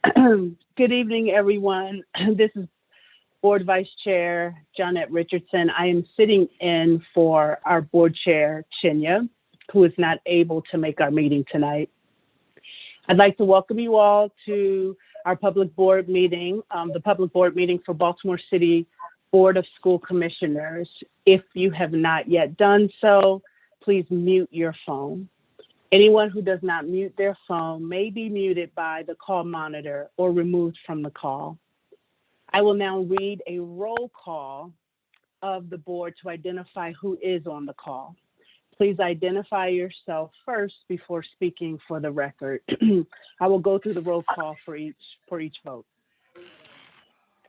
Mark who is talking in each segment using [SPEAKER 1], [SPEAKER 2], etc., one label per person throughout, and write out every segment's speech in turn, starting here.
[SPEAKER 1] Good evening, everyone. This is Board Vice Chair Johnette Richardson. I am sitting in for our Board Chair, Chinya, who is not able to make our meeting tonight. I'd like to welcome you all to our public board meeting, the public board meeting for Baltimore City Board of School Commissioners. If you have not yet done so, please mute your phone. Anyone who does not mute their phone may be muted by the call monitor or removed from the call. I will now read a roll call of the board to identify who is on the call. Please identify yourself first before speaking for the record. I will go through the roll call for each vote.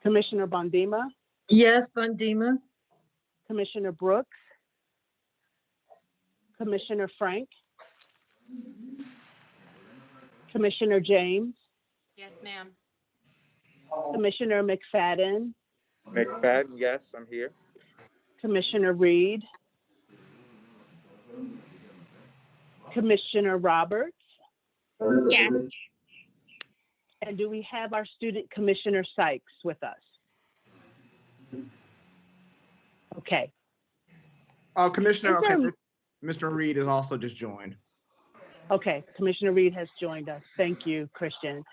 [SPEAKER 1] Commissioner Bondima?
[SPEAKER 2] Yes, Bondima.
[SPEAKER 1] Commissioner Brooks? Commissioner Frank? Commissioner James?
[SPEAKER 3] Yes, ma'am.
[SPEAKER 1] Commissioner McFadden?
[SPEAKER 4] McFadden, yes, I'm here.
[SPEAKER 1] Commissioner Reed? Commissioner Roberts?
[SPEAKER 3] Yes.
[SPEAKER 1] And do we have our student Commissioner Sykes with us? Okay.
[SPEAKER 5] Commissioner,
[SPEAKER 1] Is there-
[SPEAKER 5] okay, Mr. Reed is also just joined.
[SPEAKER 1] Okay, Commissioner Reed has joined us. Thank you, Christian.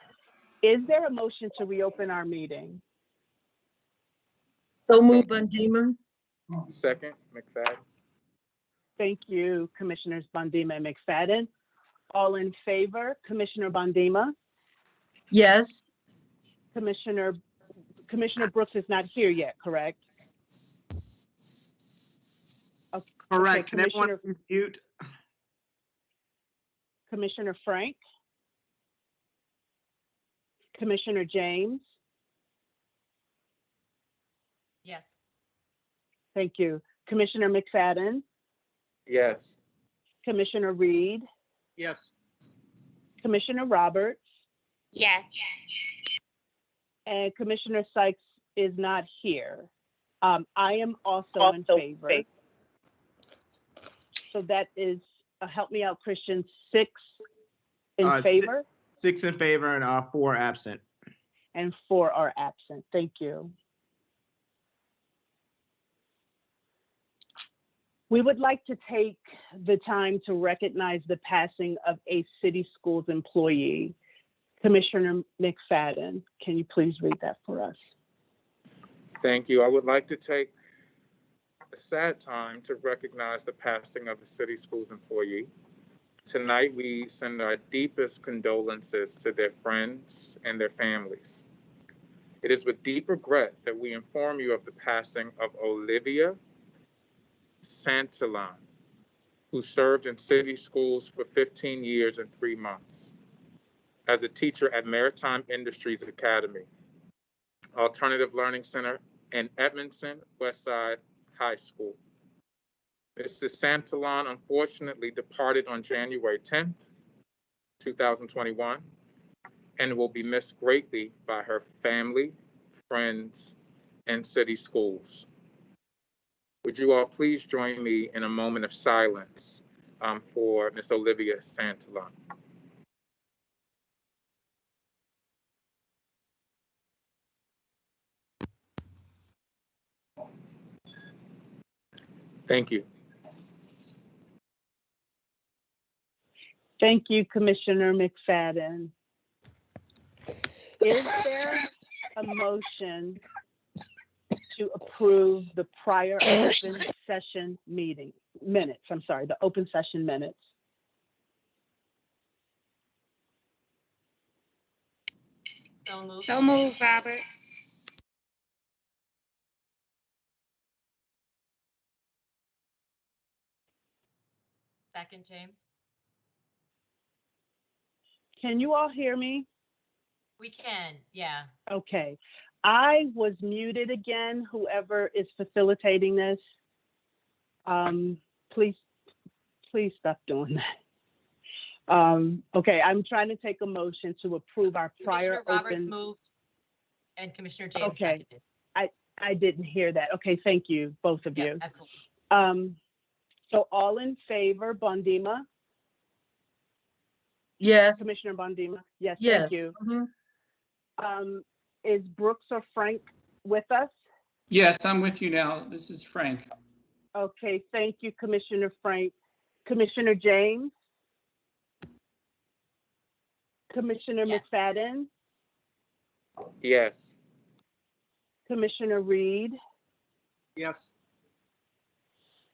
[SPEAKER 1] Is there a motion to reopen our meeting?
[SPEAKER 2] So move, Bondima.
[SPEAKER 4] Second, McFadden.
[SPEAKER 1] Thank you, Commissioners Bondima and McFadden. All in favor, Commissioner Bondima?
[SPEAKER 2] Yes.
[SPEAKER 1] Commissioner Brooks is not here yet, correct? Okay,
[SPEAKER 5] Correct. Can everyone
[SPEAKER 1] Commissioner,
[SPEAKER 5] please mute?
[SPEAKER 1] Commissioner Frank? Commissioner James?
[SPEAKER 3] Yes.
[SPEAKER 1] Thank you. Commissioner McFadden?
[SPEAKER 4] Yes.
[SPEAKER 1] Commissioner Reed?
[SPEAKER 5] Yes.
[SPEAKER 1] Commissioner Roberts?
[SPEAKER 3] Yes.
[SPEAKER 1] And Commissioner Sykes is not here. I am also in favor. So that is, help me out, Christian, 6 in favor?
[SPEAKER 5] 6 in favor and 4 absent.
[SPEAKER 1] And 4 are absent. Thank you. We would like to take the time to recognize the passing of a city schools employee. Commissioner McFadden, can you please read that for us?
[SPEAKER 4] Thank you. I would like to take a sad time to recognize the passing of a city schools employee. Tonight, we send our deepest condolences to their friends and their families. It is with deep regret that we inform you of the passing of Olivia Santillan, who served in city schools for 15 years and 3 months as a teacher at Maritime Industries Academy, Alternative Learning Center in Edmondson Westside High School. Mrs. Santillan unfortunately departed on January 10th, 2021, and will be missed greatly by her family, friends, and city schools. Would you all please join me in a moment of silence for Miss Olivia Santillan? Thank you.
[SPEAKER 1] Thank you, Commissioner McFadden. Is there a motion to approve the prior open session minutes? I'm sorry, the open session minutes.
[SPEAKER 3] So move, Robert. Second, James.
[SPEAKER 1] Can you all hear me?
[SPEAKER 3] We can, yeah.
[SPEAKER 1] Okay. I was muted again, whoever is facilitating this. Please stop doing that. Okay, I'm trying to take a motion to approve our prior
[SPEAKER 3] Commissioner Roberts
[SPEAKER 1] open.
[SPEAKER 3] moved and Commissioner James
[SPEAKER 1] Okay.
[SPEAKER 3] seconded.
[SPEAKER 1] I didn't hear that. Okay, thank you, both of
[SPEAKER 3] Yeah,
[SPEAKER 1] you.
[SPEAKER 3] absolutely.
[SPEAKER 1] So all in favor, Bondima?
[SPEAKER 2] Yes.
[SPEAKER 1] Commissioner Bondima? Yes,
[SPEAKER 2] Yes.
[SPEAKER 1] thank you.
[SPEAKER 2] Mhm.
[SPEAKER 1] Is Brooks or Frank with us?
[SPEAKER 6] Yes, I'm with you now. This is Frank.
[SPEAKER 1] Okay, thank you, Commissioner Frank. Commissioner James? Commissioner
[SPEAKER 3] Yes.
[SPEAKER 1] McFadden?
[SPEAKER 4] Yes.
[SPEAKER 1] Commissioner Reed?
[SPEAKER 5] Yes.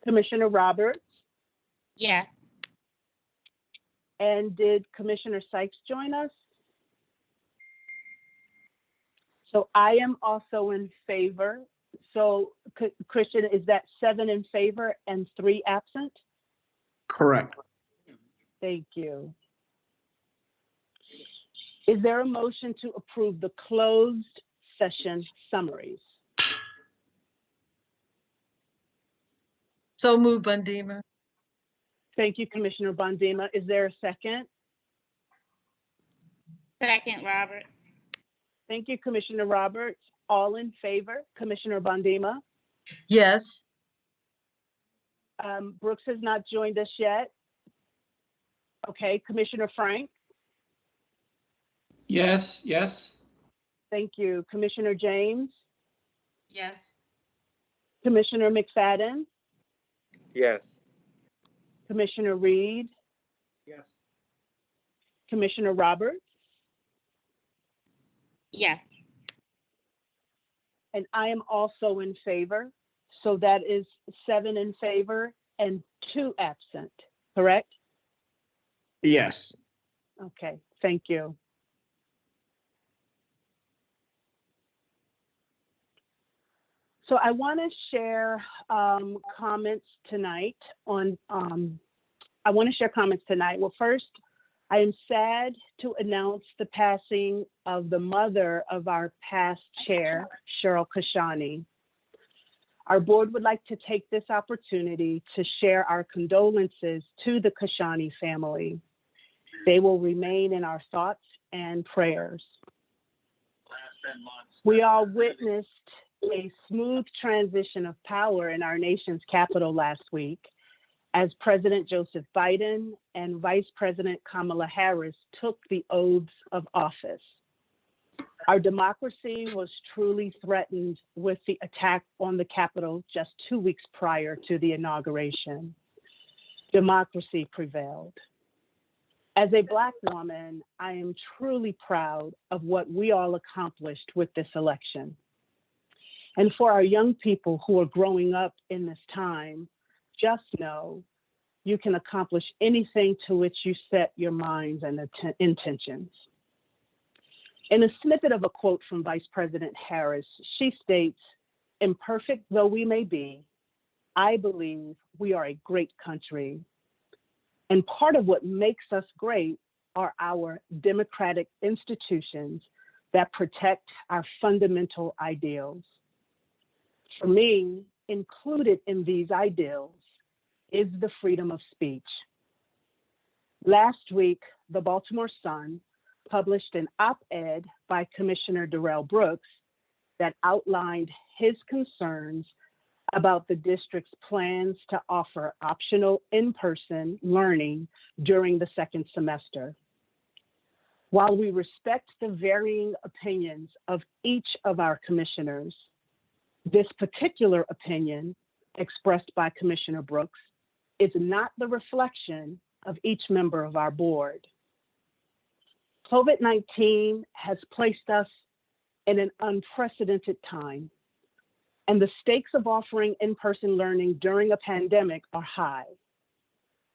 [SPEAKER 1] Commissioner Roberts?
[SPEAKER 7] Yes.
[SPEAKER 1] And did Commissioner Sykes join us? So I am also in favor. So Christian, is that 7 in favor and 3 absent?
[SPEAKER 5] Correct.
[SPEAKER 1] Thank you. Is there a motion to approve the closed session summaries?
[SPEAKER 2] So moved, Bondima.
[SPEAKER 1] Thank you, Commissioner Bondima. Is there a second?
[SPEAKER 7] Second, Robert.
[SPEAKER 1] Thank you, Commissioner Roberts. All in favor? Commissioner Bondima?
[SPEAKER 2] Yes.
[SPEAKER 1] Brooks has not joined us yet. Okay, Commissioner Frank?
[SPEAKER 6] Yes, yes.
[SPEAKER 1] Thank you. Commissioner James?
[SPEAKER 3] Yes.
[SPEAKER 1] Commissioner McFadden?
[SPEAKER 4] Yes.
[SPEAKER 1] Commissioner Reed?
[SPEAKER 5] Yes.
[SPEAKER 1] Commissioner Roberts?
[SPEAKER 7] Yes.
[SPEAKER 1] And I am also in favor. So that is 7 in favor and 2 absent, correct?
[SPEAKER 5] Yes.
[SPEAKER 1] Okay, thank you. So I want to share comments tonight on, Well, first, I am sad to announce the passing of the mother of our past chair, Cheryl Kashani. Our board would like to take this opportunity to share our condolences to the Kashani family. They will remain in our thoughts and prayers. We all witnessed a smooth transition of power in our nation's capital last week as President Joseph Biden and Vice President Kamala Harris took the oaths of office. Our democracy was truly threatened with the attack on the Capitol just 2 weeks prior to the inauguration. Democracy prevailed. As a Black woman, I am truly proud of what we all accomplished with this election. And for our young people who are growing up in this time, just know you can accomplish anything to which you set your minds and intentions. In a snippet of a quote from Vice President Harris, she states, "Imperfect though we may be, I believe we are a great country. And part of what makes us great are our democratic institutions that protect our fundamental ideals." For me, included in these ideals is the freedom of speech. Last week, the Baltimore Sun published an op-ed by Commissioner Darrell Brooks that outlined his concerns about the district's plans to offer optional in-person learning during the second semester. While we respect the varying opinions of each of our commissioners, this particular opinion expressed by Commissioner Brooks is not the reflection of each member of our board. COVID-19 has placed us in an unprecedented time, and the stakes of offering in-person learning during a pandemic are high.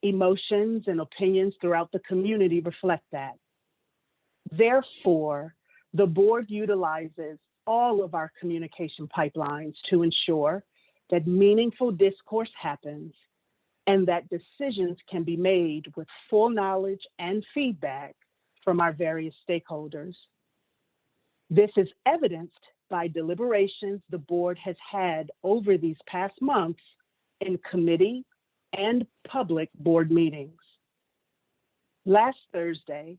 [SPEAKER 1] Emotions and opinions throughout the community reflect that. Therefore, the board utilizes all of our communication pipelines to ensure that meaningful discourse happens and that decisions can be made with full knowledge and feedback from our various stakeholders. This is evidenced by deliberations the board has had over these past months in committee and public board meetings. Last Thursday,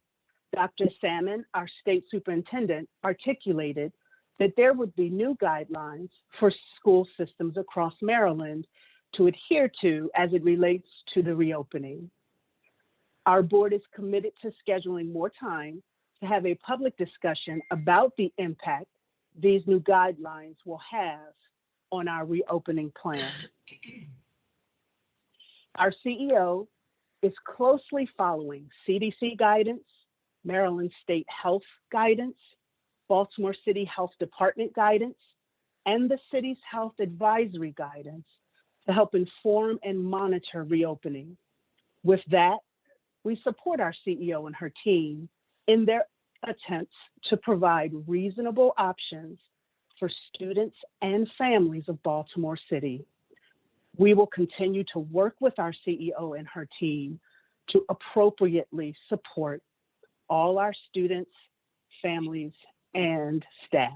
[SPEAKER 1] Dr. Salmon, our state superintendent, articulated that there would be new guidelines for school systems across Maryland to adhere to as it relates to the reopening. Our board is committed to scheduling more time to have a public discussion about the impact these new guidelines will have on our reopening plan. Our CEO is closely following CDC guidance, Maryland State Health guidance, Baltimore City Health Department guidance, and the city's health advisory guidance to help inform and monitor reopening. With that, we support our CEO and her team in their attempts to provide reasonable options for students and families of Baltimore City. We will continue to work with our CEO and her team to appropriately support all our students, families, and staff.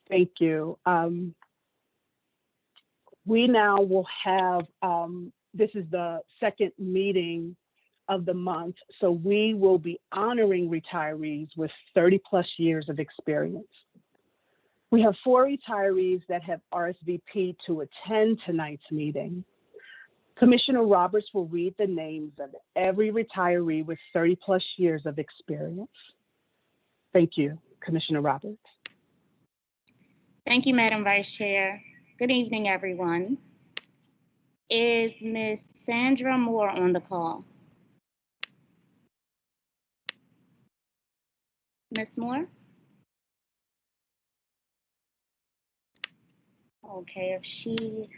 [SPEAKER 1] Thank you. We now will have, this is the second meeting of the month, so we will be honoring retirees with 30+ years of experience. We have 4 retirees that have RSVP'd to attend tonight's meeting. Commissioner Roberts will read the names of every retiree with 30+ years of experience. Thank you, Commissioner Roberts.
[SPEAKER 7] Thank you, Madam Vice Chair. Good evening, everyone. Is Ms. Sandra Moore on the call? Ms. Moore? Okay, if she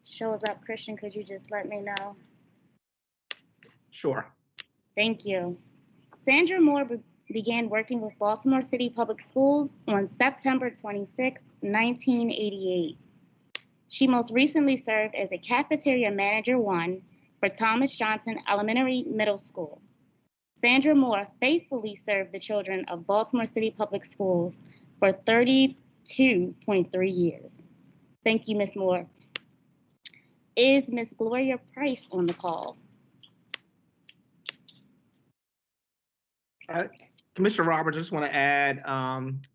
[SPEAKER 7] shows up, Christian, could you just let me know?
[SPEAKER 5] Sure.
[SPEAKER 7] Thank you. Sandra Moore began working with Baltimore City Public Schools on September 26, 1988. She most recently served as a Cafeteria Manager 1 for Thomas Johnson Elementary Middle School. Sandra Moore faithfully served the children of Baltimore City Public Schools for 32.3 years. Thank you, Ms. Moore. Is Ms. Gloria Price on the call?
[SPEAKER 5] Commissioner Roberts, I just want to add,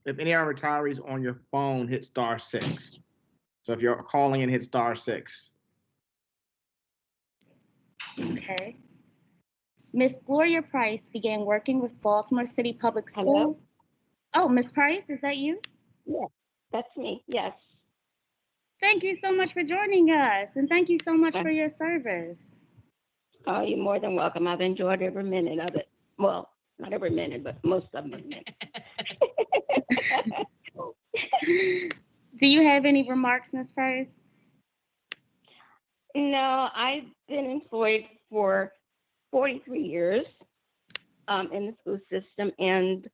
[SPEAKER 5] if any of our retirees on your phone, hit *6. So if you're calling in, hit *6.
[SPEAKER 7] Okay. Ms. Gloria Price began working with Baltimore City Public
[SPEAKER 8] Hello?
[SPEAKER 7] Schools. Oh, Ms. Price, is that you?
[SPEAKER 8] Yes, that's me. Yes.
[SPEAKER 7] Thank you so much for joining us, and thank you so much for your service.
[SPEAKER 8] Oh, you're more than welcome. I've enjoyed every minute of it. Well, not every minute, but most of them.
[SPEAKER 7] Do you have any remarks, Ms. Price?
[SPEAKER 8] No, I've been employed for 43 years in the school system, and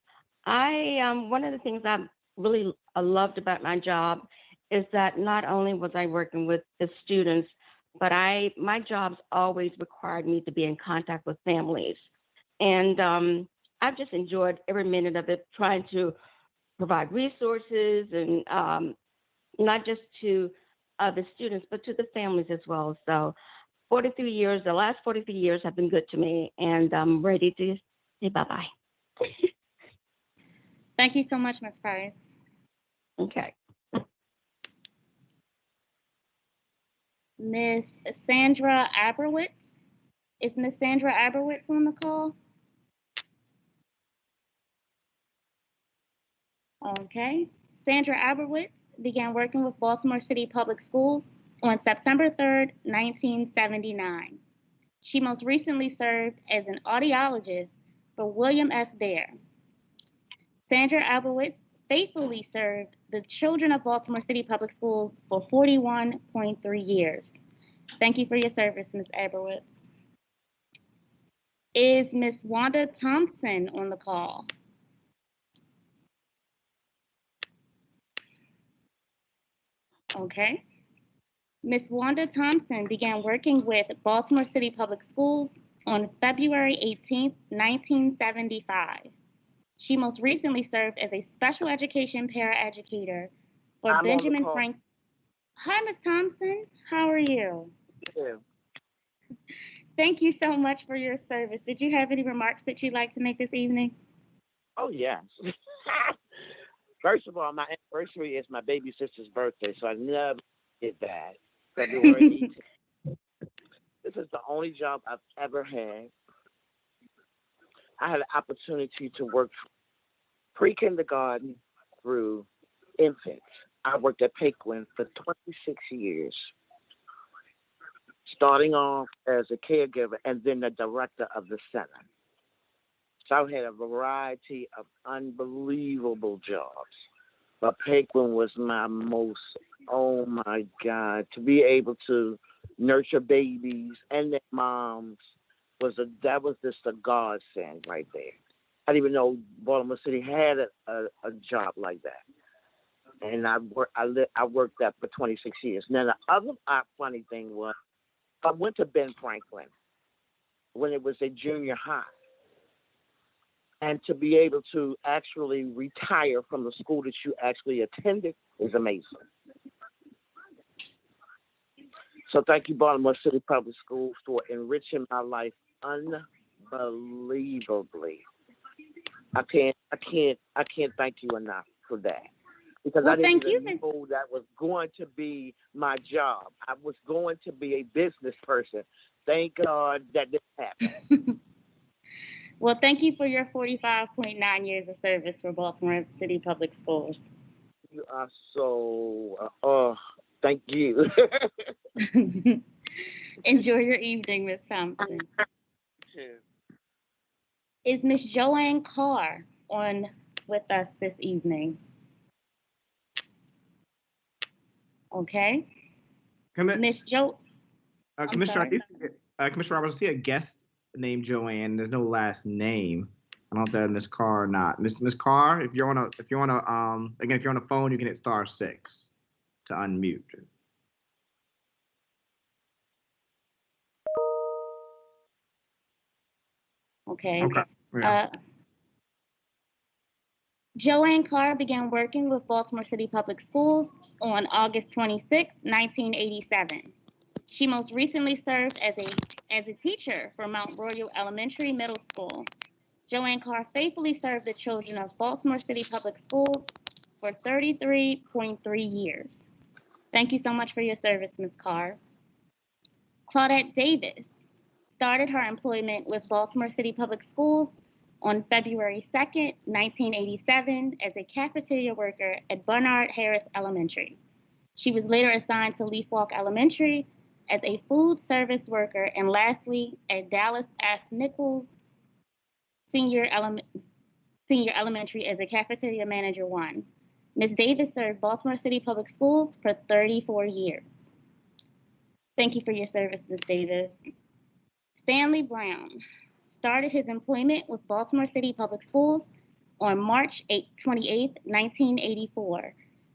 [SPEAKER 8] one of the things I really loved about my job is that not only was I working with the students, but my jobs always required me to be in contact with families. And I've just enjoyed every minute of it, trying to provide resources and not just to the students, but to the families as well. So 43 years, the last 43 years have been good to me, and I'm ready to say bye-bye.
[SPEAKER 7] Thank you so much, Ms. Price.
[SPEAKER 8] Okay.
[SPEAKER 7] Ms. Sandra Aberwitz. Is Ms. Sandra Aberwitz on the call? Okay. Sandra Aberwitz began working with Baltimore City Public Schools on September 3rd, 1979. She most recently served as an audiologist for William S. Dare. Sandra Aberwitz faithfully served the children of Baltimore City Public Schools for 41.3 years. Thank you for your service, Ms. Aberwitz. Is Ms. Wanda Thompson on the call? Okay. Ms. Wanda Thompson began working with Baltimore City Public Schools on February 18, 1975. She most recently served as a special education paraeducator for Benjamin Franklin. Hi, Ms. Thompson. How are you?
[SPEAKER 9] Good.
[SPEAKER 7] Thank you so much for your service. Did you have any remarks that you'd like to make this evening?
[SPEAKER 9] Oh, yes. First of all, my anniversary is my baby sister's birthday, so I never did that. February 18th. This is the only job I've ever had. I had an opportunity to work pre-kindergarten through infants. I worked at Paquin for 26 years, starting off as a caregiver and then the director of the center. So I had a variety of unbelievable jobs. But Paquin was my most, oh my God, to be able to nurture babies and their moms that was just a godsend right there. I didn't even know Baltimore City had a job like that. And I worked that for 26 years. Now, the other funny thing was I went to Ben Franklin when it was a junior high. And to be able to actually retire from the school that you actually attended is amazing. So thank you, Baltimore City Public Schools, for enriching my life unbelievably. I can't thank you enough for that. Because
[SPEAKER 7] Well,
[SPEAKER 9] I didn't
[SPEAKER 7] thank you,
[SPEAKER 9] even know that was going to be my job. I was going to be a business person. Thank God that this happened.
[SPEAKER 7] Well, thank you for your 45.9 years of service for Baltimore City Public Schools.
[SPEAKER 9] You are so, thank you.
[SPEAKER 7] Enjoy your evening, Ms. Thompson. Is Ms. Joanne Carr on with us this evening? Okay. Ms.
[SPEAKER 5] Commissioner, Commissioner Roberts, I see a guest named Joanne. There's no last name. I don't know if that's Ms. Carr or not. Ms. Carr, if you're on a phone, you can hit *6 to unmute.
[SPEAKER 7] Okay.
[SPEAKER 5] Yeah.
[SPEAKER 7] Joanne Carr began working with Baltimore City Public Schools on August 26, 1987. She most recently served as a teacher for Mount Royal Elementary Middle School. Joanne Carr faithfully served the children of Baltimore City Public Schools for 33.3 years. Thank you so much for your service, Ms. Carr. Claudette Davis started her employment with Baltimore City Public Schools on February 2nd, 1987 as a cafeteria worker at Bernard Harris Elementary. She was later assigned to Leaf Walk Elementary as a food service worker and lastly at Dallas F. Nichols Senior Elementary as a cafeteria manager 1. Ms. Davis served Baltimore City Public Schools for 34 years. Thank you for your service, Ms. Davis. Stanley Brown started his employment with Baltimore City Public Schools on March 28, 1984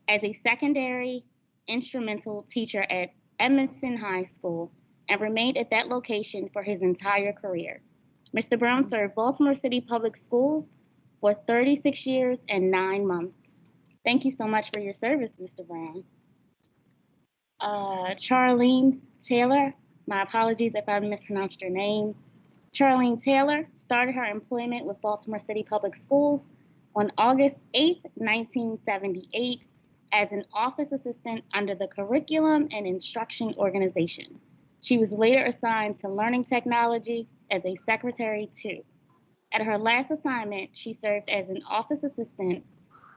[SPEAKER 7] as a secondary instrumental teacher at Edmondson High School and remained at that location for his entire career. Mr. Brown served Baltimore City Public Schools for 36 years and 9 months. Thank you so much for your service, Mr. Brown. Charlene Taylor, my apologies if I mispronounced your name. Charlene Taylor started her employment with Baltimore City Public Schools on August 8, 1978 as an office assistant under the Curriculum and Instruction Organization. She was later assigned to Learning Technology as a secretary 2. At her last assignment, she served as an office assistant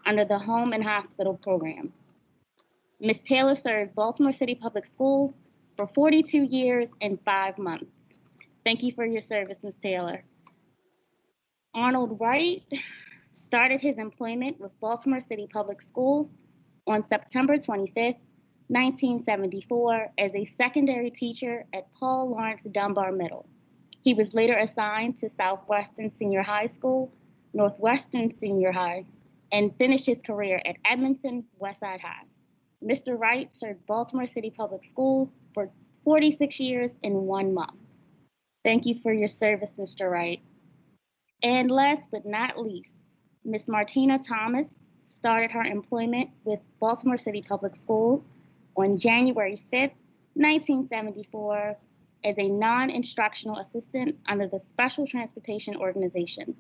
[SPEAKER 7] under the Home and Hospital Program. Ms. Taylor served Baltimore City Public Schools for 42 years and 5 months. Thank you for your service, Ms. Taylor. Arnold Wright started his employment with Baltimore City Public Schools on September 25th, 1974 as a secondary teacher at Paul Lawrence Dunbar Middle. He was later assigned to Southwestern Senior High School, Northwestern Senior High, and finished his career at Edmonton Westside High. Mr. Wright served Baltimore City Public Schools for 46 years and 1 month. Thank you for your service, Mr. Wright. And last but not least, Ms. Martina Thomas started her employment with Baltimore City Public Schools on January 5th, 1974 as a non-instructional assistant under the Special Transportation Organization.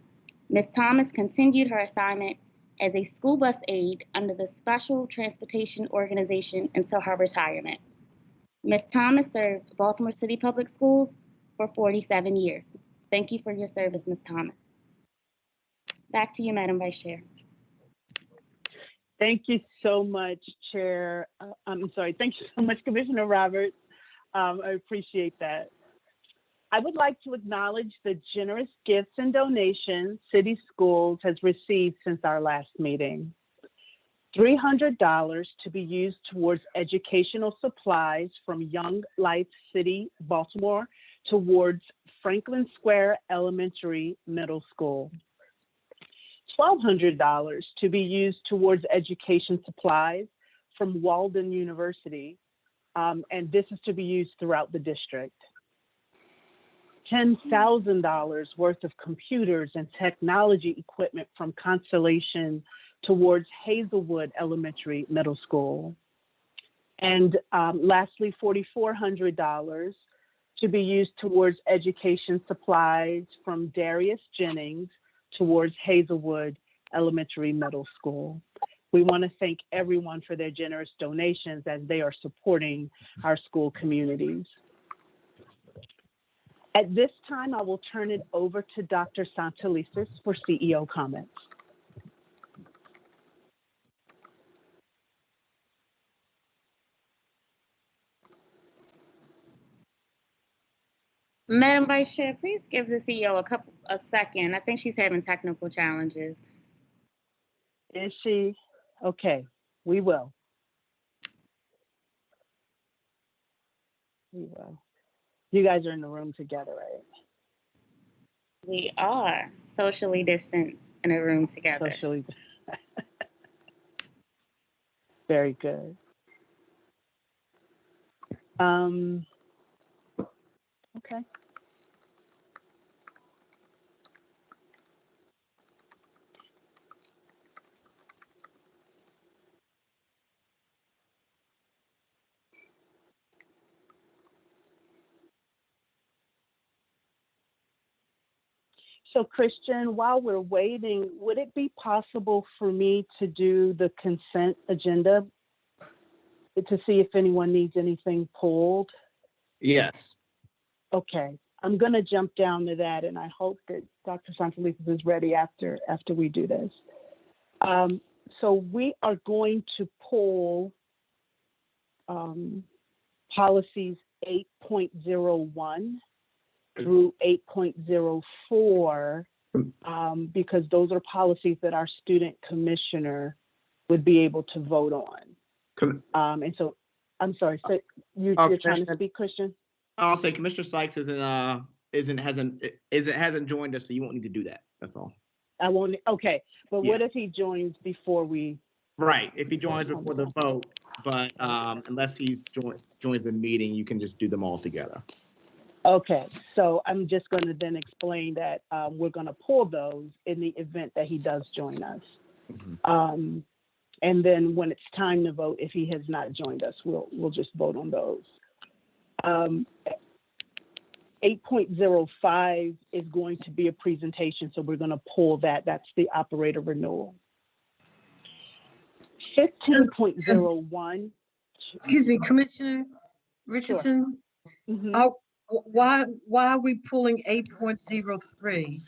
[SPEAKER 7] Ms. Thomas continued her assignment as a school bus aide under the Special Transportation Organization until her retirement. Ms. Thomas served Baltimore City Public Schools for 47 years. Thank you for your service, Ms. Thomas. Back to you, Madam Vice Chair.
[SPEAKER 1] Thank you so much, Chair. Thank you so much, Commissioner Roberts. I appreciate that. I would like to acknowledge the generous gifts and donations City Schools has received since our last meeting. $300 to be used towards educational supplies from Young Life City, Baltimore, towards Franklin Square Elementary Middle School. $1,200 to be used towards education supplies from Walden University, and this is to be used throughout the district. $10,000 worth of computers and technology equipment from Constellation towards Hazelwood Elementary Middle School. And lastly, $4,400 to be used towards education supplies from Darius Jennings towards Hazelwood Elementary Middle School. We want to thank everyone for their generous donations as they are supporting our school communities. At this time, I will turn it over to Dr. Santelises for CEO comments.
[SPEAKER 7] Madam Vice Chair, please give the CEO a second. I think she's having technical challenges.
[SPEAKER 1] Is she? Okay, we will. We will. You guys are in the room together, right?
[SPEAKER 7] We are socially distant in a room together.
[SPEAKER 1] Socially. Very good. Okay. So Christian, while we're waiting, would it be possible for me to do the consent agenda to see if anyone needs anything pulled?
[SPEAKER 5] Yes.
[SPEAKER 1] Okay, I'm gonna jump down to that, and I hope that Dr. Santelises is ready after we do this. So we are going to pull policies 8.01 through 8.04 because those are policies that our student commissioner would be able to vote on. And so, I'm sorry, so you're trying to speak, Christian?
[SPEAKER 5] I'll say Commissioner Sykes hasn't joined us, so you won't need to do that. That's all.
[SPEAKER 1] I won't. Okay, but
[SPEAKER 5] Yeah.
[SPEAKER 1] what if he joins before we?
[SPEAKER 5] Right. If he joins before the vote, but unless he joins the meeting, you can just do them all together.
[SPEAKER 1] Okay, so I'm just going to then explain that we're going to pull those in the event that he does join us. Mm-hmm. And then when it's time to vote, if he has not joined us, we'll just vote on those. 8.05 is going to be a presentation, so we're going to pull that. That's the operator renewal. 15.01.
[SPEAKER 2] Excuse me, Commissioner Richardson.
[SPEAKER 1] Sure. Mm-hmm.
[SPEAKER 2] Why are we pulling 8.03?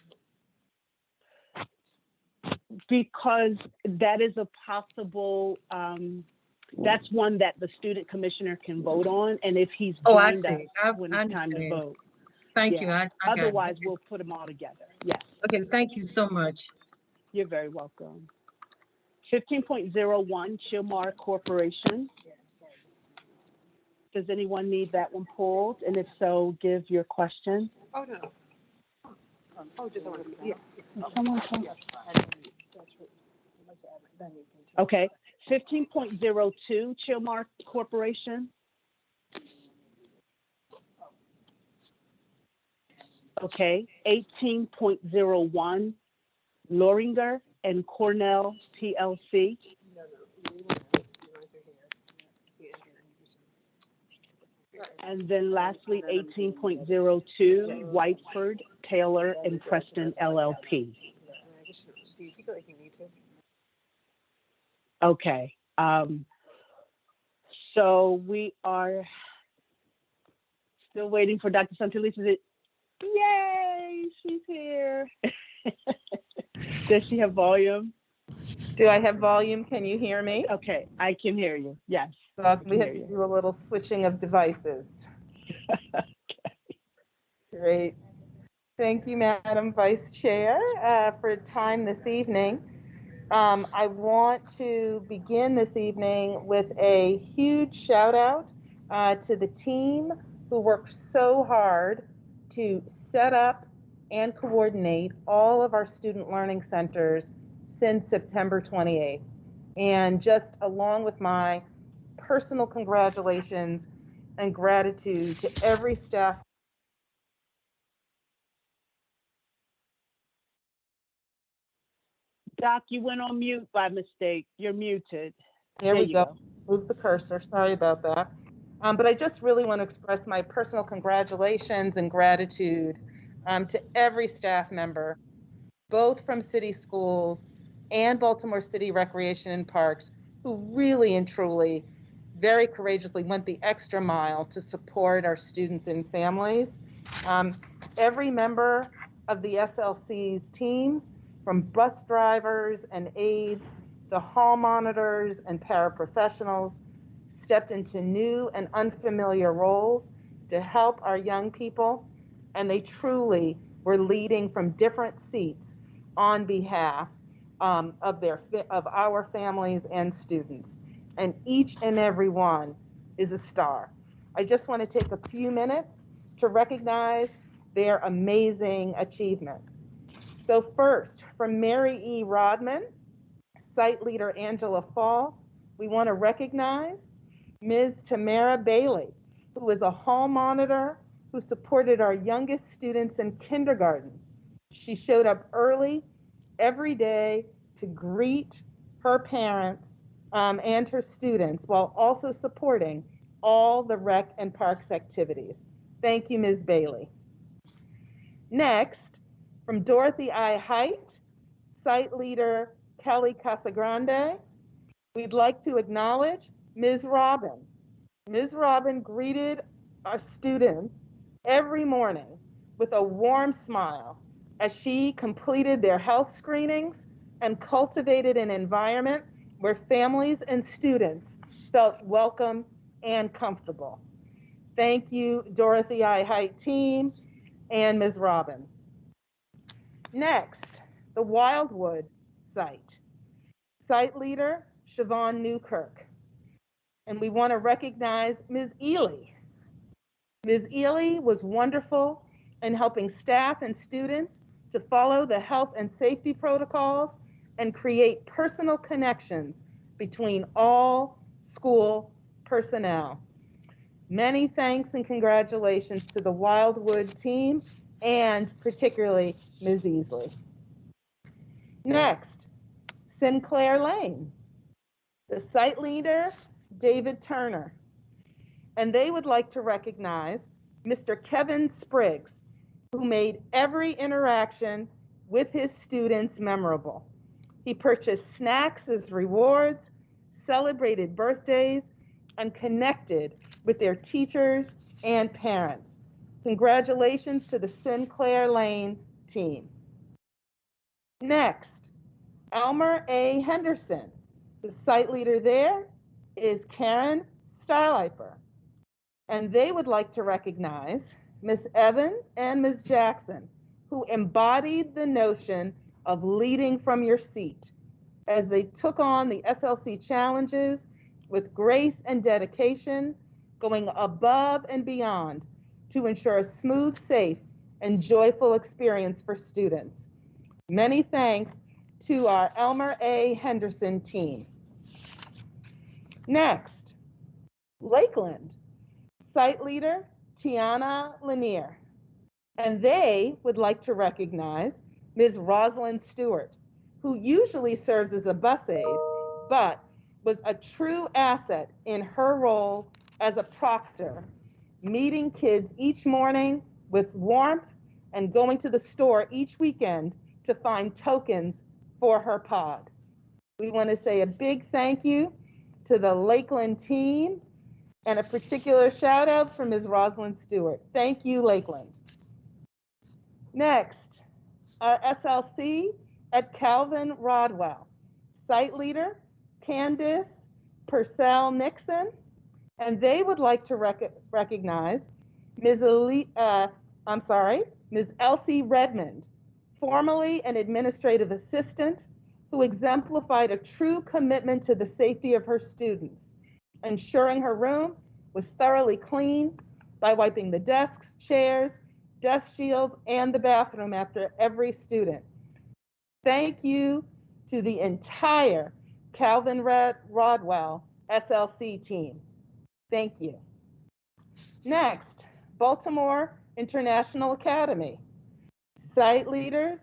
[SPEAKER 1] Because that is a possible, that's one that the student commissioner can vote on, and if he's joined us when it's time to vote.
[SPEAKER 2] Thank you. I
[SPEAKER 1] Otherwise, we'll put them all together. Yes.
[SPEAKER 2] Okay, thank you so much.
[SPEAKER 1] You're very welcome. 15.01, Chilmar Corporation. Does anyone need that one pulled? And if so, give your question.
[SPEAKER 3] Oh, no. Oh, just yeah.
[SPEAKER 1] Someone come. Okay, 15.02, Chilmar Corporation. Okay, 18.01, Loringer and Cornell PLC. And then lastly, 18.02, Whiteford, Taylor, and Preston LLP. Okay, so we are still waiting for Dr. Santelises. Yay, she's here. Does she have volume?
[SPEAKER 10] Do I have volume? Can you hear me?
[SPEAKER 1] Okay, I can hear you. Yes.
[SPEAKER 10] Well, we
[SPEAKER 1] can
[SPEAKER 10] had
[SPEAKER 1] hear
[SPEAKER 10] to
[SPEAKER 1] you.
[SPEAKER 10] do a little switching of devices. Great. Thank you, Madam Vice Chair, for time this evening. I want to begin this evening with a huge shout out to the team who worked so hard to set up and coordinate all of our student learning centers since September 28th. And just along with my personal congratulations and gratitude to every staff.
[SPEAKER 1] Doc, you went on mute by mistake. You're muted.
[SPEAKER 10] There we
[SPEAKER 1] you
[SPEAKER 10] go. Move the cursor. Sorry about that. But I just really want to express my personal congratulations and gratitude to every staff member, both from city schools and Baltimore City Recreation and Parks, who really and truly, very courageously went the extra mile to support our students and families. Every member of the SLC's teams, from bus drivers and aides to hall monitors and paraprofessionals, stepped into new and unfamiliar roles to help our young people, and they truly were leading from different seats on behalf of our families and students. And each and every one is a star. I just want to take a few minutes to recognize their amazing achievement. So first, from Mary E. Rodman, site leader Angela Fall, we want to recognize Ms. Tamara Bailey, who is a hall monitor who supported our youngest students in kindergarten. She showed up early every day to greet her parents and her students while also supporting all the rec and parks activities. Thank you, Ms. Bailey. Next, from Dorothy I. Height, site leader Kelly Casagrande, we'd like to acknowledge Ms. Robin. Ms. Robin greeted our students every morning with a warm smile as she completed their health screenings and cultivated an environment where families and students felt welcome and comfortable. Thank you, Dorothy I. Height team and Ms. Robin. Next, the Wildwood site. Site leader, Siobhan Newkirk. And we want to recognize Ms. Ely. Ms. Ely was wonderful in helping staff and students to follow the health and safety protocols and create personal connections between all school personnel. Many thanks and congratulations to the Wildwood team and particularly Ms. Easley. Next, Sinclair Lane. The site leader, David Turner. And they would like to recognize Mr. Kevin Spriggs, who made every interaction with his students memorable. He purchased snacks as rewards, celebrated birthdays, and connected with their teachers and parents. Congratulations to the Sinclair Lane team. Next, Elmer A. Henderson. The site leader there is Karen Starliper. And they would like to recognize Ms. Evans and Ms. Jackson, who embodied the notion of leading from your seat as they took on the SLC challenges with grace and dedication, going above and beyond to ensure a smooth, safe, and joyful experience for students. Many thanks to our Elmer A. Henderson team. Next, Lakeland. Site leader, Tiana Lanier. And they would like to recognize Ms. Rosalind Stewart, who usually serves as a bus aide, but was a true asset in her role as a proctor, meeting kids each morning with warmth and going to the store each weekend to find tokens for her pod. We want to say a big thank you to the Lakeland team and a particular shout out for Ms. Rosalind Stewart. Thank you, Lakeland. Next, our SLC at Calvin Rodwell. Site leader, Candice Purcell Nixon, and they would like to recognize Ms. Ms. Elsie Redmond, formerly an administrative assistant who exemplified a true commitment to the safety of her students, ensuring her room was thoroughly clean by wiping the desks, chairs, desk shields, and the bathroom after every student. Thank you to the entire Calvin Rodwell SLC team. Thank you. Next, Baltimore International Academy. Site leaders,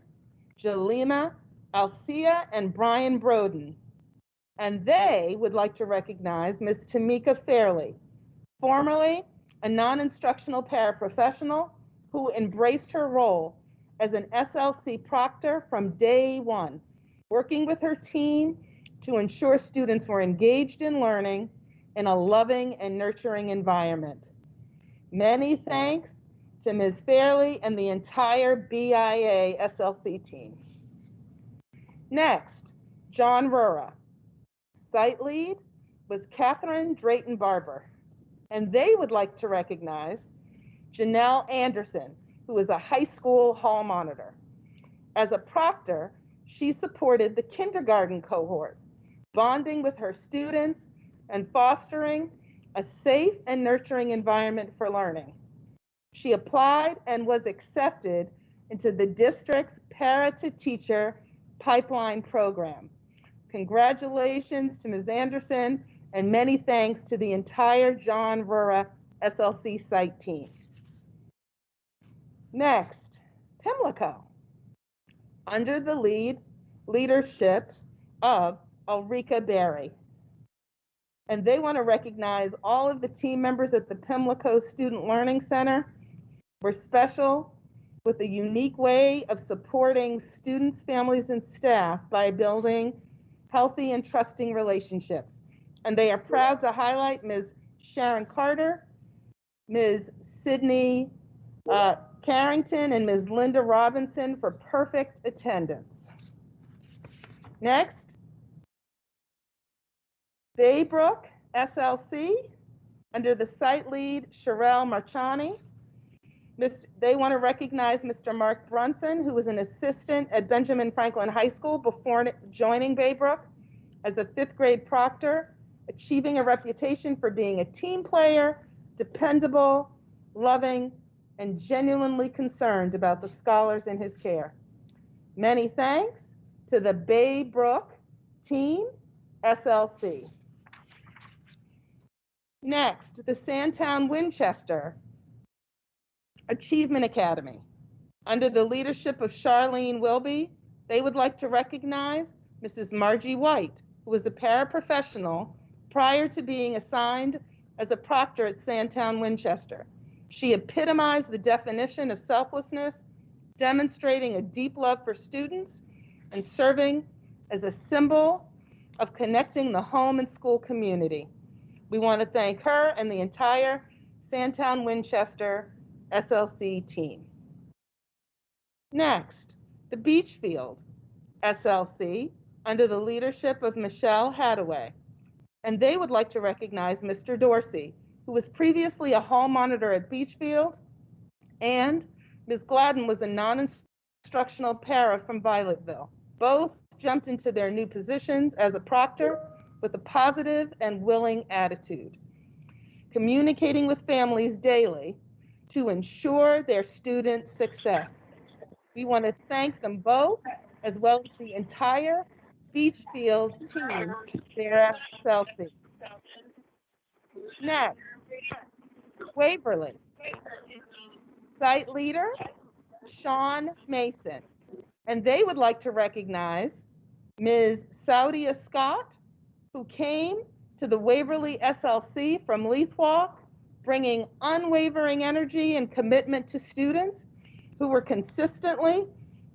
[SPEAKER 10] Jalima Alcia and Brian Broden. And they would like to recognize Ms. Tamika Fairley, formerly a non-instructional paraprofessional who embraced her role as an SLC proctor from day one, working with her team to ensure students were engaged in learning in a loving and nurturing environment. Many thanks to Ms. Fairley and the entire BIA SLC team. Next, John Rura. Site lead was Catherine Drayton Barber, and they would like to recognize Janelle Anderson, who is a high school hall monitor. As a proctor, she supported the kindergarten cohort, bonding with her students and fostering a safe and nurturing environment for learning. She applied and was accepted into the district's para-to-teacher pipeline program. Congratulations to Ms. Anderson and many thanks to the entire John Rura SLC site team. Next, Pimlico. Under the leadership of Ulrika Berry. And they want to recognize all of the team members at the Pimlico Student Learning Center. We're special with a unique way of supporting students, families, and staff by building healthy and trusting relationships. And they are proud to highlight Ms. Sharon Carter, Ms. Sydney Carrington, and Ms. Linda Robinson for perfect attendance. Next, Baybrook SLC, under the site lead, Sherelle Marchani. They want to recognize Mr. Mark Brunson, who was an assistant at Benjamin Franklin High School before joining Baybrook as a 5th grade proctor, achieving a reputation for being a team player, dependable, loving, and genuinely concerned about the scholars in his care. Many thanks to the Baybrook team, SLC. Next, the Sandtown Winchester Achievement Academy. Under the leadership of Charlene Wilby, they would like to recognize Mrs. Margie White, who was a paraprofessional prior to being assigned as a proctor at Sandtown Winchester. She epitomized the definition of selflessness, demonstrating a deep love for students and serving as a symbol of connecting the home and school community. We want to thank her and the entire Sandtown Winchester SLC team. Next, the Beachfield SLC under the leadership of Michelle Hadaway. And they would like to recognize Mr. Dorsey, who was previously a hall monitor at Beachfield, and Ms. Gladden was a non-instructional para from Violetville. Both jumped into their new positions as a proctor with a positive and willing attitude, communicating with families daily to ensure their students' success. We want to thank them both, as well as the entire Beachfield team there at SLC. Next, Waverly. Site leader, Sean Mason. And they would like to recognize Ms. Saudia Scott, who came to the Waverly SLC from Leith Walk, bringing unwavering energy and commitment to students who were consistently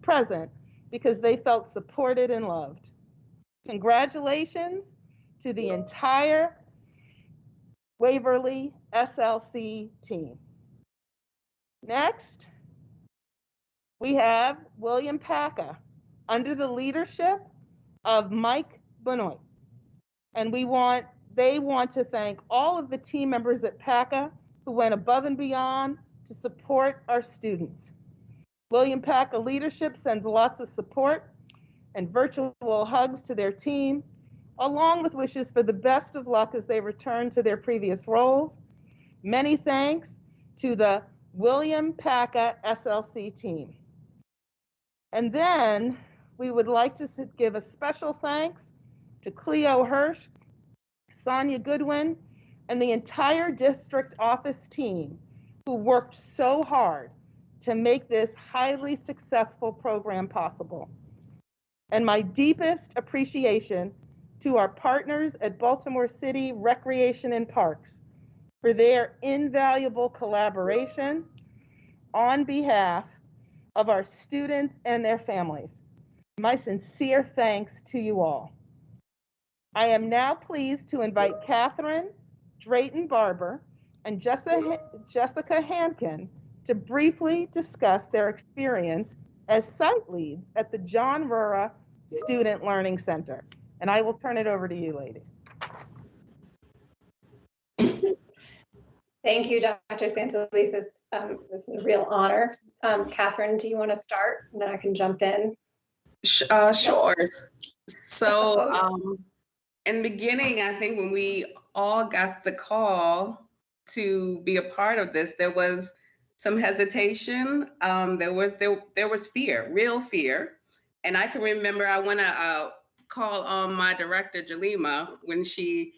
[SPEAKER 10] present because they felt supported and loved. Congratulations to the entire Waverly SLC team. Next, we have William Packa under the leadership of Mike Benoit. And they want to thank all of the team members at PACA who went above and beyond to support our students. William PACA leadership sends lots of support and virtual hugs to their team, along with wishes for the best of luck as they return to their previous roles. Many thanks to the William PACA SLC team. And then we would like to give a special thanks to Cleo Hirsch, Sonia Goodwin, and the entire district office team who worked so hard to make this highly successful program possible. And my deepest appreciation to our partners at Baltimore City Recreation and Parks for their invaluable collaboration on behalf of our students and their families. My sincere thanks to you all. I am now pleased to invite Catherine Drayton Barber and Jessica Hankin to briefly discuss their experience as site leads at the John Rura Student Learning Center. And I will turn it over to you, ladies.
[SPEAKER 11] Thank you, Dr. Santelises. This is a real honor. Catherine, do you want to start? And then I can jump in.
[SPEAKER 12] Sure. So in the beginning, I think when we all got the call to be a part of this, there was some hesitation. There was fear, real fear. And I can remember I want to call on my director, Jalima, when she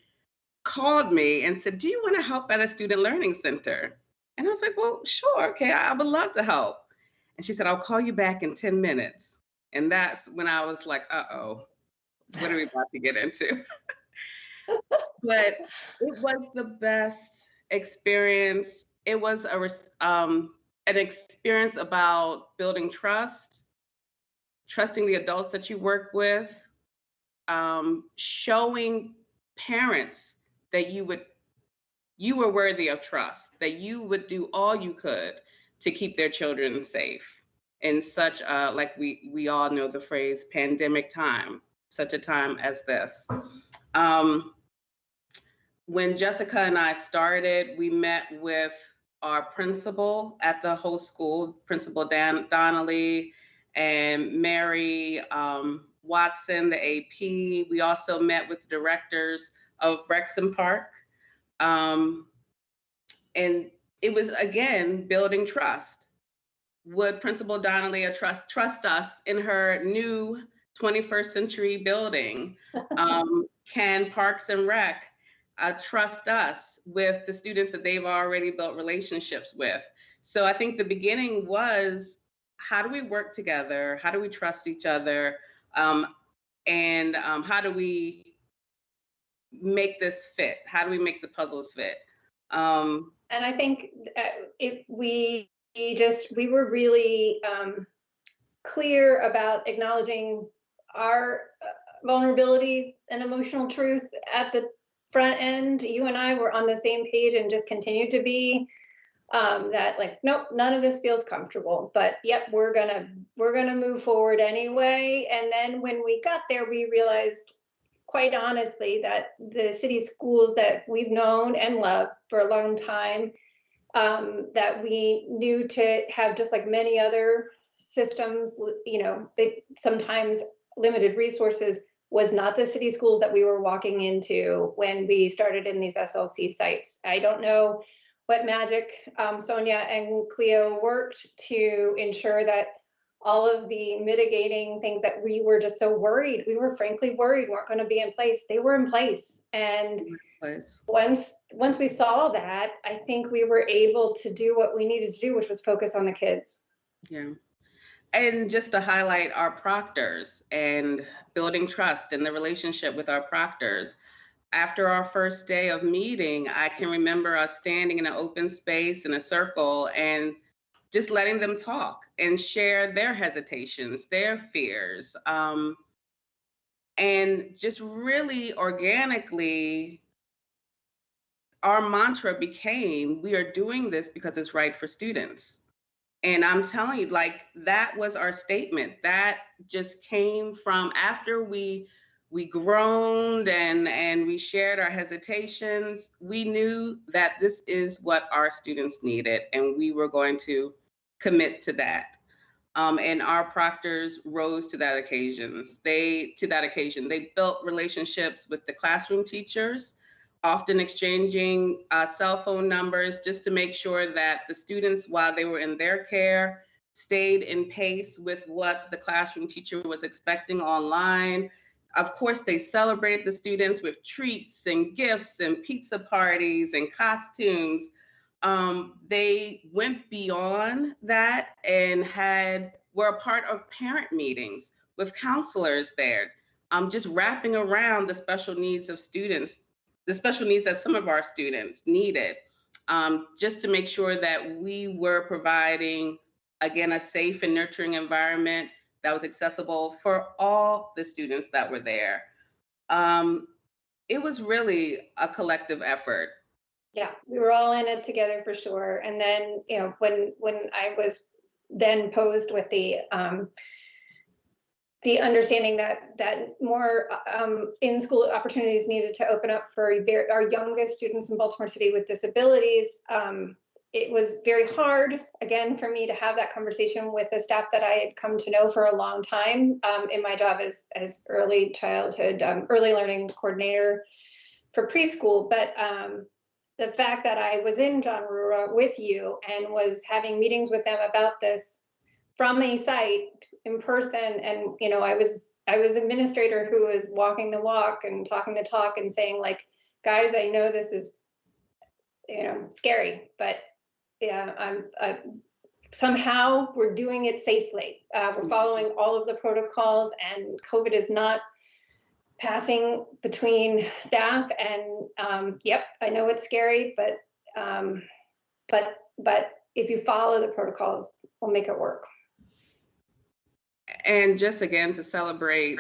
[SPEAKER 12] called me and said, do you want to help at a student learning center? And I was like, well, sure, okay, I would love to help. And she said, I'll call you back in 10 minutes. And that's when I was like, uh-oh, what are we about to get into? But it was the best experience. It was an experience about building trust, trusting the adults that you work with, showing parents that you were worthy of trust, that you would do all you could to keep their children safe in such a, like we all know the phrase, pandemic time, such a time as this. When Jessica and I started, we met with our principal at the whole school, Principal Donnelly and Mary Watson, the AP. We also met with the directors of Rexham Park. And it was, again, building trust. Would Principal Donnelly trust us in her new 21st century building? Can Parks and Rec trust us with the students that they've already built relationships with? So I think the beginning was, how do we work together? How do we trust each other? And how do we make this fit? How do we make the puzzles fit?
[SPEAKER 11] And I think we were really clear about acknowledging our vulnerabilities and emotional truth at the front end. You and I were on the same page and just continued to be, that like, nope, none of this feels comfortable, but yep, we're gonna move forward anyway. And then when we got there, we realized, quite honestly, that the city schools that we've known and loved for a long time, that we knew to have, just like many other systems, you know, sometimes limited resources, was not the city schools that we were walking into when we started in these SLC sites. I don't know what magic Sonia and Cleo worked to ensure that all of the mitigating things that we were just so worried, we were frankly worried weren't going to be in place. They were in place. And once we saw that, I think we were able to do what we needed to do, which was focus on the kids.
[SPEAKER 12] Yeah. And just to highlight our proctors and building trust in the relationship with our proctors. After our first day of meeting, I can remember us standing in an open space in a circle and just letting them talk and share their hesitations, their fears. And just really organically, our mantra became, we are doing this because it's right for students. And I'm telling you, like, that was our statement. That just came from after we groaned and we shared our hesitations. We knew that this is what our students needed, and we were going to commit to that. And our proctors rose to that occasion. They built relationships with the classroom teachers, often exchanging cell phone numbers just to make sure that the students, while they were in their care, stayed in pace with what the classroom teacher was expecting online. Of course, they celebrated the students with treats and gifts and pizza parties and costumes. They went beyond that and were a part of parent meetings with counselors there, just wrapping around the special needs of students, the special needs that some of our students needed, just to make sure that we were providing, again, a safe and nurturing environment that was accessible for all the students that were there. It was really a collective effort.
[SPEAKER 11] Yeah, we were all in it together for sure. And then, you know, when I was then posed with the understanding that more in-school opportunities needed to open up for our youngest students in Baltimore City with disabilities, it was very hard, again, for me to have that conversation with the staff that I had come to know for a long time in my job as early childhood, early learning coordinator for preschool. But the fact that I was in John Rura with you and was having meetings with them about this from a site in person, and you know, I was administrator who was walking the walk and talking the talk and saying, like, guys, I know this is, you know, scary, but yeah, somehow we're doing it safely. We're following all of the protocols, and COVID is not passing between staff. And yep, I know it's scary, but if you follow the protocols, we'll make it work.
[SPEAKER 12] And just again, to celebrate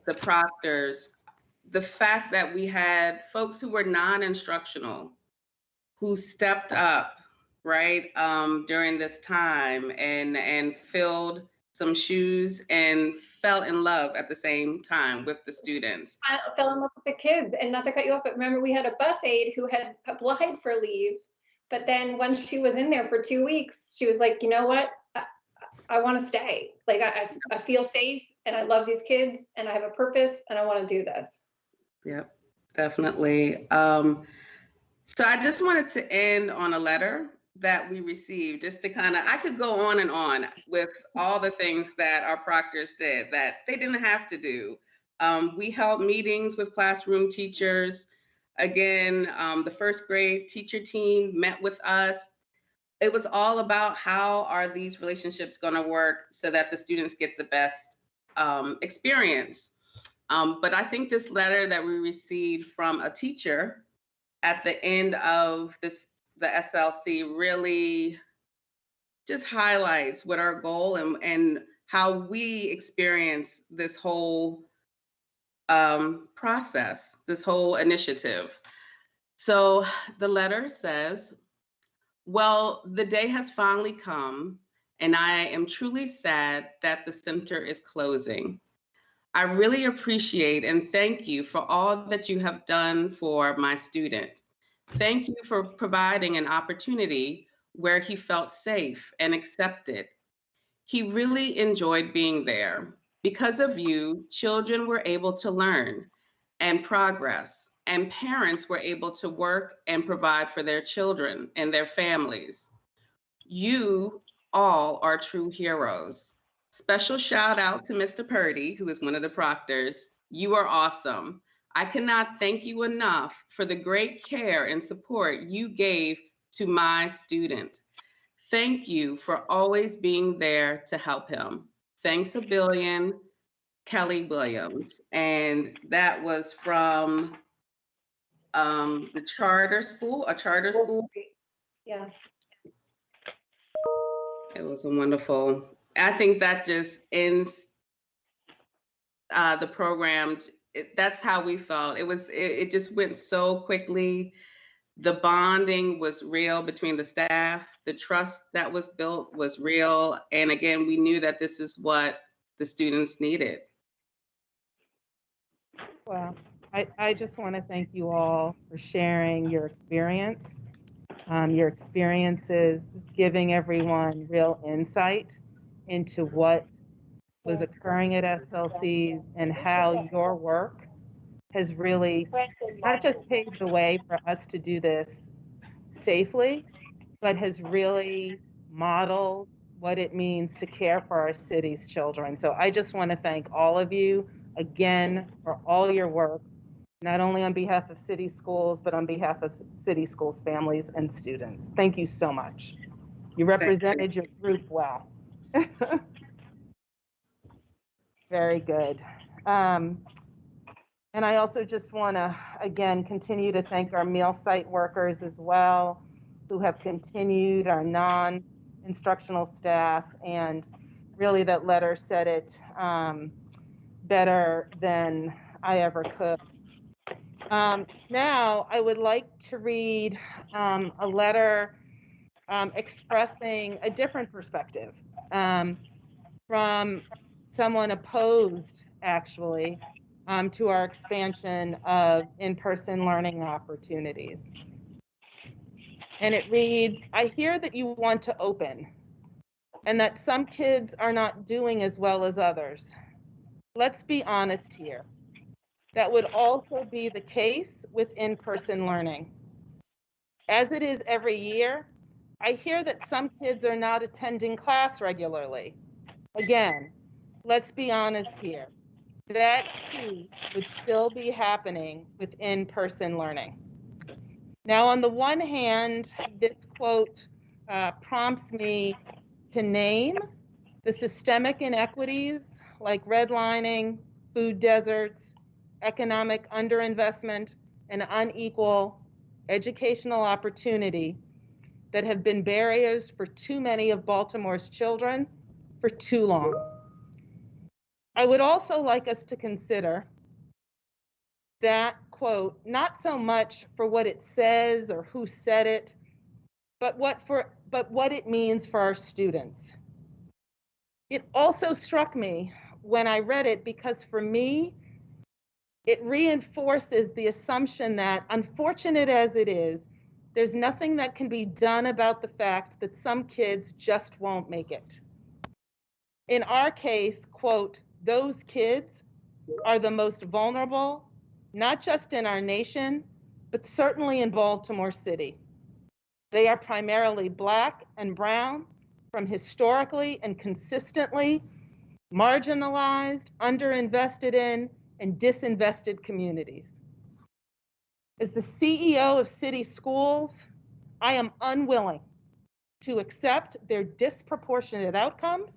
[SPEAKER 12] the proctors, the fact that we had folks who were non-instructional, who stepped up, right, during this time and filled some shoes and fell in love at the same time with the students.
[SPEAKER 11] I fell in love with the kids. And not to cut you off, but remember, we had a bus aide who had applied for leave, but then once she was in there for 2 weeks, she was like, you know what? I want to stay. Like, I feel safe, and I love these kids, and I have a purpose, and I want to do this.
[SPEAKER 12] Yep, definitely. So I just wanted to end on a letter that we received, just to kind of, I could go on and on with all the things that our proctors did that they didn't have to do. We held meetings with classroom teachers. Again, the first grade teacher team met with us. It was all about how are these relationships going to work so that the students get the best experience. But I think this letter that we received from a teacher at the end of the SLC really just highlights what our goal and how we experience this whole process, this whole initiative. So the letter says, well, the day has finally come, and I am truly sad that the center is closing. I really appreciate and thank you for all that you have done for my student. Thank you for providing an opportunity where he felt safe and accepted. He really enjoyed being there. Because of you, children were able to learn and progress, and parents were able to work and provide for their children and their families. You all are true heroes. Special shout out to Mr. Purdy, who is one of the proctors. You are awesome. I cannot thank you enough for the great care and support you gave to my student. Thank you for always being there to help him. Thanks a billion, Kelly Williams. And that was from the charter school, a charter school.
[SPEAKER 11] Yeah.
[SPEAKER 12] It was a wonderful, I think that just ends the program. That's how we felt. It just went so quickly. The bonding was real between the staff. The trust that was built was real. And again, we knew that this is what the students needed.
[SPEAKER 10] Well, I just want to thank you all for sharing your experiences, giving everyone real insight into what was occurring at SLC and how your work has really not just paved the way for us to do this safely, but has really modeled what it means to care for our city's children. So I just want to thank all of you again for all your work, not only on behalf of city schools, but on behalf of city schools, families, and students. Thank you so much. You represented your group well. Very good. And I also just want to, again, continue to thank our meal site workers as well, who have continued, our non-instructional staff, and really that letter said it better than I ever could. Now, I would like to read a letter expressing a different perspective from someone opposed, actually, to our expansion of in-person learning opportunities. And it reads, I hear that you want to open and that some kids are not doing as well as others. Let's be honest here. That would also be the case with in-person learning. As it is every year, I hear that some kids are not attending class regularly. Again, let's be honest here. That too would still be happening with in-person learning. Now, on the one hand, this quote prompts me to name the systemic inequities like redlining, food deserts, economic underinvestment, and unequal educational opportunity that have been barriers for too many of Baltimore's children for too long. I would also like us to consider that quote, not so much for what it says or who said it, but what it means for our students. It also struck me when I read it because for me, it reinforces the assumption that, unfortunate as it is, there's nothing that can be done about the fact that some kids just won't make it. In our case, quote, those kids are the most vulnerable, not just in our nation, but certainly in Baltimore City. They are primarily Black and brown from historically and consistently marginalized, underinvested in, and disinvested communities. As the CEO of city schools, I am unwilling to accept their disproportionate outcomes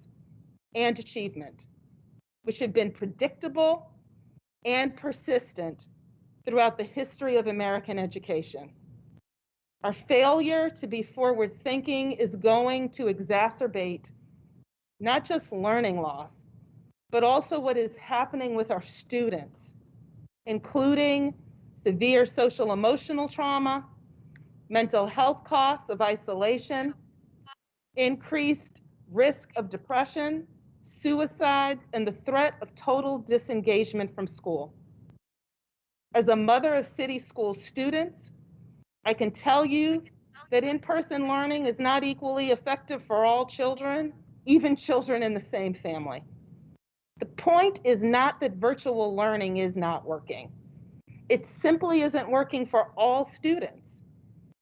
[SPEAKER 10] and achievement, which have been predictable and persistent throughout the history of American education. Our failure to be forward-thinking is going to exacerbate not just learning loss, but also what is happening with our students, including severe social emotional trauma, mental health costs of isolation, increased risk of depression, suicides, and the threat of total disengagement from school. As a mother of city school students, I can tell you that in-person learning is not equally effective for all children, even children in the same family. The point is not that virtual learning is not working. It simply isn't working for all students.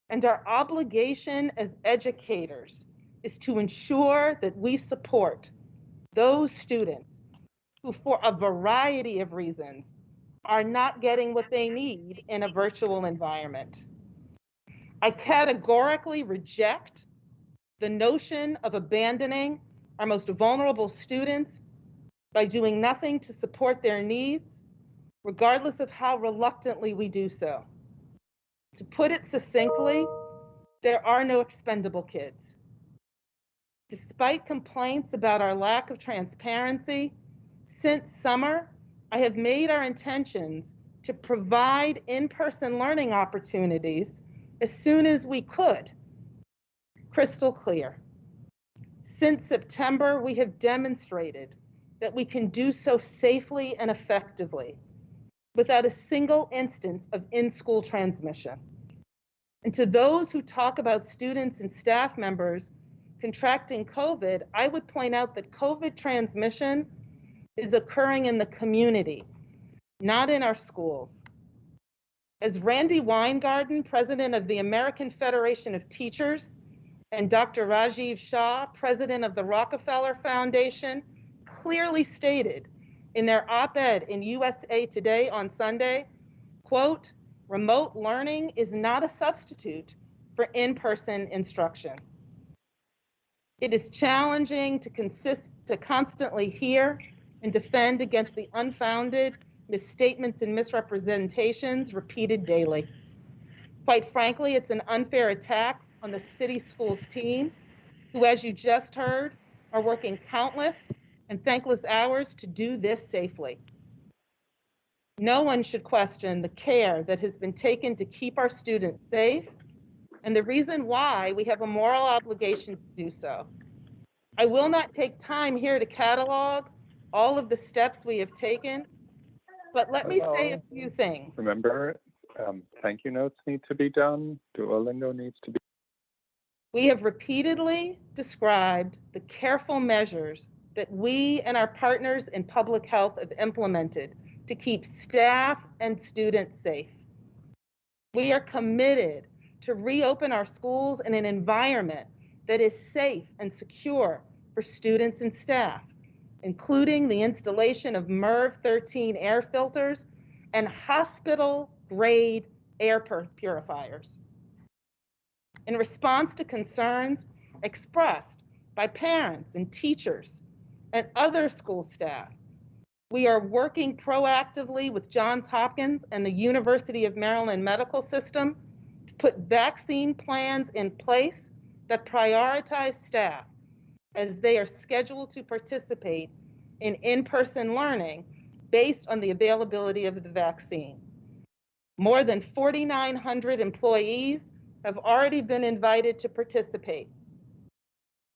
[SPEAKER 10] And our obligation as educators is to ensure that we support those students who, for a variety of reasons, are not getting what they need in a virtual environment. I categorically reject the notion of abandoning our most vulnerable students by doing nothing to support their needs, regardless of how reluctantly we do so. To put it succinctly, there are no expendable kids. Despite complaints about our lack of transparency, since summer, I have made our intentions to provide in-person learning opportunities as soon as we could. Crystal clear. Since September, we have demonstrated that we can do so safely and effectively without a single instance of in-school transmission. And to those who talk about students and staff members contracting COVID, I would point out that COVID transmission is occurring in the community, not in our schools. As Randy Weingarten, president of the American Federation of Teachers, and Dr. Rajiv Shah, president of the Rockefeller Foundation, clearly stated in their op-ed in USA Today on Sunday, quote, remote learning is not a substitute for in-person instruction. It is challenging to constantly hear and defend against the unfounded misstatements and misrepresentations repeated daily. Quite frankly, it's an unfair attack on the city schools team, who, as you just heard, are working countless and thankless hours to do this safely. No one should question the care that has been taken to keep our students safe and the reason why we have a moral obligation to do so. I will not take time here to catalog all of the steps we have taken, but let me say a few things.
[SPEAKER 13] Remember, thank you notes need to be done. Duolingo needs to be.
[SPEAKER 10] We have repeatedly described the careful measures that we and our partners in public health have implemented to keep staff and students safe. We are committed to reopen our schools in an environment that is safe and secure for students and staff, including the installation of MERV 13 air filters and hospital-grade air purifiers. In response to concerns expressed by parents and teachers and other school staff, we are working proactively with Johns Hopkins and the University of Maryland Medical System to put vaccine plans in place that prioritize staff as they are scheduled to participate in in-person learning based on the availability of the vaccine. More than 4,900 employees have already been invited to participate.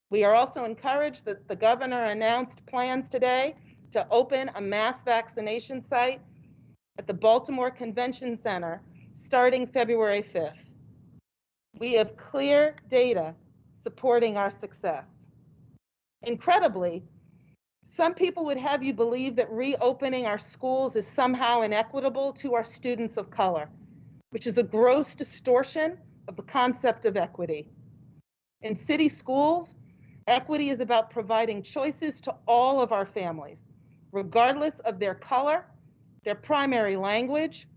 [SPEAKER 10] We are also encouraged that the governor announced plans today to open a mass vaccination site at the Baltimore Convention Center starting February 5th. We have clear data supporting our success. Incredibly, some people would have you believe that reopening our schools is somehow inequitable to our students of color, which is a gross distortion of the concept of equity. In city schools, equity is about providing choices to all of our families, regardless of their color, their primary language,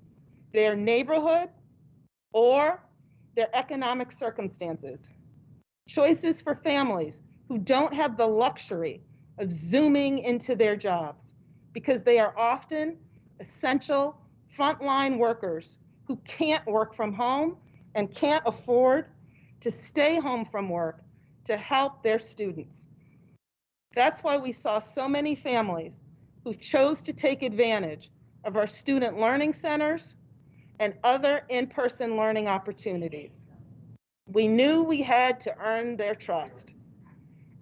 [SPEAKER 10] their neighborhood, or their economic circumstances. Choices for families who don't have the luxury of zooming into their jobs because they are often essential frontline workers who can't work from home and can't afford to stay home from work to help their students. That's why we saw so many families who chose to take advantage of our student learning centers and other in-person learning opportunities. We knew we had to earn their trust.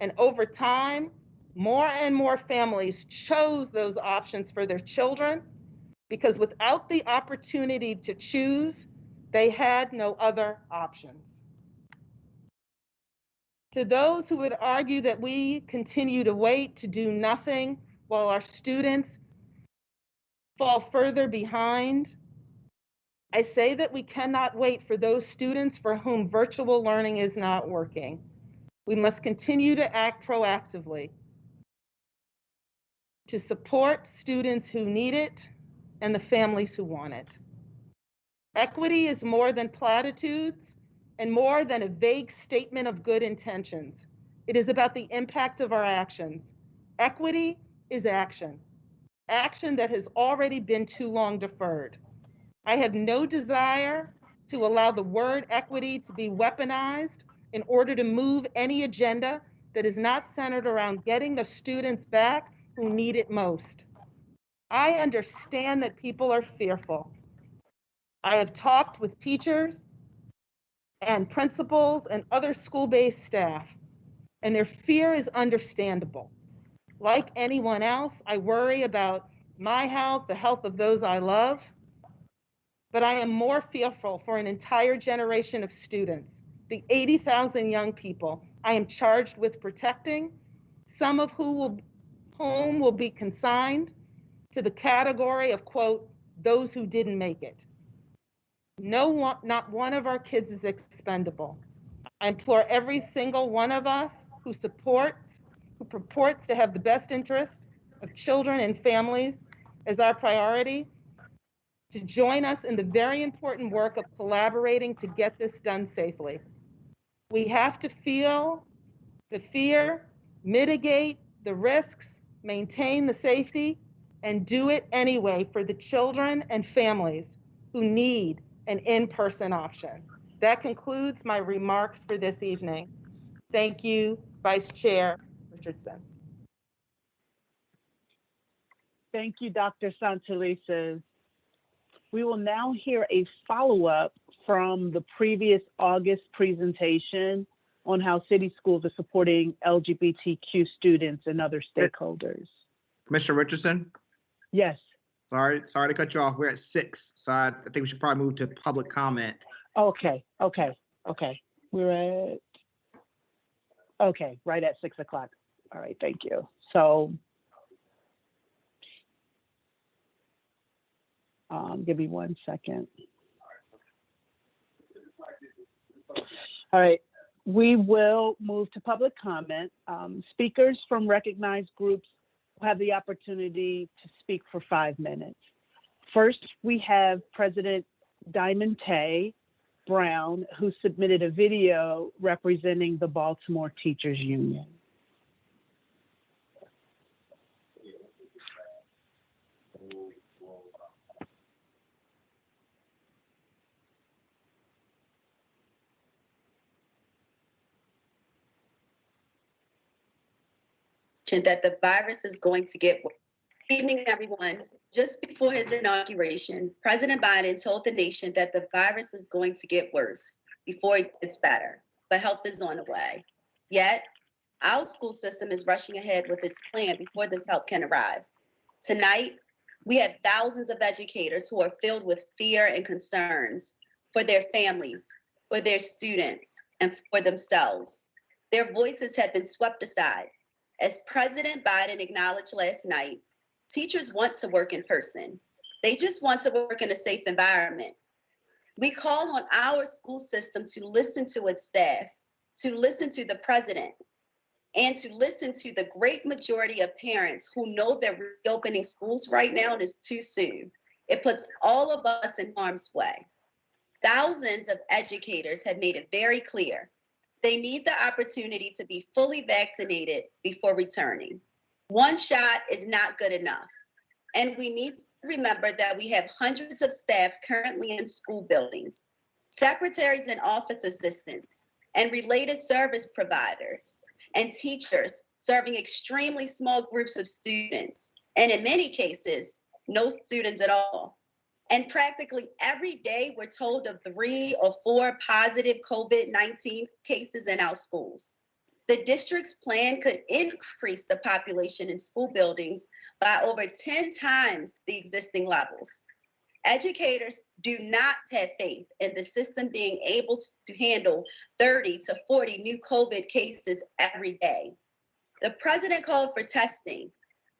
[SPEAKER 10] And over time, more and more families chose those options for their children because without the opportunity to choose, they had no other options. To those who would argue that we continue to wait to do nothing while our students fall further behind, I say that we cannot wait for those students for whom virtual learning is not working. We must continue to act proactively to support students who need it and the families who want it. Equity is more than platitudes and more than a vague statement of good intentions. It is about the impact of our actions. Equity is action, action that has already been too long deferred. I have no desire to allow the word equity to be weaponized in order to move any agenda that is not centered around getting the students back who need it most. I understand that people are fearful. I have talked with teachers and principals and other school-based staff, and their fear is understandable. Like anyone else, I worry about my health, the health of those I love, but I am more fearful for an entire generation of students, the 80,000 young people I am charged with protecting, some of whom will be consigned to the category of, quote, those who didn't make it. Not one of our kids is expendable. I implore every single one of us who purports to have the best interest of children and families as our priority to join us in the very important work of collaborating to get this done safely. We have to feel the fear, mitigate the risks, maintain the safety, and do it anyway for the children and families who need an in-person option. That concludes my remarks for this evening. Thank you, Vice Chair Richardson.
[SPEAKER 1] Thank you, Dr. Santelises. We will now hear a follow-up from the previous August presentation on how city schools are supporting LGBTQ students and other stakeholders.
[SPEAKER 5] Commissioner Richardson?
[SPEAKER 1] Yes.
[SPEAKER 5] Sorry to cut you off. We're at 6, so I think we should probably move to public comment.
[SPEAKER 1] Okay. We're at, right at 6 o'clock. All right, thank you. So, give me 1 second. All right, we will move to public comment. Speakers from recognized groups will have the opportunity to speak for 5 minutes. First, we have President Diamond Tay Brown, who submitted a video representing the Baltimore Teachers Union.
[SPEAKER 14] That the virus is going to get worse. Good evening, everyone. Just before his inauguration, President Biden told the nation that the virus is going to get worse before it gets better, but help is on the way. Yet, our school system is rushing ahead with its plan before this help can arrive. Tonight, we have thousands of educators who are filled with fear and concerns for their families, for their students, and for themselves. Their voices have been swept aside. As President Biden acknowledged last night, teachers want to work in person. They just want to work in a safe environment. We call on our school system to listen to its staff, to listen to the president, and to listen to the great majority of parents who know that reopening schools right now is too soon. It puts all of us in harm's way. Thousands of educators have made it very clear they need the opportunity to be fully vaccinated before returning. One shot is not good enough. And we need to remember that we have hundreds of staff currently in school buildings, secretaries and office assistants, and related service providers, and teachers serving extremely small groups of students, and in many cases, no students at all. And practically every day, we're told of 3 or 4 positive COVID-19 cases in our schools. The district's plan could increase the population in school buildings by over 10 times the existing levels. Educators do not have faith in the system being able to handle 30 to 40 new COVID cases every day. The president called for testing,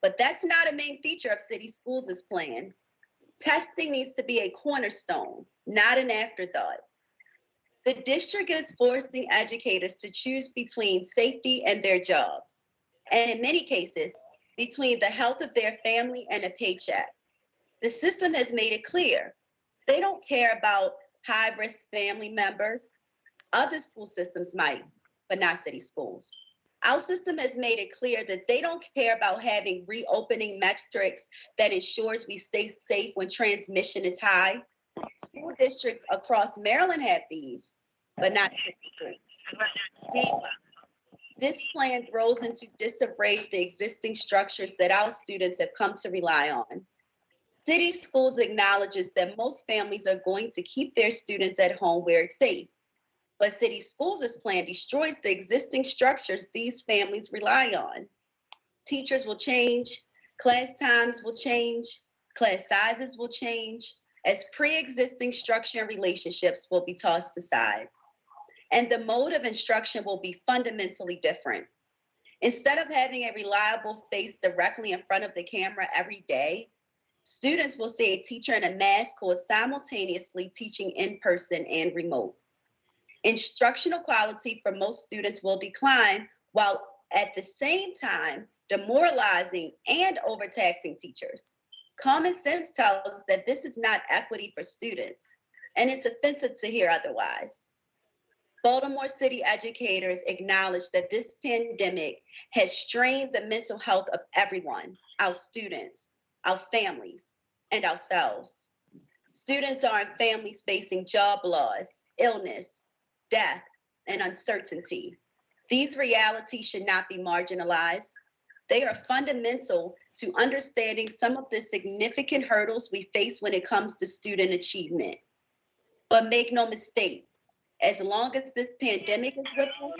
[SPEAKER 14] but that's not a main feature of city schools' plan. Testing needs to be a cornerstone, not an afterthought. The district is forcing educators to choose between safety and their jobs, and in many cases, between the health of their family and a paycheck. The system has made it clear they don't care about high-risk family members. Other school systems might, but not city schools. Our system has made it clear that they don't care about having reopening metrics that ensures we stay safe when transmission is high. School districts across Maryland have these, but not city schools. This plan throws into disarray the existing structures that our students have come to rely on. City schools acknowledges that most families are going to keep their students at home where it's safe. But city schools' plan destroys the existing structures these families rely on. Teachers will change, class times will change, class sizes will change, as pre-existing structure and relationships will be tossed aside. And the mode of instruction will be fundamentally different. Instead of having a reliable face directly in front of the camera every day, students will see a teacher in a mask who is simultaneously teaching in person and remote. Instructional quality for most students will decline, while at the same time demoralizing and overtaxing teachers. Common sense tells us that this is not equity for students, and it's offensive to hear otherwise. Baltimore City educators acknowledge that this pandemic has strained the mental health of everyone, our students, our families, and ourselves. Students are in families facing job loss, illness, death, and uncertainty. These realities should not be marginalized. They are fundamental to understanding some of the significant hurdles we face when it comes to student achievement. But make no mistake, as long as this pandemic is with us,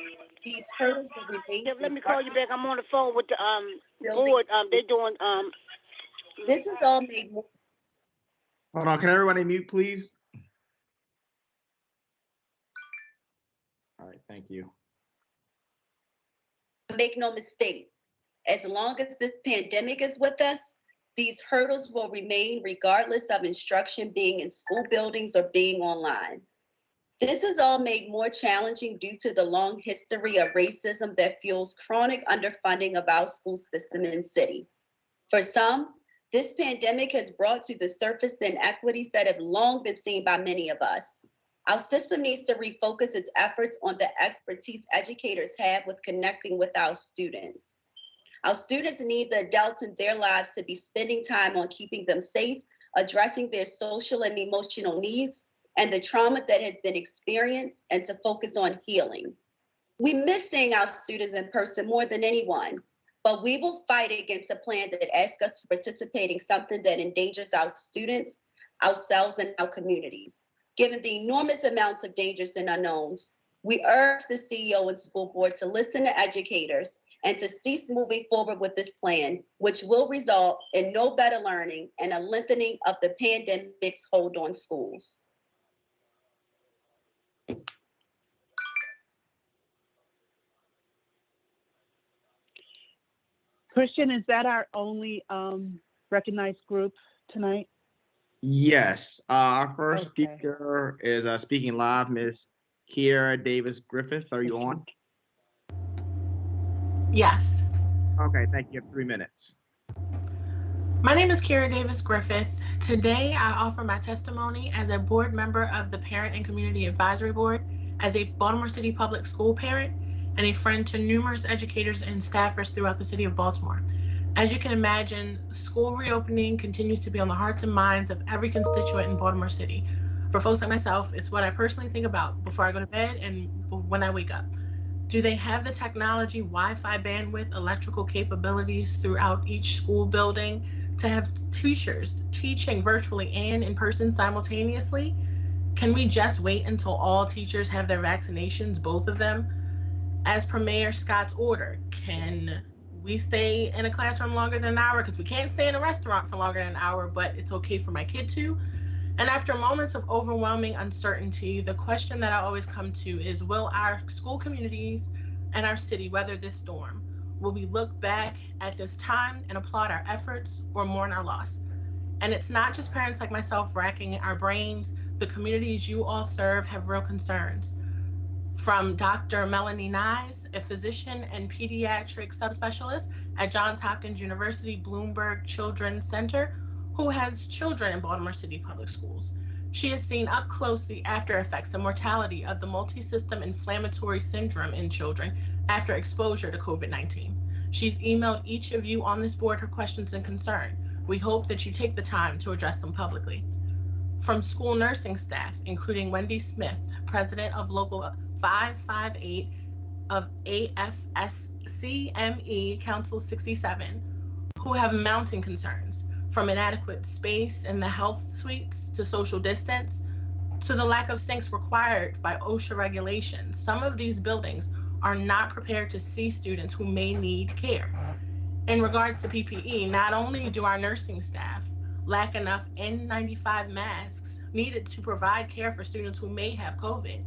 [SPEAKER 14] these hurdles will remain.
[SPEAKER 15] Let me call you back. I'm on the phone with the board. They're doing
[SPEAKER 14] This is all made more.
[SPEAKER 5] Hold on, can everybody mute, please? All right, thank you.
[SPEAKER 14] Make no mistake, as long as this pandemic is with us, these hurdles will remain regardless of instruction being in school buildings or being online. This is all made more challenging due to the long history of racism that fuels chronic underfunding of our school system and city. For some, this pandemic has brought to the surface the inequities that have long been seen by many of us. Our system needs to refocus its efforts on the expertise educators have with connecting with our students. Our students need the adults in their lives to be spending time on keeping them safe, addressing their social and emotional needs, and the trauma that has been experienced, and to focus on healing. We miss seeing our students in person more than anyone, but we will fight against a plan that asks us to participate in something that endangers our students, ourselves, and our communities. Given the enormous amounts of dangers and unknowns, we urge the CEO and school board to listen to educators and to cease moving forward with this plan, which will result in no better learning and a lengthening of the pandemic's hold on schools.
[SPEAKER 1] Christian, is that our only recognized group tonight?
[SPEAKER 5] Yes, our first speaker is speaking live, Ms. Kiera Davis Griffith. Are you on?
[SPEAKER 16] Yes.
[SPEAKER 5] Okay, thank you. You have 3 minutes.
[SPEAKER 16] My name is Kiera Davis Griffith. Today, I offer my testimony as a board member of the Parent and Community Advisory Board, as a Baltimore City Public School parent, and a friend to numerous educators and staffers throughout the city of Baltimore. As you can imagine, school reopening continues to be on the hearts and minds of every constituent in Baltimore City. For folks like myself, it's what I personally think about before I go to bed and when I wake up. Do they have the technology, Wi-Fi bandwidth, electrical capabilities throughout each school building to have teachers teaching virtually and in person simultaneously? Can we just wait until all teachers have their vaccinations, both of them? As per Mayor Scott's order, can we stay in a classroom longer than an hour? Because we can't stay in a restaurant for longer than an hour, but it's okay for my kid to. And after moments of overwhelming uncertainty, the question that I always come to is, will our school communities and our city weather this storm? Will we look back at this time and applaud our efforts or mourn our loss? And it's not just parents like myself racking our brains. The communities you all serve have real concerns. From Dr. Melanie Nyes, a physician and pediatric subspecialist at Johns Hopkins University Bloomberg Children's Center, who has children in Baltimore City Public Schools. She has seen up close the after effects and mortality of the multi-system inflammatory syndrome in children after exposure to COVID-19. She's emailed each of you on this board her questions and concern. We hope that you take the time to address them publicly. From school nursing staff, including Wendy Smith, president of Local 558 of AFSCME Council 67, who have mounting concerns, from inadequate space in the health suites to social distance, to the lack of sinks required by OSHA regulations, some of these buildings are not prepared to see students who may need care. In regards to PPE, not only do our nursing staff lack enough N95 masks needed to provide care for students who may have COVID,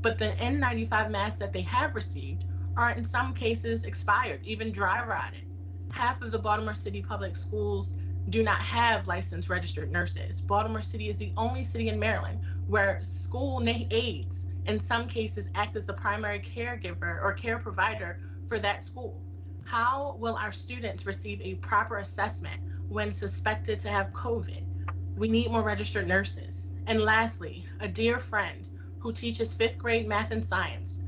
[SPEAKER 16] but the N95 masks that they have received are in some cases expired, even dry rotted. Half of the Baltimore City Public Schools do not have licensed registered nurses. Baltimore City is the only city in Maryland where school aides in some cases act as the primary caregiver or care provider for that school. How will our students receive a proper assessment when suspected to have COVID? We need more registered nurses. And lastly, a dear friend who teaches 5th grade math and science,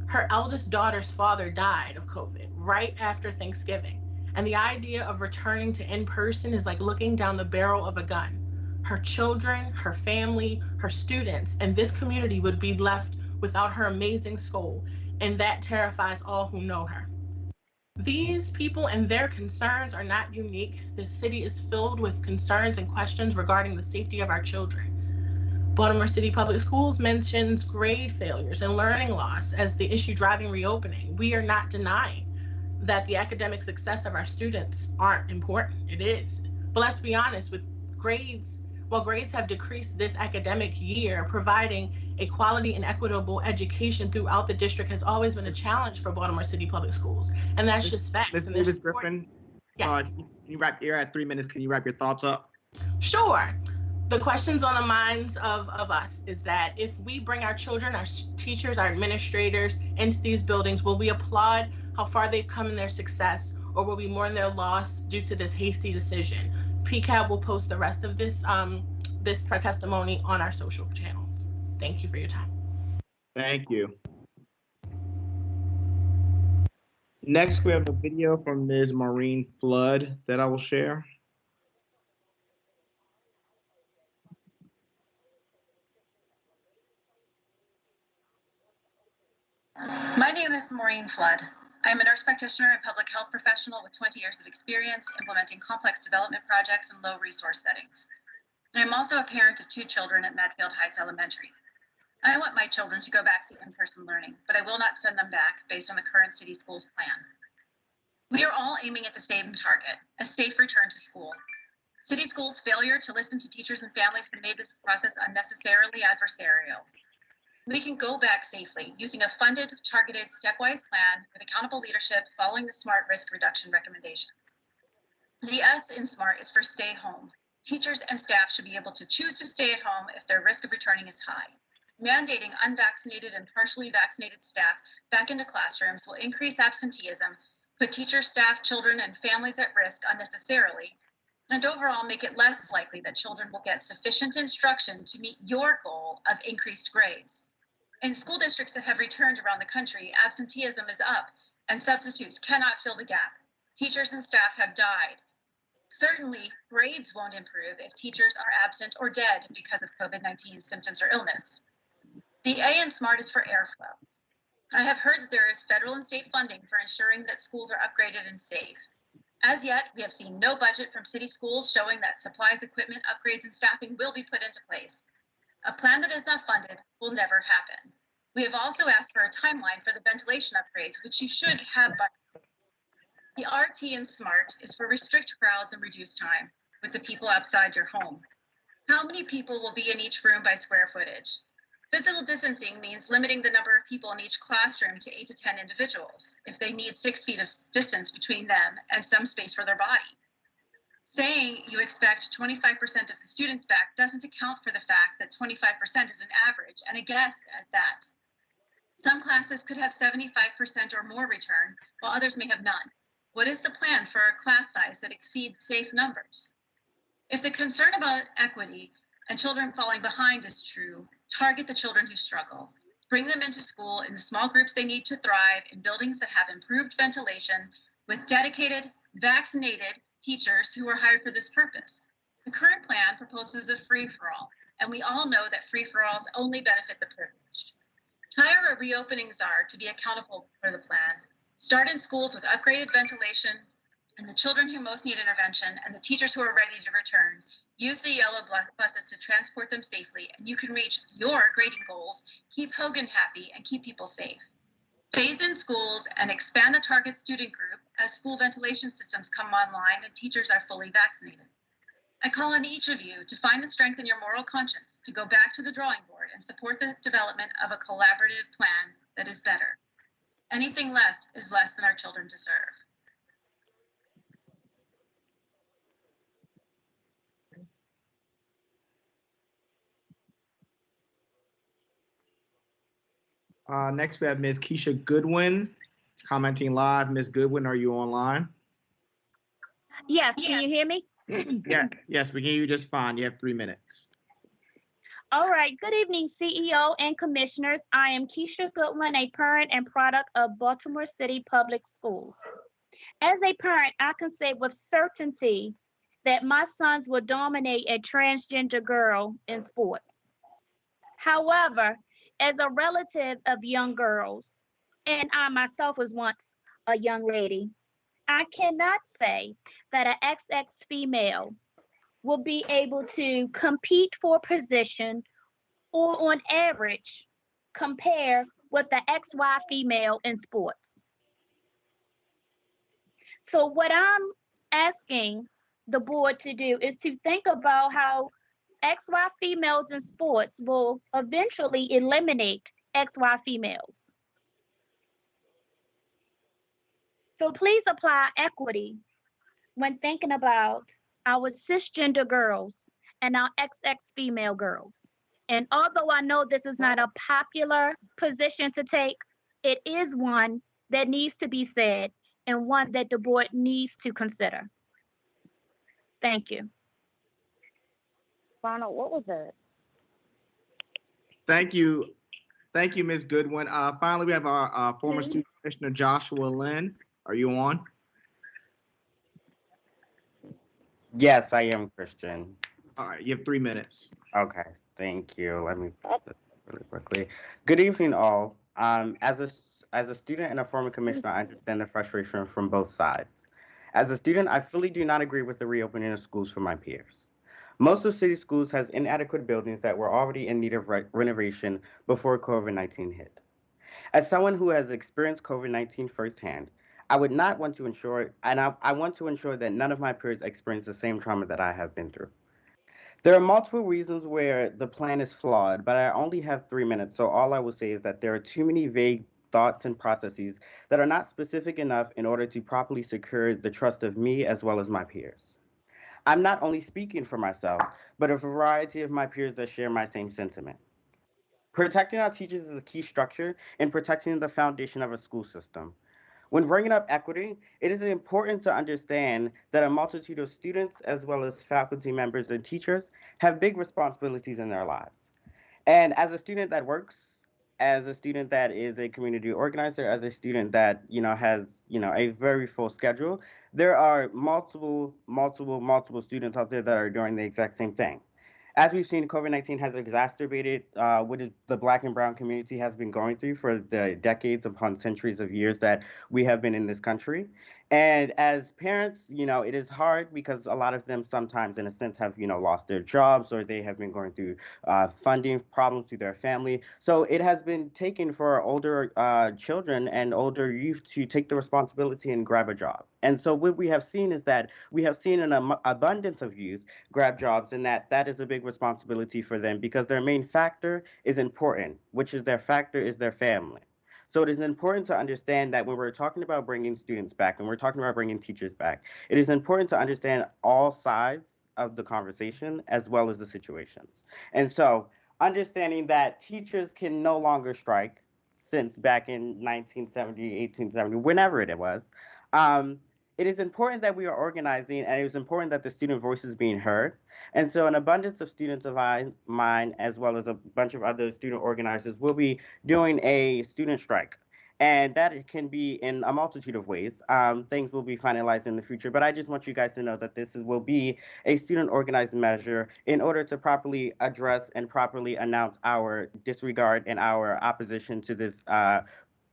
[SPEAKER 16] her eldest daughter's father died of COVID right after Thanksgiving. And the idea of returning to in-person is like looking down the barrel of a gun. Her children, her family, her students, and this community would be left without her amazing soul, and that terrifies all who know her. These people and their concerns are not unique. This city is filled with concerns and questions regarding the safety of our children. Baltimore City Public Schools mentions grade failures and learning loss as the issue driving reopening. We are not denying that the academic success of our students aren't important. It is. But let's be honest, with grades, while grades have decreased this academic year, providing a quality and equitable education throughout the district has always been a challenge for Baltimore City Public Schools. And that's just facts.
[SPEAKER 5] Ms. Davis Griffin,
[SPEAKER 16] yes.
[SPEAKER 5] You're at 3 minutes. Can you wrap your thoughts up?
[SPEAKER 16] Sure. The questions on the minds of us is that if we bring our children, our teachers, our administrators into these buildings, will we applaud how far they've come in their success, or will we mourn their loss due to this hasty decision? PCAB will post the rest of this testimony on our social channels. Thank you for your time.
[SPEAKER 5] Thank you. Next, we have a video from Ms. Maureen Flood that I will share.
[SPEAKER 17] My name is Maureen Flood. I am a nurse practitioner and public health professional with 20 years of experience implementing complex development projects in low resource settings. I am also a parent of 2 children at Medfield Heights Elementary. I want my children to go back to in-person learning, but I will not send them back based on the current city schools plan. We are all aiming at the same target, a safe return to school. City schools' failure to listen to teachers and families have made this process unnecessarily adversarial. We can go back safely using a funded, targeted, stepwise plan with accountable leadership following the SMART risk reduction recommendations. The S in SMART is for stay home. Teachers and staff should be able to choose to stay at home if their risk of returning is high. Mandating unvaccinated and partially vaccinated staff back into classrooms will increase absenteeism, put teachers, staff, children, and families at risk unnecessarily, and overall make it less likely that children will get sufficient instruction to meet your goal of increased grades. In school districts that have returned around the country, absenteeism is up and substitutes cannot fill the gap. Teachers and staff have died. Certainly, grades won't improve if teachers are absent or dead because of COVID-19 symptoms or illness. The A in SMART is for airflow. I have heard that there is federal and state funding for ensuring that schools are upgraded and safe. As yet, we have seen no budget from city schools showing that supplies, equipment, upgrades, and staffing will be put into place. A plan that is not funded will never happen. We have also asked for a timeline for the ventilation upgrades, which you should have by. The RT in SMART is for restrict crowds and reduce time with the people outside your home. How many people will be in each room by square footage? Physical distancing means limiting the number of people in each classroom to 8 to 10 individuals if they need 6 feet of distance between them and some space for their body. Saying you expect 25% of the students back doesn't account for the fact that 25% is an average and a guess at that. Some classes could have 75% or more return, while others may have none. What is the plan for a class size that exceeds safe numbers? If the concern about equity and children falling behind is true, target the children who struggle. Bring them into school in the small groups they need to thrive in buildings that have improved ventilation with dedicated, vaccinated teachers who are hired for this purpose. The current plan proposes a free-for-all, and we all know that free-for-alls only benefit the privileged. Hire a reopening czar to be accountable for the plan. Start in schools with upgraded ventilation and the children who most need intervention and the teachers who are ready to return. Use the yellow buses to transport them safely, and you can reach your grading goals, keep Hogan happy, and keep people safe. Phase in schools and expand the target student group as school ventilation systems come online and teachers are fully vaccinated. I call on each of you to find the strength in your moral conscience to go back to the drawing board and support the development of a collaborative plan that is better. Anything less is less than our children deserve.
[SPEAKER 5] Next, we have Ms. Keisha Goodwin commenting live. Ms. Goodwin, are you online?
[SPEAKER 18] Yes, can you hear me?
[SPEAKER 5] Yeah. Yes, we can hear you just fine. You have 3 minutes.
[SPEAKER 18] All right. Good evening, CEO and commissioners. I am Keisha Goodwin, a parent and product of Baltimore City Public Schools. As a parent, I can say with certainty that my sons will dominate a transgender girl in sports. However, as a relative of young girls, and I myself was once a young lady, I cannot say that an XX female will be able to compete for position or on average compare with the XY female in sports. So what I'm asking the board to do is to think about how XY females in sports will eventually eliminate XY females. So please apply equity when thinking about our cisgender girls and our XX female girls. And although I know this is not a popular position to take, it is one that needs to be said and one that the board needs to consider. Thank you.
[SPEAKER 8] Ronald, what was that?
[SPEAKER 5] Thank you. Thank you, Ms. Goodwin. Finally, we have our former student commissioner, Joshua Lynn. Are you on?
[SPEAKER 19] Yes, I am Christian.
[SPEAKER 5] All right, you have 3 minutes.
[SPEAKER 19] Okay, thank you. Let me put this really quickly. Good evening, all. As a student and a former commissioner, I understand the frustration from both sides. As a student, I fully do not agree with the reopening of schools for my peers. Most of city schools has inadequate buildings that were already in need of renovation before COVID-19 hit. As someone who has experienced COVID-19 firsthand, I would not want to ensure, and I want to ensure that none of my peers experience the same trauma that I have been through. There are multiple reasons where the plan is flawed, but I only have 3 minutes, so all I will say is that there are too many vague thoughts and processes that are not specific enough in order to properly secure the trust of me as well as my peers. I'm not only speaking for myself, but a variety of my peers that share my same sentiment. Protecting our teachers is a key structure in protecting the foundation of a school system. When bringing up equity, it is important to understand that a multitude of students, as well as faculty members and teachers, have big responsibilities in their lives. And as a student that works, as a student that is a community organizer, as a student that has a very full schedule, there are multiple students out there that are doing the exact same thing. As we've seen, COVID-19 has exacerbated what the Black and Brown community has been going through for the decades upon centuries of years that we have been in this country. And as parents, it is hard because a lot of them sometimes, in a sense, have, lost their jobs, or they have been going through funding problems to their family. So it has been taken for older children and older youth to take the responsibility and grab a job. And so what we have seen is that we have seen an abundance of youth grab jobs, and that is a big responsibility for them because their main factor is important, which is their factor is their family. So it is important to understand that when we're talking about bringing students back and we're talking about bringing teachers back, it is important to understand all sides of the conversation as well as the situations. And so understanding that teachers can no longer strike since back in 1970, 1870, whenever it was, it is important that we are organizing, and it is important that the student voice is being heard. And so an abundance of students of mine, as well as a bunch of other student organizers, will be doing a student strike. And that can be in a multitude of ways. Things will be finalized in the future, but I just want you guys to know that this will be a student organizing measure in order to properly address and properly announce our disregard and our opposition to this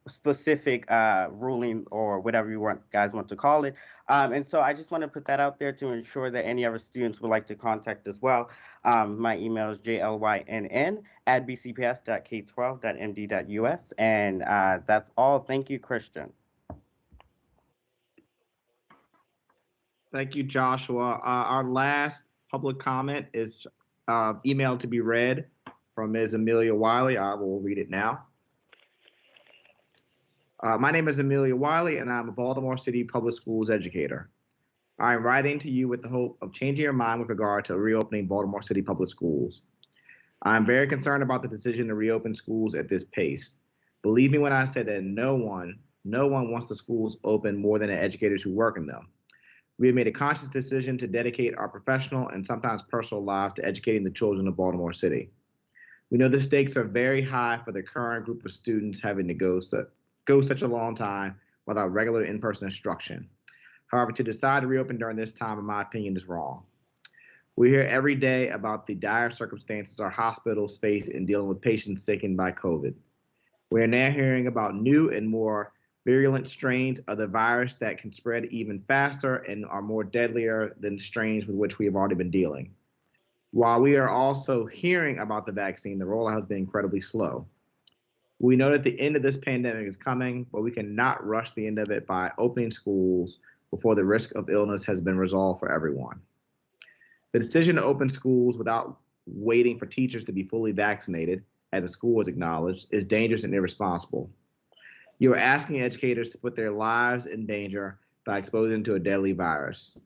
[SPEAKER 19] specific ruling or whatever you guys want to call it. And so I just want to put that out there to ensure that any other students would like to contact as well. My email is jlynn@bcps.k12.md.us. And that's all. Thank you, Christian.
[SPEAKER 5] Thank you, Joshua. Our last public comment is emailed to be read from Ms. Amelia Wiley. I will read it now. My name is Amelia Wiley, and I'm a Baltimore City Public Schools educator. I'm writing to you with the hope of changing your mind with regard to reopening Baltimore City Public Schools. I'm very concerned about the decision to reopen schools at this pace. Believe me when I say that no one wants the schools open more than the educators who work in them. We have made a conscious decision to dedicate our professional and sometimes personal lives to educating the children of Baltimore City. We know the stakes are very high for the current group of students having to go such a long time without regular in-person instruction. However, to decide to reopen during this time, in my opinion, is wrong. We hear every day about the dire circumstances our hospitals face in dealing with patients sickened by COVID. We are now hearing about new and more virulent strains of the virus that can spread even faster and are more deadlier than strains with which we have already been dealing. While we are also hearing about the vaccine, the rollout has been incredibly slow. We know that the end of this pandemic is coming, but we cannot rush the end of it by opening schools before the risk of illness has been resolved for everyone. The decision to open schools without waiting for teachers to be fully vaccinated, as the school has acknowledged, is dangerous and irresponsible. You are asking educators to put their lives in danger by exposing them to a deadly virus.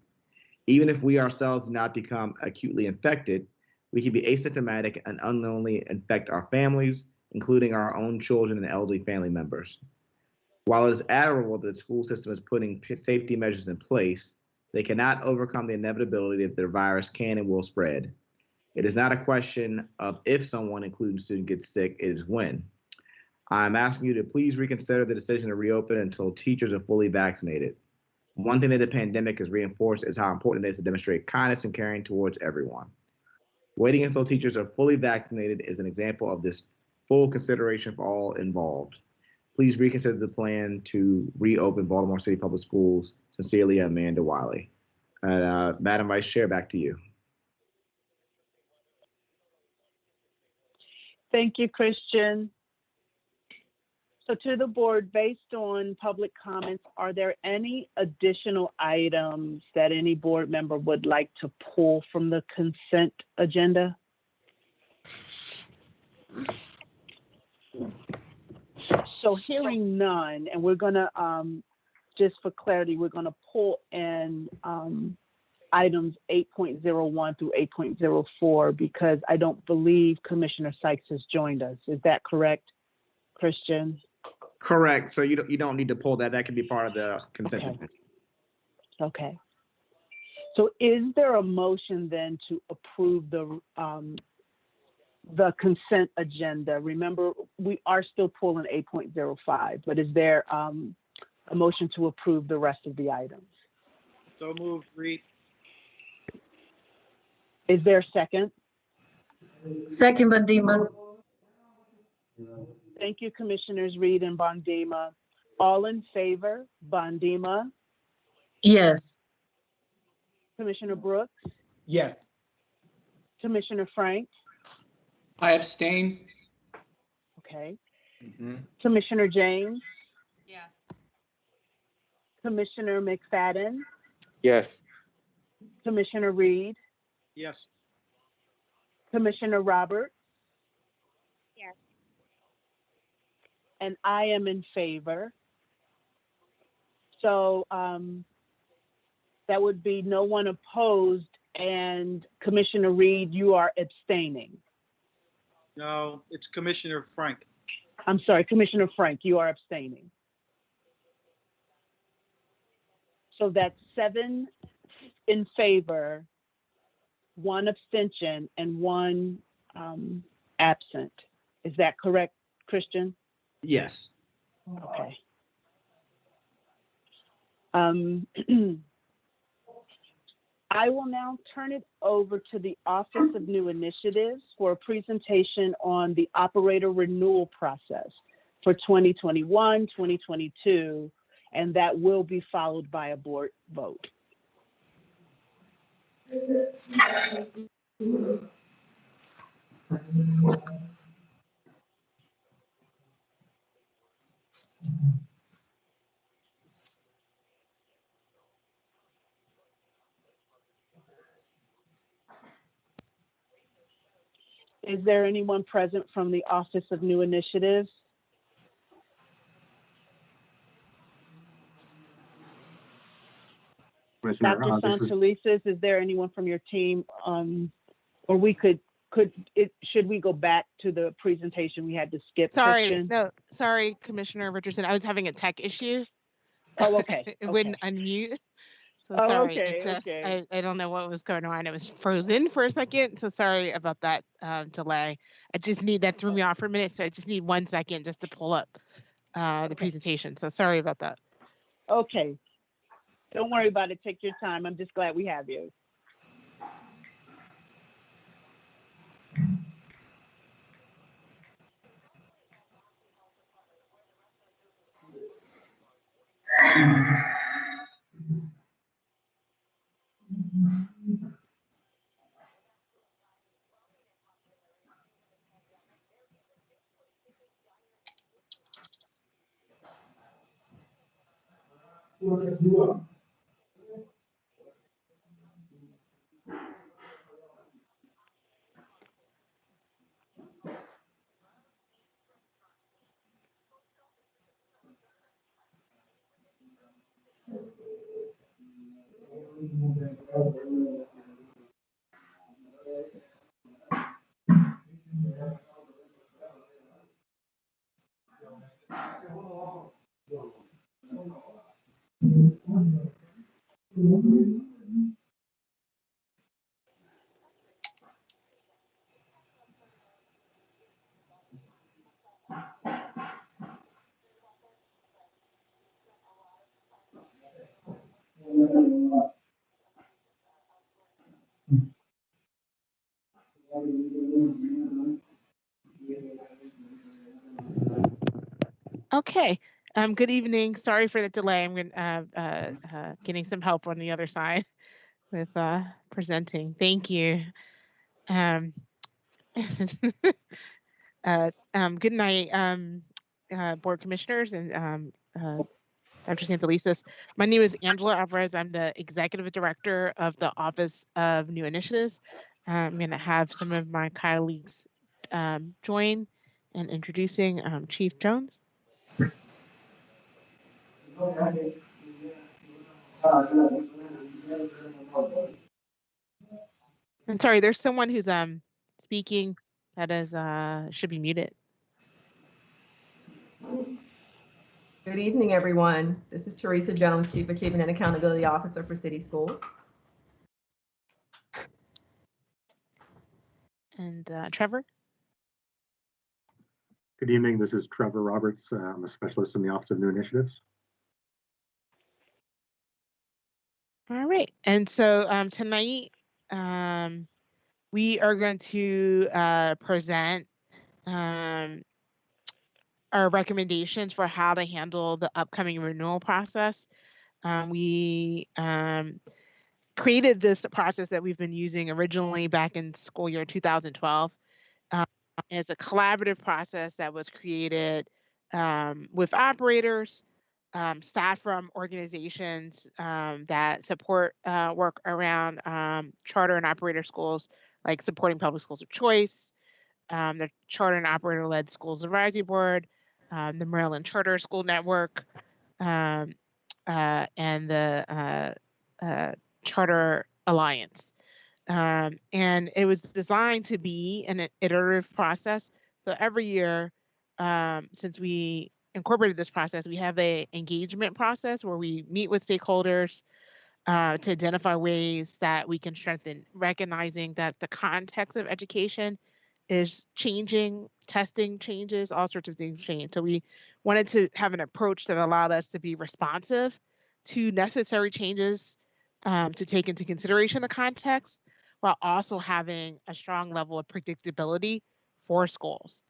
[SPEAKER 5] Even if we ourselves do not become acutely infected, we can be asymptomatic and unknowingly infect our families, including our own children and elderly family members. While it is admirable that the school system is putting safety measures in place, they cannot overcome the inevitability that the virus can and will spread. It is not a question of if someone, including students, gets sick, it is when. I'm asking you to please reconsider the decision to reopen until teachers are fully vaccinated. One thing that the pandemic has reinforced is how important it is to demonstrate kindness and caring towards everyone. Waiting until teachers are fully vaccinated is an example of this full consideration for all involved. Please reconsider the plan to reopen Baltimore City Public Schools. Sincerely, Amanda Wiley. Madam Vice Chair, back to you.
[SPEAKER 1] Thank you, Christian. So to the board, based on public comments, are there any additional items that any board member would like to pull from the consent agenda? So hearing none, and we're gonna, just for clarity, we're gonna pull in items 8.01 through 8.04 because I don't believe Commissioner Sykes has joined us. Is that correct, Christian?
[SPEAKER 5] Correct. So you don't need to pull that. That can be part of the consent agenda.
[SPEAKER 1] Okay. So is there a motion then to approve the consent agenda? Remember, we are still pulling 8.05, but is there a motion to approve the rest of the items?
[SPEAKER 3] So moved, Reed.
[SPEAKER 1] Is there a second?
[SPEAKER 2] Second, Bandima.
[SPEAKER 1] Thank you, Commissioners Reed and Bondima. All in favor? Bondima?
[SPEAKER 2] Yes.
[SPEAKER 1] Commissioner Brooks?
[SPEAKER 3] Yes.
[SPEAKER 1] Commissioner Frank?
[SPEAKER 6] I abstain.
[SPEAKER 1] Okay. Commissioner James?
[SPEAKER 12] Yes.
[SPEAKER 1] Commissioner McFadden?
[SPEAKER 4] Yes.
[SPEAKER 1] Commissioner Reed?
[SPEAKER 3] Yes.
[SPEAKER 1] Commissioner Roberts?
[SPEAKER 7] Yes.
[SPEAKER 1] And I am in favor. So that would be no one opposed, and Commissioner Reed, you are abstaining.
[SPEAKER 3] No, it's Commissioner Frank.
[SPEAKER 1] I'm sorry, Commissioner Frank, you are abstaining. So that's 7 in favor, 1 abstention, and 1 absent. Is that correct, Christian?
[SPEAKER 5] Yes.
[SPEAKER 1] Okay. I will now turn it over to the Office of New Initiatives for a presentation on the operator renewal process. for 2021, 2022, and that will be followed by a board vote. Is there anyone present from the Office of New Initiatives?
[SPEAKER 20] Commissioner,
[SPEAKER 1] Dr.
[SPEAKER 20] this is
[SPEAKER 1] Santelises, is there anyone from your team? Or we should we go back to the presentation we had to skip
[SPEAKER 21] Sorry,
[SPEAKER 1] section?
[SPEAKER 21] no, sorry, Commissioner Richardson. I was having a tech issue.
[SPEAKER 1] Oh, okay.
[SPEAKER 21] It wouldn't unmute. So
[SPEAKER 1] Oh,
[SPEAKER 21] sorry.
[SPEAKER 1] okay,
[SPEAKER 21] It just,
[SPEAKER 1] okay.
[SPEAKER 21] I don't know what was going on. It was frozen for a second. So sorry about that delay. That threw me off for a minute. So I just need 1 second just to pull up the presentation. So sorry about that.
[SPEAKER 1] Okay. Don't worry about it. Take your time. I'm just glad we have you.
[SPEAKER 21] Okay. Good evening. Sorry for the delay. I'm getting some help on the other side with presenting. Thank you. Good night, board commissioners and Dr. Santelises. My name is Angela Alvarez. I'm the executive director of the Office of New Initiatives. I'm going to have some of my colleagues join in introducing Chief Jones. I'm sorry, there's someone who's speaking that is should be muted.
[SPEAKER 22] Good evening, everyone. This is Teresa Jones, Chief Achievement and Accountability Officer for City Schools.
[SPEAKER 21] And Trevor?
[SPEAKER 20] Good evening. This is Trevor Roberts. I'm a specialist in the Office of New Initiatives.
[SPEAKER 21] All right. And so tonight we are going to present our recommendations for how to handle the upcoming renewal process. We created this process that we've been using originally back in school year 2012. It's a collaborative process that was created with operators, staff from organizations that support work around charter and operator schools, like supporting public schools of choice, the Charter and Operator-Led Schools Advisory Board, the Maryland Charter School Network, and the Charter Alliance. And it was designed to be an iterative process. So every year, since we incorporated this process, we have an engagement process where we meet with stakeholders to identify ways that we can strengthen, recognizing that the context of education is changing, testing changes, all sorts of things change. So we wanted to have an approach that allowed us to be responsive to necessary changes to take into consideration the context, while also having a strong level of predictability for schools.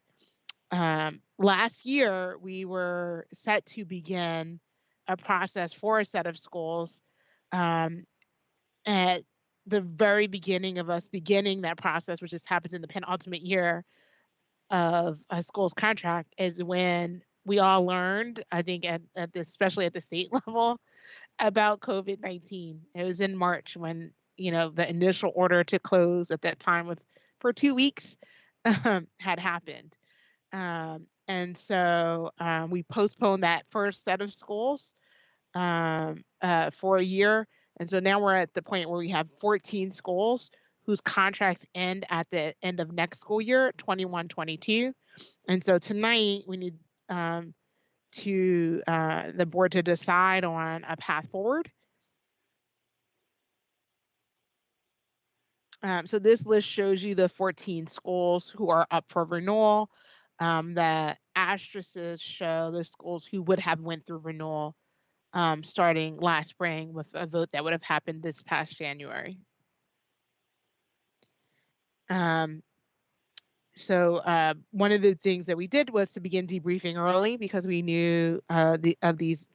[SPEAKER 21] Last year, we were set to begin a process for a set of schools. At the very beginning of us beginning that process, which just happens in the penultimate year of a school's contract, is when we all learned, I think, especially at the state level, about COVID-19. It was in March when, the initial order to close at that time was for 2 weeks had happened. And so we postponed that first set of schools for a year. And so now we're at the point where we have 14 schools whose contracts end at the end of next school year, 21-22. And so tonight we need the board to decide on a path forward. So this list shows you the 14 schools who are up for renewal. The asterisks show the schools who would have went through renewal starting last spring with a vote that would have happened this past January. So one of the things that we did was to begin debriefing early because we knew these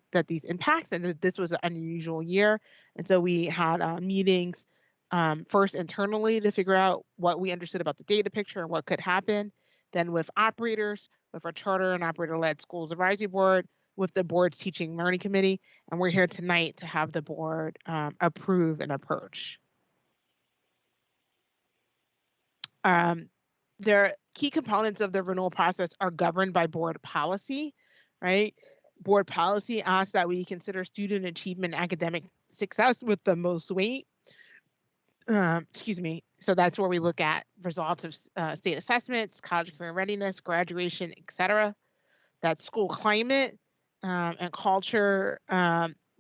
[SPEAKER 21] impacts and that this was an unusual year. And so we had meetings first internally to figure out what we understood about the data picture and what could happen. Then with operators, with our charter and operator-led schools advisory board, with the board's teaching learning committee, and we're here tonight to have the board approve an approach. Their key components of the renewal process are governed by board policy, right? Board policy asks that we consider student achievement and academic success with the most weight. So that's where we look at results of state assessments, college career readiness, graduation, etc. That school climate and culture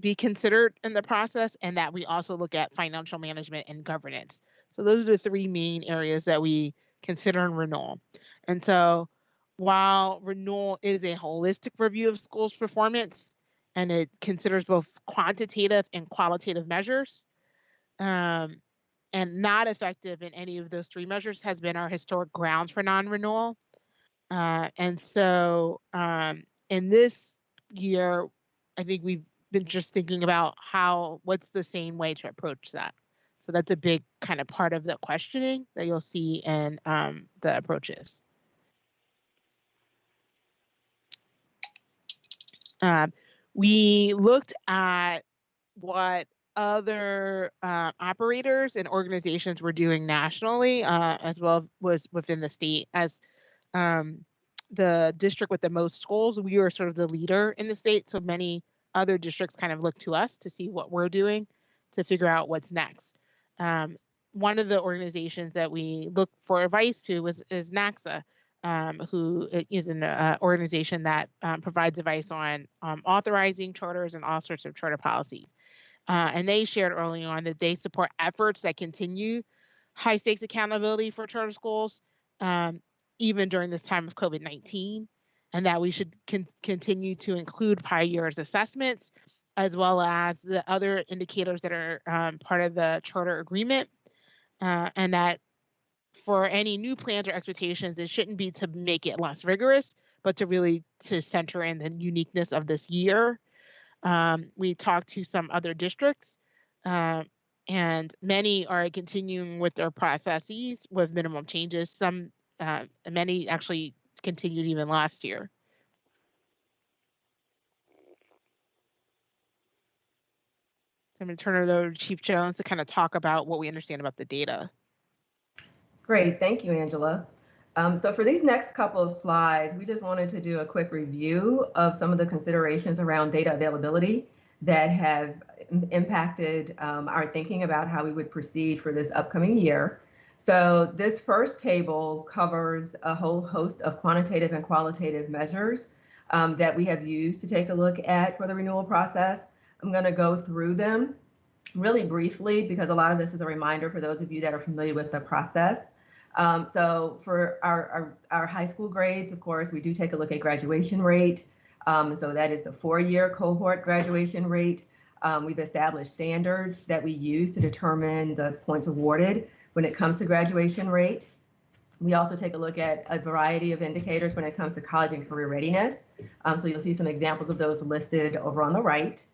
[SPEAKER 21] be considered in the process, and that we also look at financial management and governance. So those are the three main areas that we consider in renewal. And so while renewal is a holistic review of schools' performance, and it considers both quantitative and qualitative measures, and not effective in any of those three measures has been our historic grounds for non-renewal. And so in this year, I think we've been just thinking about what's the sane way to approach that. So that's a big kind of part of the questioning that you'll see in the approaches. We looked at what other operators and organizations were doing nationally, as well as within the state. As the district with the most schools, we were sort of the leader in the state, so many other districts kind of look to us to see what we're doing to figure out what's next. One of the organizations that we look for advice to is NACSA, who is an organization that provides advice on authorizing charters and all sorts of charter policies. And they shared early on that they support efforts that continue high stakes accountability for charter schools, even during this time of COVID-19, and that we should continue to include prior year's assessments, as well as the other indicators that are part of the charter agreement, and that for any new plans or expectations, it shouldn't be to make it less rigorous, but to really center in the uniqueness of this year. We talked to some other districts, and many are continuing with their processes with minimum changes. Many actually continued even last year. So I'm going to turn it over to Chief Jones to kind of talk about what we understand about the data.
[SPEAKER 22] Great, thank you, Angela. So for these next couple of slides, we just wanted to do a quick review of some of the considerations around data availability that have impacted our thinking about how we would proceed for this upcoming year. So this first table covers a whole host of quantitative and qualitative measures that we have used to take a look at for the renewal process. I'm going to go through them really briefly because a lot of this is a reminder for those of you that are familiar with the process. So for our high school grades, of course, we do take a look at graduation rate. So that is the 4-year cohort graduation rate. We've established standards that we use to determine the points awarded when it comes to graduation rate. We also take a look at a variety of indicators when it comes to college and career readiness. So you'll see some examples of those listed over on the right.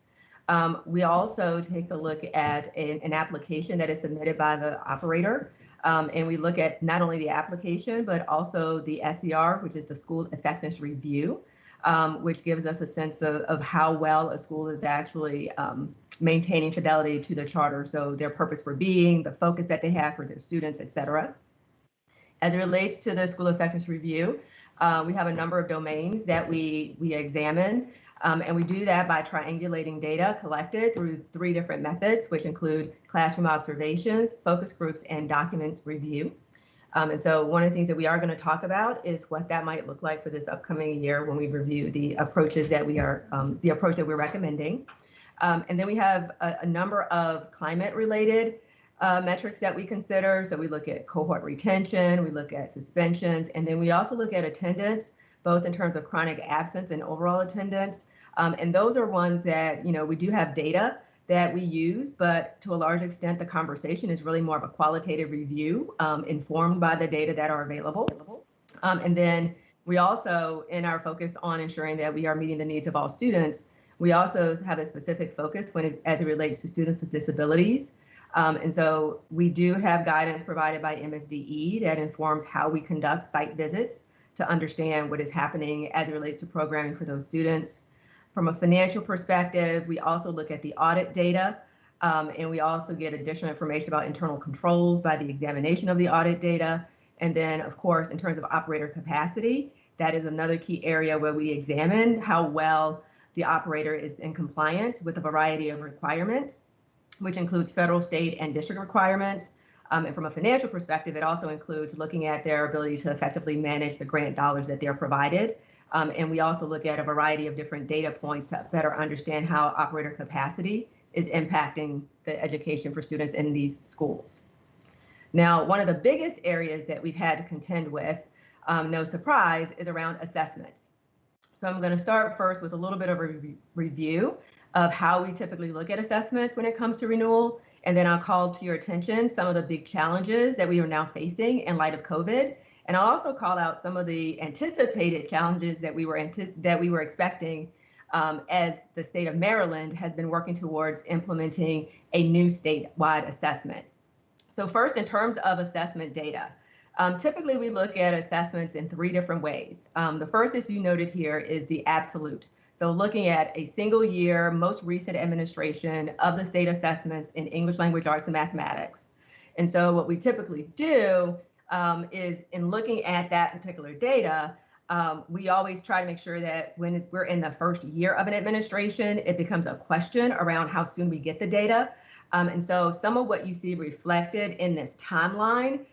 [SPEAKER 22] We also take a look at an application that is submitted by the operator. And we look at not only the application, but also the SER, which is the School Effectiveness Review, which gives us a sense of how well a school is actually maintaining fidelity to the charter. So their purpose for being, the focus that they have for their students, et cetera. As it relates to the School Effectiveness Review, we have a number of domains that we examine, and we do that by triangulating data collected through 3 different methods, which include classroom observations, focus groups, and documents review. And so one of the things that we are going to talk about is what that might look like for this upcoming year when we review the approaches that the approach that we're recommending. And then we have a number of climate-related metrics that we consider. So we look at cohort retention, we look at suspensions, and then we also look at attendance, both in terms of chronic absence and overall attendance. And those are ones that, we do have data that we use, but to a large extent, the conversation is really more of a qualitative review informed by the data that are available. And then we also, in our focus on ensuring that we are meeting the needs of all students, we also have a specific focus as it relates to students with disabilities. And so we do have guidance provided by MSDE that informs how we conduct site visits to understand what is happening as it relates to programming for those students. From a financial perspective, we also look at the audit data, and we also get additional information about internal controls by the examination of the audit data. And then, of course, in terms of operator capacity, that is another key area where we examine how well the operator is in compliance with a variety of requirements, which includes federal, state, and district requirements. And from a financial perspective, it also includes looking at their ability to effectively manage the grant dollars that they're provided. And we also look at a variety of different data points to better understand how operator capacity is impacting the education for students in these schools. Now, one of the biggest areas that we've had to contend with, no surprise, is around assessments. So I'm going to start first with a little bit of a review of how we typically look at assessments when it comes to renewal. And then I'll call to your attention some of the big challenges that we are now facing in light of COVID. And I'll also call out some of the anticipated challenges that we were expecting as the state of Maryland has been working towards implementing a new statewide assessment. So first, in terms of assessment data, typically we look at assessments in 3 different ways. The first, as you noted here, is the absolute. So looking at a single year, most recent administration of the state assessments in English language arts and mathematics. And so what we typically do is in looking at that particular data, we always try to make sure that when we're in the first year of an administration, it becomes a question around how soon we get the data. And so some of what you see reflected in this timeline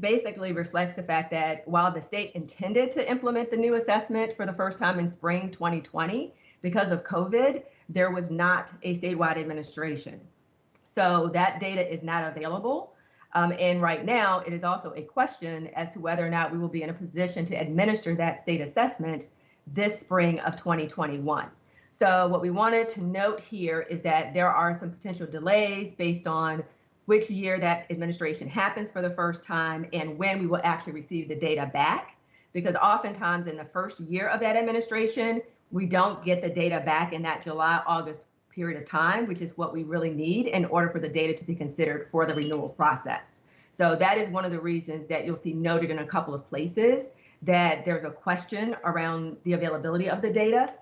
[SPEAKER 22] basically reflects the fact that while the state intended to implement the new assessment for the first time in spring 2020, because of COVID, there was not a statewide administration. So that data is not available. And right now, it is also a question as to whether or not we will be in a position to administer that state assessment this spring of 2021. So what we wanted to note here is that there are some potential delays based on which year that administration happens for the first time and when we will actually receive the data back. Because oftentimes in the first year of that administration, we don't get the data back in that July, August period of time, which is what we really need in order for the data to be considered for the renewal process. So that is one of the reasons that you'll see noted in a couple of places that there's a question around the availability of the data.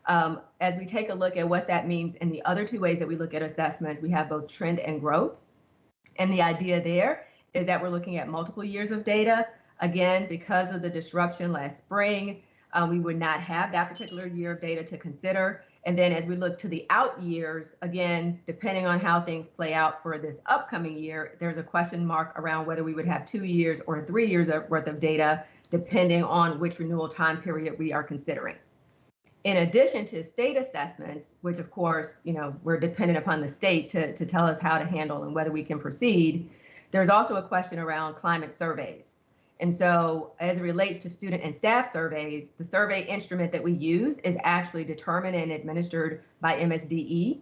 [SPEAKER 22] As we take a look at what that means in the other 2 ways that we look at assessments, we have both trend and growth. And the idea there is that we're looking at multiple years of data. Again, because of the disruption last spring, we would not have that particular year of data to consider. And then as we look to the out years, again, depending on how things play out for this upcoming year, there's a question mark around whether we would have 2 years or 3 years worth of data, depending on which renewal time period we are considering. In addition to state assessments, which of course, we're dependent upon the state to tell us how to handle and whether we can proceed, there's also a question around climate surveys. And so as it relates to student and staff surveys, the survey instrument that we use is actually determined and administered by MSDE.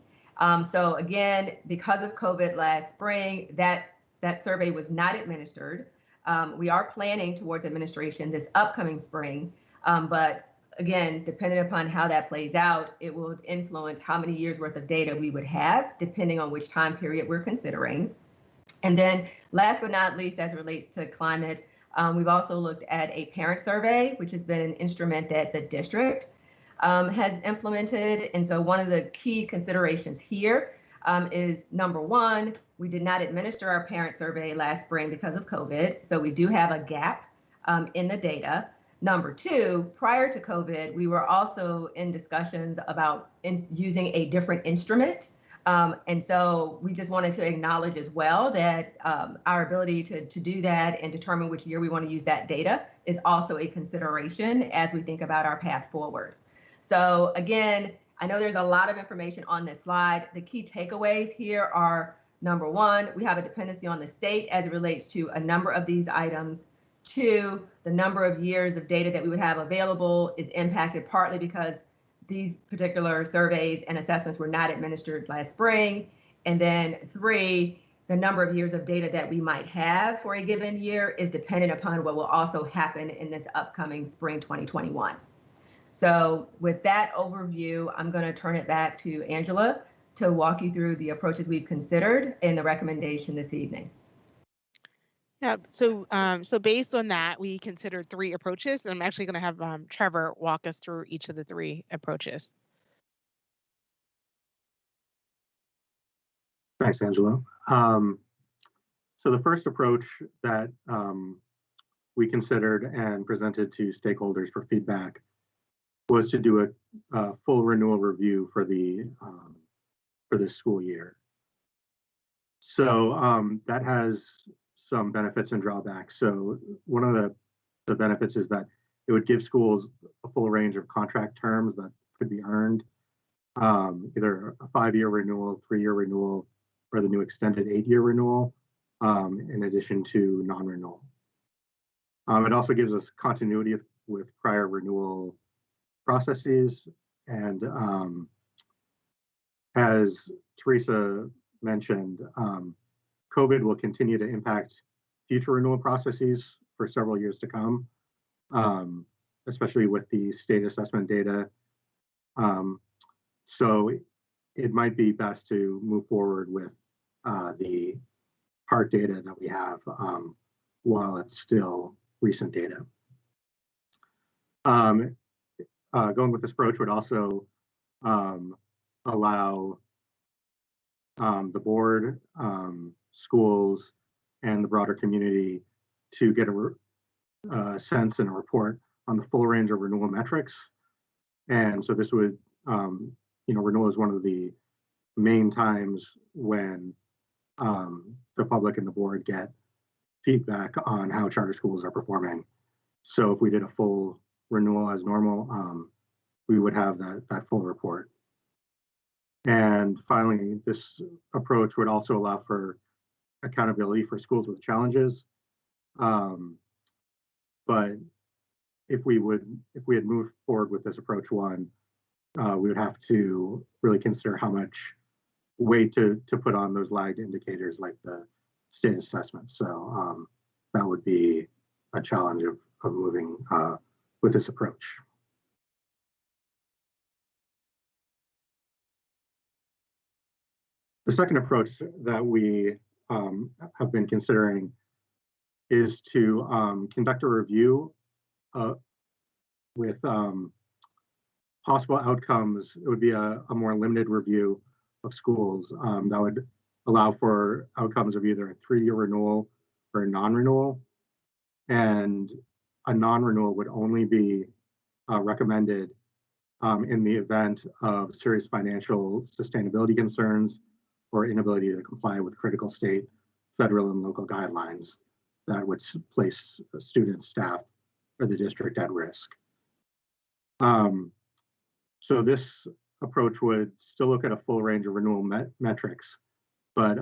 [SPEAKER 22] So again, because of COVID last spring, that survey was not administered. We are planning towards administration this upcoming spring, but again, depending upon how that plays out, it will influence how many years worth of data we would have, depending on which time period we're considering. And then last but not least, as it relates to climate, we've also looked at a parent survey, which has been an instrument that the district has implemented. And so one of the key considerations here is number one, we did not administer our parent survey last spring because of COVID. So we do have a gap in the data. Number two, prior to COVID, we were also in discussions about using a different instrument. And so we just wanted to acknowledge as well that our ability to do that and determine which year we want to use that data is also a consideration as we think about our path forward. So again, I know there's a lot of information on this slide. The key takeaways here are, number one, we have a dependency on the state as it relates to a number of these items. Two, the number of years of data that we would have available is impacted partly because these particular surveys and assessments were not administered last spring. And then three, the number of years of data that we might have for a given year is dependent upon what will also happen in this upcoming spring 2021. So with that overview, I'm going to turn it back to Angela to walk you through the approaches we've considered in the recommendation this evening.
[SPEAKER 21] Yeah, so based on that, we considered 3 approaches, and I'm actually going to have Trevor walk us through each of the 3 approaches.
[SPEAKER 20] Thanks, Angela. So the first approach that we considered and presented to stakeholders for feedback was to do a full renewal review for this school year. So that has some benefits and drawbacks. So one of the benefits is that it would give schools a full range of contract terms that could be earned, either a 5-year renewal, 3-year renewal, or the new extended 8-year renewal, in addition to non-renewal. It also gives us continuity with prior renewal processes, and as Teresa mentioned, COVID will continue to impact future renewal processes for several years to come, especially with the state assessment data. So it might be best to move forward with the hard data that we have while it's still recent data. Going with this approach would also allow the board, schools, and the broader community to get a sense and a report on the full range of renewal metrics. And so this would, renewal is one of the main times when the public and the board get feedback on how charter schools are performing. So if we did a full renewal as normal, we would have that full report. And finally, this approach would also allow for accountability for schools with challenges. But if we had moved forward with this approach one, we would have to really consider how much weight to put on those lagged indicators like the state assessment. So that would be a challenge of moving with this approach. The second approach that we have been considering is to conduct a review with possible outcomes. It would be a more limited review of schools that would allow for outcomes of either a 3-year renewal or a non-renewal. And a non-renewal would only be recommended in the event of serious financial sustainability concerns or inability to comply with critical state, federal, and local guidelines that would place students, staff, or the district at risk. So this approach would still look at a full range of renewal metrics, but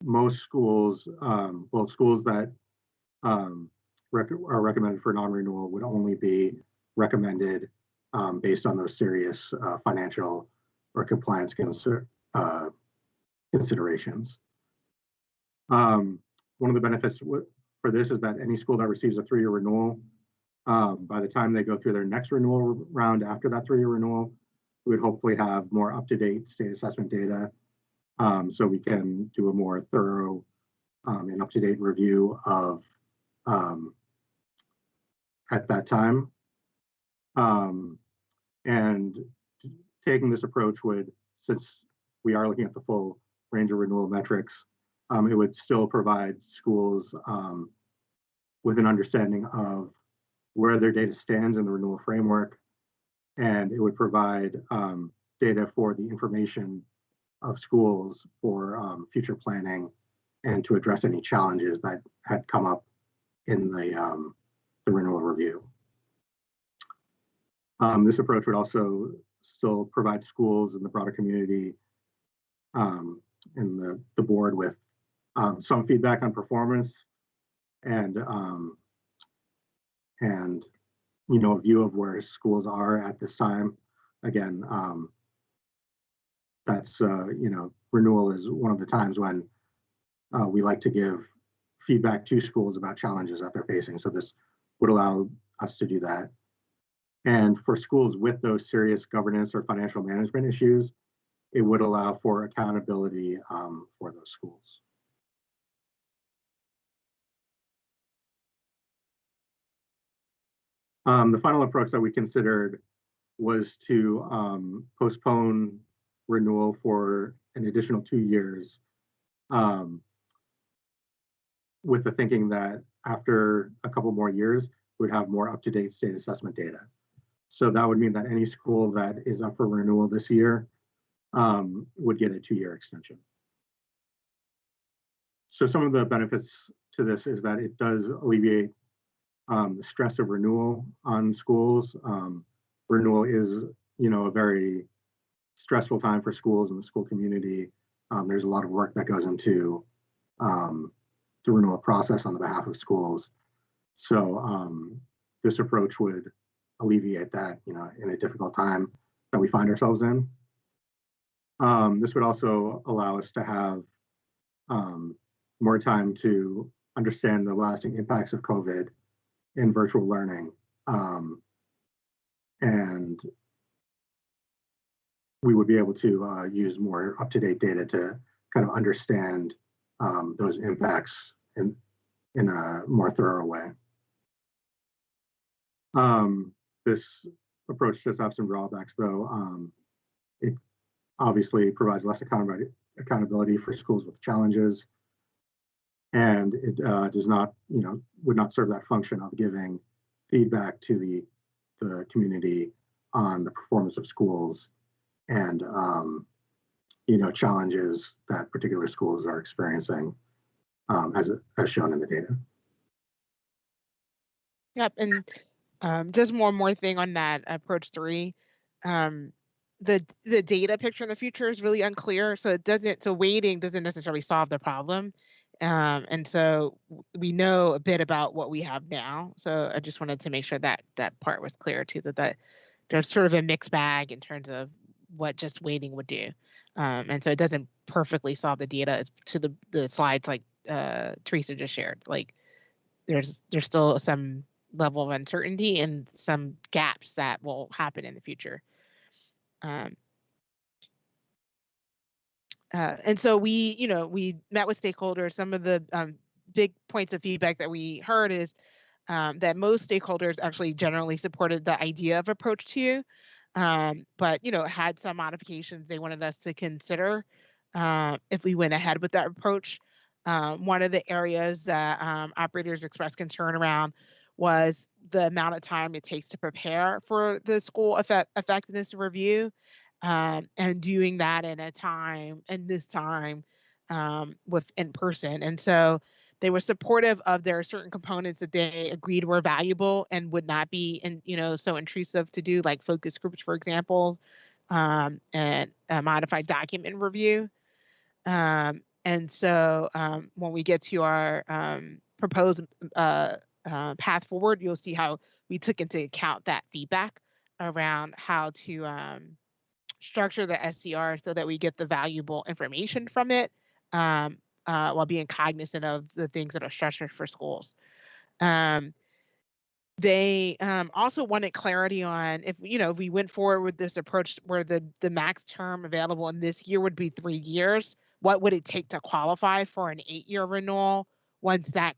[SPEAKER 20] most schools, schools that are recommended for non-renewal would only be recommended based on those serious financial or compliance considerations. one of the benefits for this is that any school that receives a 3-year renewal, by the time they go through their next renewal round after that 3-year renewal, we would hopefully have more up-to-date state assessment data, so we can do a more thorough and up-to-date review of at that time. And taking this approach would, since we are looking at the full range of renewal metrics, it would still provide schools with an understanding of where their data stands in the renewal framework, and it would provide data for the information of schools for future planning and to address any challenges that had come up in the renewal review. This approach would also still provide schools and the broader community and the board with some feedback on performance and a view of where schools are at this time. Again, that's renewal is one of the times when we like to give feedback to schools about challenges that they're facing. So this would allow us to do that. And for schools with those serious governance or financial management issues, it would allow for accountability for those schools. The final approach that we considered was to postpone renewal for an additional 2 years, with the thinking that after a couple more years, we'd have more up-to-date state assessment data. So that would mean that any school that is up for renewal this year would get a 2-year extension. So some of the benefits to this is that it does alleviate the stress of renewal on schools. Renewal is, a very stressful time for schools and the school community. There's a lot of work that goes into the renewal process on the behalf of schools. So this approach would alleviate that, in a difficult time that we find ourselves in. This would also allow us to have more time to understand the lasting impacts of COVID in virtual learning. And we would be able to use more up-to-date data to kind of understand those impacts in a more thorough way. This approach does have some drawbacks, though. It obviously provides less accountability for schools with challenges, and it does not, would not serve that function of giving feedback to the community on the performance of schools and challenges that particular schools are experiencing, as shown in the data.
[SPEAKER 21] Yep, and just one more thing on that approach 3. The data picture in the future is really unclear, so waiting doesn't necessarily solve the problem. And so we know a bit about what we have now. So I just wanted to make sure that that part was clear too, that there's sort of a mixed bag in terms of what just waiting would do. And so it doesn't perfectly solve the data to the slides like Teresa just shared. Like there's still some level of uncertainty and some gaps that will happen in the future. And so we met with stakeholders. Some of the big points of feedback that we heard is that most stakeholders actually generally supported the idea of approach 2, but had some modifications they wanted us to consider if we went ahead with that approach. One of the areas that operators expressed concern around was the amount of time it takes to prepare for the school effectiveness review, and doing that in this time with in person. And so they were supportive of there are certain components that they agreed were valuable and would not be so intrusive to do, like focus groups, for example, and a modified document review. And so when we get to our proposed path forward, you'll see how we took into account that feedback around how to structure the SCR so that we get the valuable information from it while being cognizant of the things that are stressors for schools. They also wanted clarity on if we went forward with this approach where the max term available in this year would be 3 years, what would it take to qualify for an 8-year renewal once that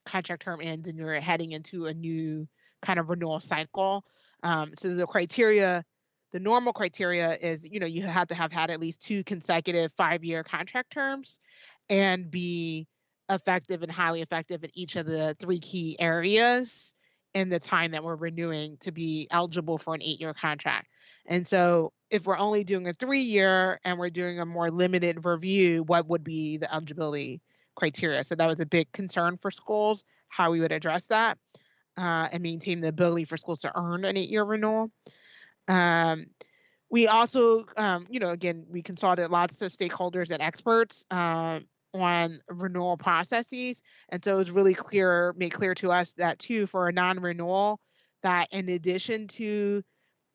[SPEAKER 21] contract term ends and you're heading into a new kind of renewal cycle. So the normal criteria is, you have to have had at least 2 consecutive 5-year contract terms and be effective and highly effective in each of the 3 key areas in the time that we're renewing to be eligible for an 8-year contract. And so if we're only doing a 3-year and we're doing a more limited review, what would be the eligibility criteria? So that was a big concern for schools, how we would address that and maintain the ability for schools to earn an 8-year renewal. We also, again, we consulted lots of stakeholders and experts on renewal processes. And so it's really made clear to us that too, for a non-renewal, that in addition to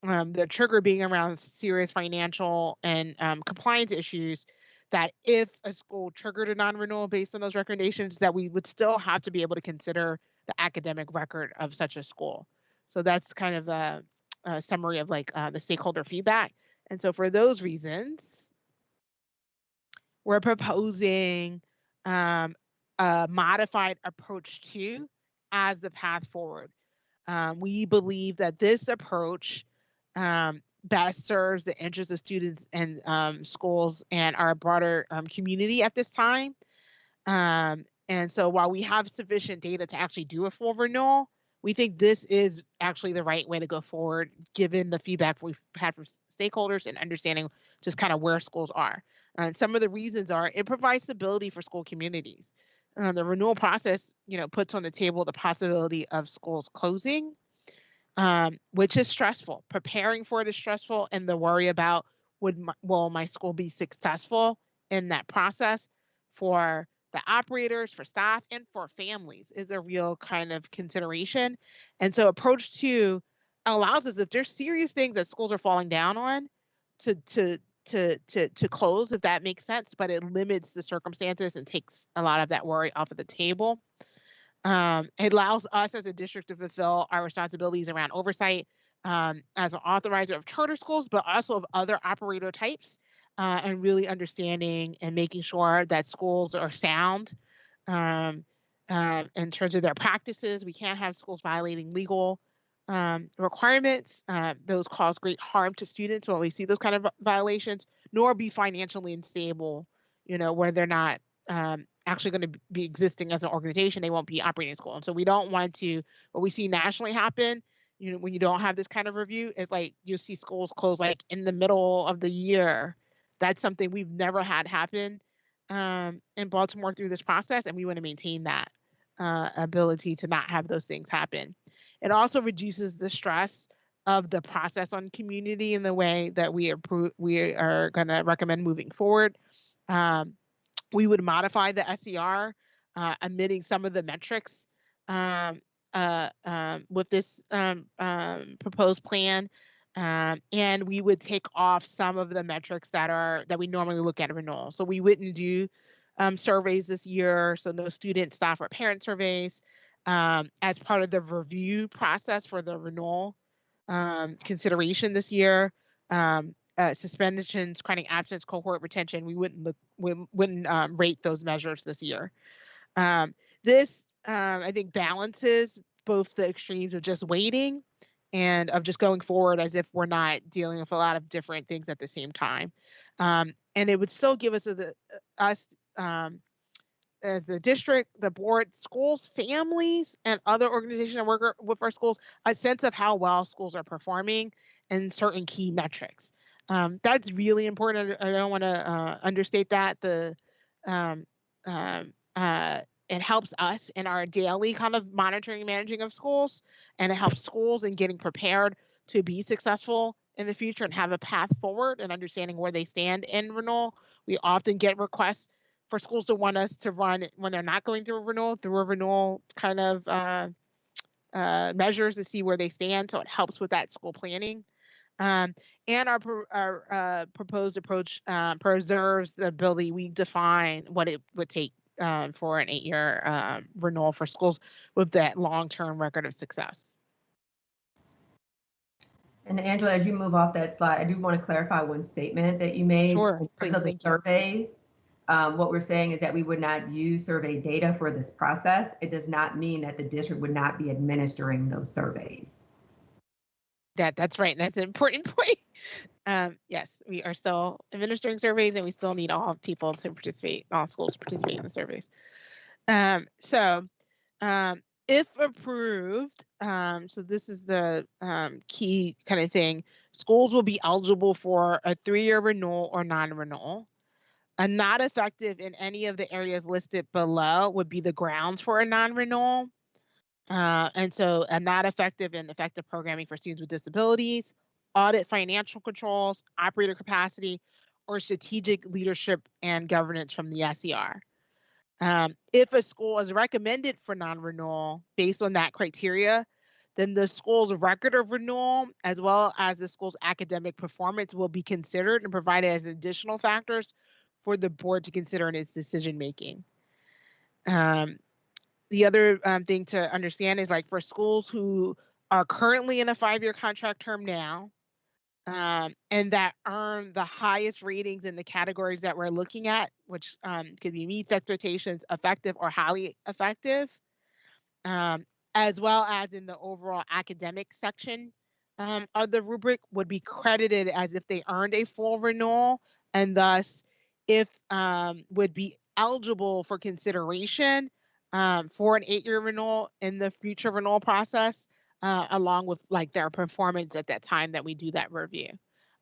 [SPEAKER 21] the trigger being around serious financial and compliance issues, that if a school triggered a non-renewal based on those recommendations, that we would still have to be able to consider the academic record of such a school. So that's kind of a summary of the stakeholder feedback. And so for those reasons, we're proposing a modified approach 2 as the path forward. We believe that this approach best serves the interests of students and schools and our broader community at this time. And so while we have sufficient data to actually do a full renewal, we think this is actually the right way to go forward, given the feedback we've had from stakeholders and understanding just kind of where schools are. And some of the reasons are it provides stability for school communities. The renewal process, puts on the table the possibility of schools closing, which is stressful. Preparing for it is stressful, and the worry about will my school be successful in that process for the operators, for staff, and for families is a real kind of consideration. And so approach 2 allows us, if there's serious things that schools are falling down on, to close, if that makes sense, but it limits the circumstances and takes a lot of that worry off of the table. It allows us as a district to fulfill our responsibilities around oversight as an authorizer of charter schools, but also of other operator types, and really understanding and making sure that schools are sound in terms of their practices. We can't have schools violating legal requirements. Those cause great harm to students when we see those kind of violations, nor be financially unstable, where they're not actually going to be existing as an organization. They won't be operating a school. And so we don't want to, what we see nationally happen, when you don't have this kind of review, is you'll see schools close in the middle of the year. That's something we've never had happen in Baltimore through this process, and we want to maintain that ability to not have those things happen. It also reduces the stress of the process on community in the way that we are going to recommend moving forward. We would modify the SER, omitting some of the metrics with this proposed plan. And we would take off some of the metrics that we normally look at renewal. So we wouldn't do surveys this year, so no student, staff, or parent surveys as part of the review process for the renewal consideration this year. Suspensions, chronic absence, cohort retention, we wouldn't rate those measures this year. This, I think, balances both the extremes of just waiting and of just going forward as if we're not dealing with a lot of different things at the same time. And it would still give us as the district, the board, schools, families, and other organizations that work with our schools, a sense of how well schools are performing in certain key metrics. That's really important. I don't want to understate that. It helps us in our daily kind of monitoring and managing of schools, and it helps schools in getting prepared to be successful in the future and have a path forward and understanding where they stand in renewal. We often get requests for schools to want us to run when they're not going through a renewal kind of measures to see where they stand. So it helps with that school planning. And our proposed approach preserves the ability we define what it would take for an 8-year renewal for schools with that long-term record of success.
[SPEAKER 22] And Angela, as you move off that slide, I do want to clarify one statement that you made.
[SPEAKER 21] Sure,
[SPEAKER 22] in
[SPEAKER 21] please,
[SPEAKER 22] terms of the surveys. What we're saying is that we would not use survey data for this process. It does not mean that the district would not be administering those surveys.
[SPEAKER 21] That's right. That's an important point. Yes, we are still administering surveys, and we still need all people to participate, all schools to participate in the surveys. If approved, so this is the key kind of thing, schools will be eligible for a 3-year renewal or non-renewal. Not effective in any of the areas listed below would be the grounds for a non-renewal. And so not effective in effective programming for students with disabilities, audit financial controls, operator capacity, or strategic leadership and governance from the SER. If a school is recommended for non-renewal based on that criteria, then the school's record of renewal, as well as the school's academic performance, will be considered and provided as additional factors for the board to consider in its decision-making. The other thing to understand is, like, for schools who are currently in a 5-year contract term now, and that earn the highest ratings in the categories that we're looking at, which could be meets expectations, effective, or highly effective, as well as in the overall academic section of the rubric, would be credited as if they earned a full renewal, and thus if would be eligible for consideration for an 8-year renewal in the future renewal process, along with like their performance at that time that we do that review.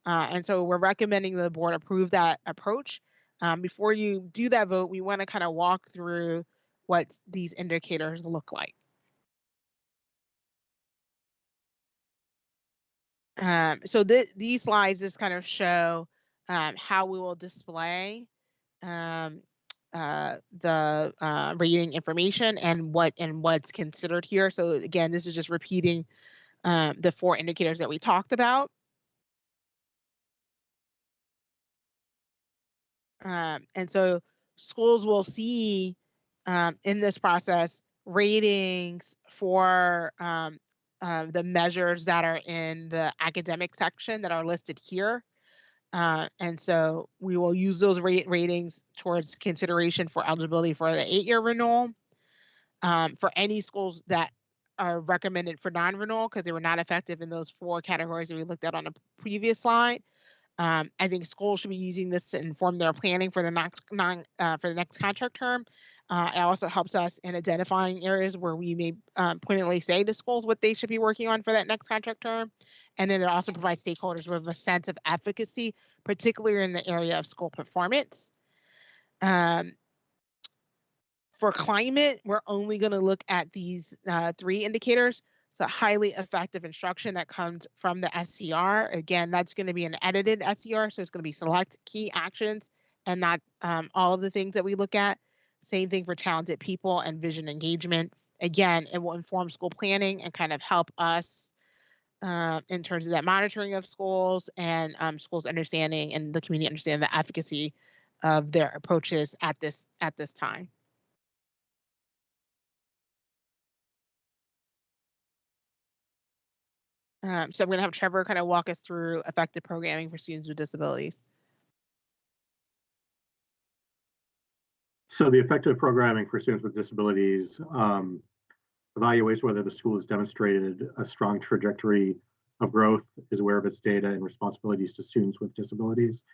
[SPEAKER 21] And so we're recommending the board approve that approach. Before you do that vote, we want to kind of walk through what these indicators look like. So these slides just kind of show how we will display the rating information and what's considered here. So again, this is just repeating the 4 indicators that we talked about. And so schools will see in this process ratings for the measures that are in the academic section that are listed here. And so we will use those ratings towards consideration for eligibility for the 8-year renewal. For any schools that are recommended for non-renewal because they were not effective in those 4 categories that we looked at on the previous slide. I think schools should be using this to inform their planning for the next contract term. It also helps us in identifying areas where we may pointedly say to schools what they should be working on for that next contract term. And then it also provides stakeholders with a sense of efficacy, particularly in the area of school performance. For climate, we're only going to look at these 3 indicators. So highly effective instruction that comes from the SCR. Again, that's going to be an edited SCR, so it's going to be select key actions and not all of the things that we look at. Same thing for talented people and vision engagement. Again, it will inform school planning and kind of help us in terms of that monitoring of schools and schools understanding and the community understand the efficacy of their approaches at this time. So I'm going to have Trevor kind of walk us through effective programming for students with disabilities.
[SPEAKER 20] So the effective programming for students with disabilities evaluates whether the school has demonstrated a strong trajectory of growth, is aware of its data and responsibilities to students with disabilities,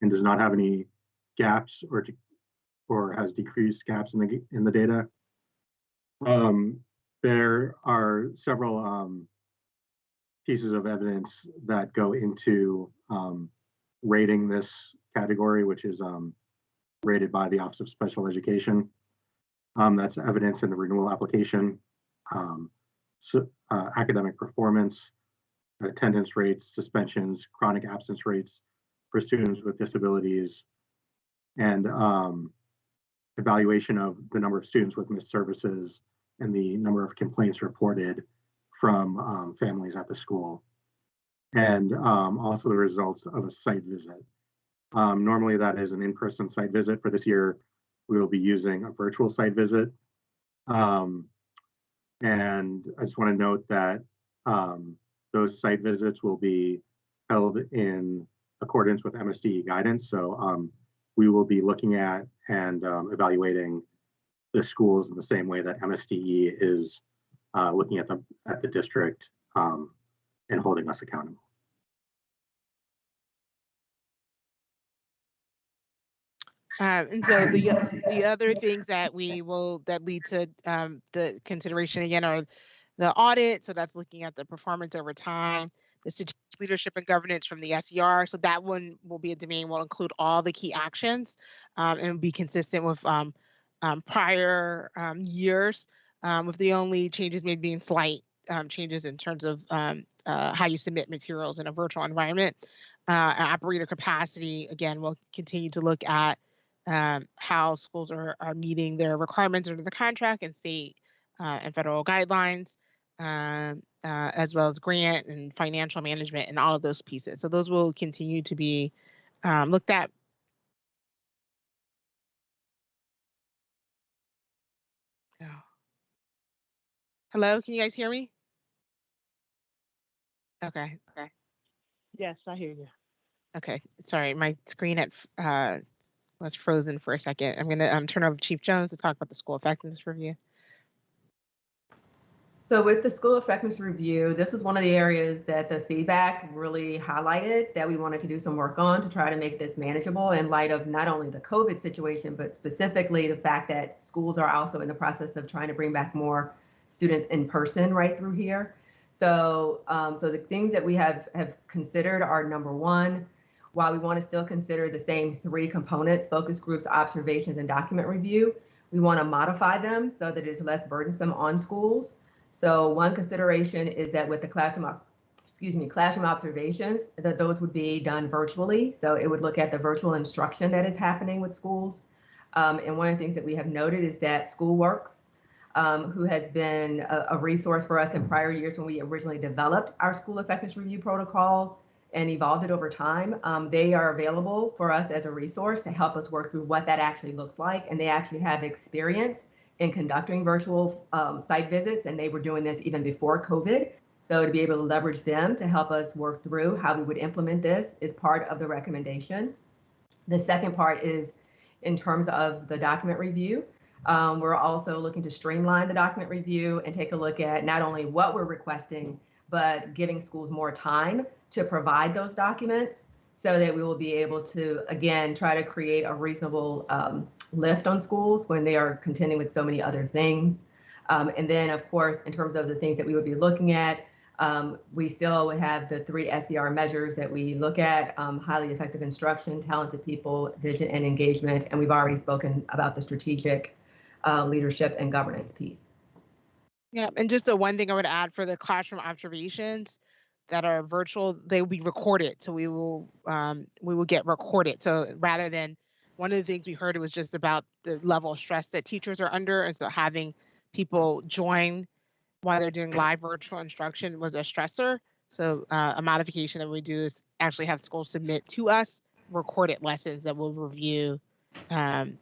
[SPEAKER 20] and does not have any gaps or has decreased gaps in the data. There are several pieces of evidence that go into rating this category, which is rated by the Office of Special Education. That's evidence in the renewal application, academic performance, attendance rates, suspensions, chronic absence rates for students with disabilities, and evaluation of the number of students with missed services and the number of complaints reported from families at the school. and also the results of a site visit. Normally that is an in-person site visit. For this year, we will be using a virtual site visit. And I just want to note that those site visits will be held in accordance with MSDE guidance. So we will be looking at and evaluating the schools in the same way that MSDE is looking at the district and holding us accountable.
[SPEAKER 21] And so the other things that that lead to the consideration again are the audit. So that's looking at the performance over time, the strategic leadership and governance from the SER. So that one will be a domain, will include all the key actions and be consistent with prior years, with the only changes maybe being slight changes in terms of how you submit materials in a virtual environment. Operator capacity, again, we'll continue to look at how schools are meeting their requirements under the contract and state and federal guidelines, as well as grant and financial management and all of those pieces. So those will continue to be looked at. Oh. Hello, can you guys hear me? Okay.
[SPEAKER 1] Yes, I hear you.
[SPEAKER 21] Okay, sorry, my screen had was frozen for a second. I'm gonna turn over to Chief Jones to talk about the school effectiveness review.
[SPEAKER 22] So with the school effectiveness review, this was one of the areas that the feedback really highlighted that we wanted to do some work on to try to make this manageable in light of not only the COVID situation, but specifically the fact that schools are also in the process of trying to bring back more students in person right through here. So, so the things that we have considered are, number one, while we want to still consider the same three components, focus groups, observations, and document review, we want to modify them so that it's less burdensome on schools. So one consideration is that with the classroom observations, that those would be done virtually. So it would look at the virtual instruction that is happening with schools. And one of the things that we have noted is that SchoolWorks, who has been a resource for us in prior years when we originally developed our school effectiveness review protocol and evolved it over time, they are available for us as a resource to help us work through what that actually looks like. And they actually have experience in conducting virtual site visits, and they were doing this even before COVID. So to be able to leverage them to help us work through how we would implement this is part of the recommendation. The second part is in terms of the document review. We're also looking to streamline the document review and take a look at not only what we're requesting, but giving schools more time to provide those documents so that we will be able to, again, try to create a reasonable lift on schools when they are contending with so many other things. And then, of course, in terms of the things that we would be looking at, we still have the 3 SER measures that we look at, highly effective instruction, talented people, vision and engagement, and we've already spoken about the strategic leadership and governance piece.
[SPEAKER 21] Yeah, and just the one thing I would add for the classroom observations that are virtual, they will be recorded. So we will get recorded. So rather than, one of the things we heard, it was just about the level of stress that teachers are under, and so having people join while they're doing live virtual instruction was a stressor. So a modification that we do is actually have schools submit to us recorded lessons that we'll review from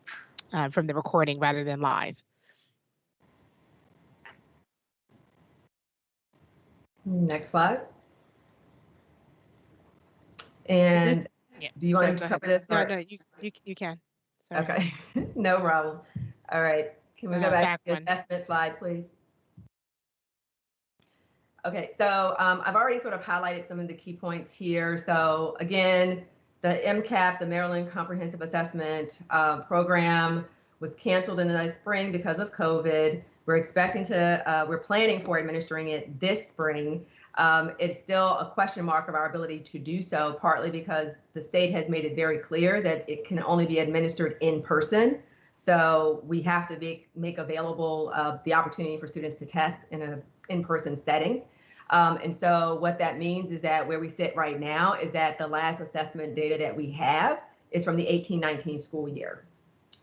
[SPEAKER 21] the recording rather than live.
[SPEAKER 22] Next slide. And do you want to cover this?
[SPEAKER 21] No, you can. Sorry.
[SPEAKER 22] Okay, no problem. All right, can we go back to the assessment slide, please? Okay, so I've already sort of highlighted some of the key points here. So again, the MCAP, the Maryland Comprehensive Assessment Program, was canceled in the spring because of COVID. We're planning for administering it this spring. It's still a question mark of our ability to do so, partly because the state has made it very clear that it can only be administered in person. So we have to make available the opportunity for students to test in an in-person setting. And so what that means is that where we sit right now is that the last assessment data that we have is from the 18-19 school year.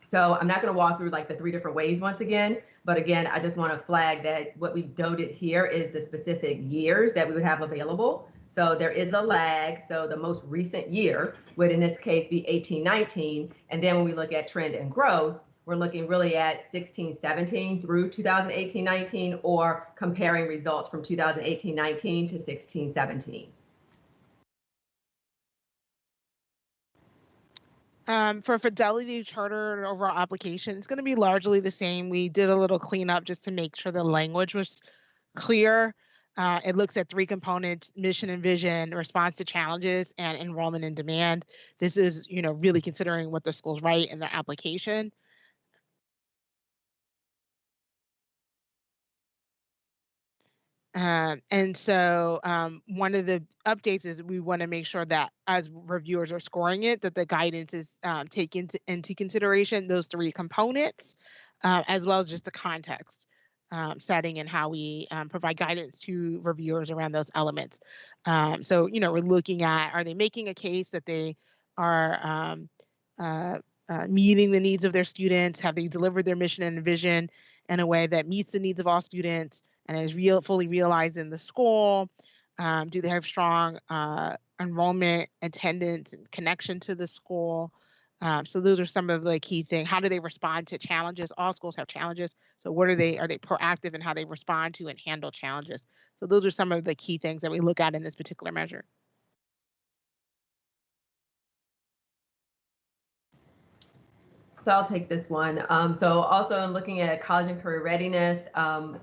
[SPEAKER 22] So I'm not going to walk through like the 3 different ways once again, but again, I just want to flag that what we've noted here is the specific years that we would have available. So there is a lag. So the most recent year would in this case be 18-19. And then when we look at trend and growth, we're looking really at 16-17 through 2018-19, or comparing results from 2018-19 to 16-17.
[SPEAKER 21] For Fidelity Charter and overall application, it's going to be largely the same. We did a little cleanup just to make sure the language was clear. It looks at 3 components: mission and vision, response to challenges, and enrollment and demand. This is, really considering what the schools write in their application. And so one of the updates is we want to make sure that as reviewers are scoring it, that the guidance is taken into consideration those 3 components, as well as just the context setting and how we provide guidance to reviewers around those elements. So, we're looking at, are they making a case that they are meeting the needs of their students? Have they delivered their mission and vision in a way that meets the needs of all students and is fully realized in the school? Do they have strong enrollment, attendance, and connection to the school? So those are some of the key things. How do they respond to challenges? All schools have challenges. So are they proactive in how they respond to and handle challenges? So those are some of the key things that we look at in this particular measure.
[SPEAKER 22] So I'll take this one. So also in looking at college and career readiness,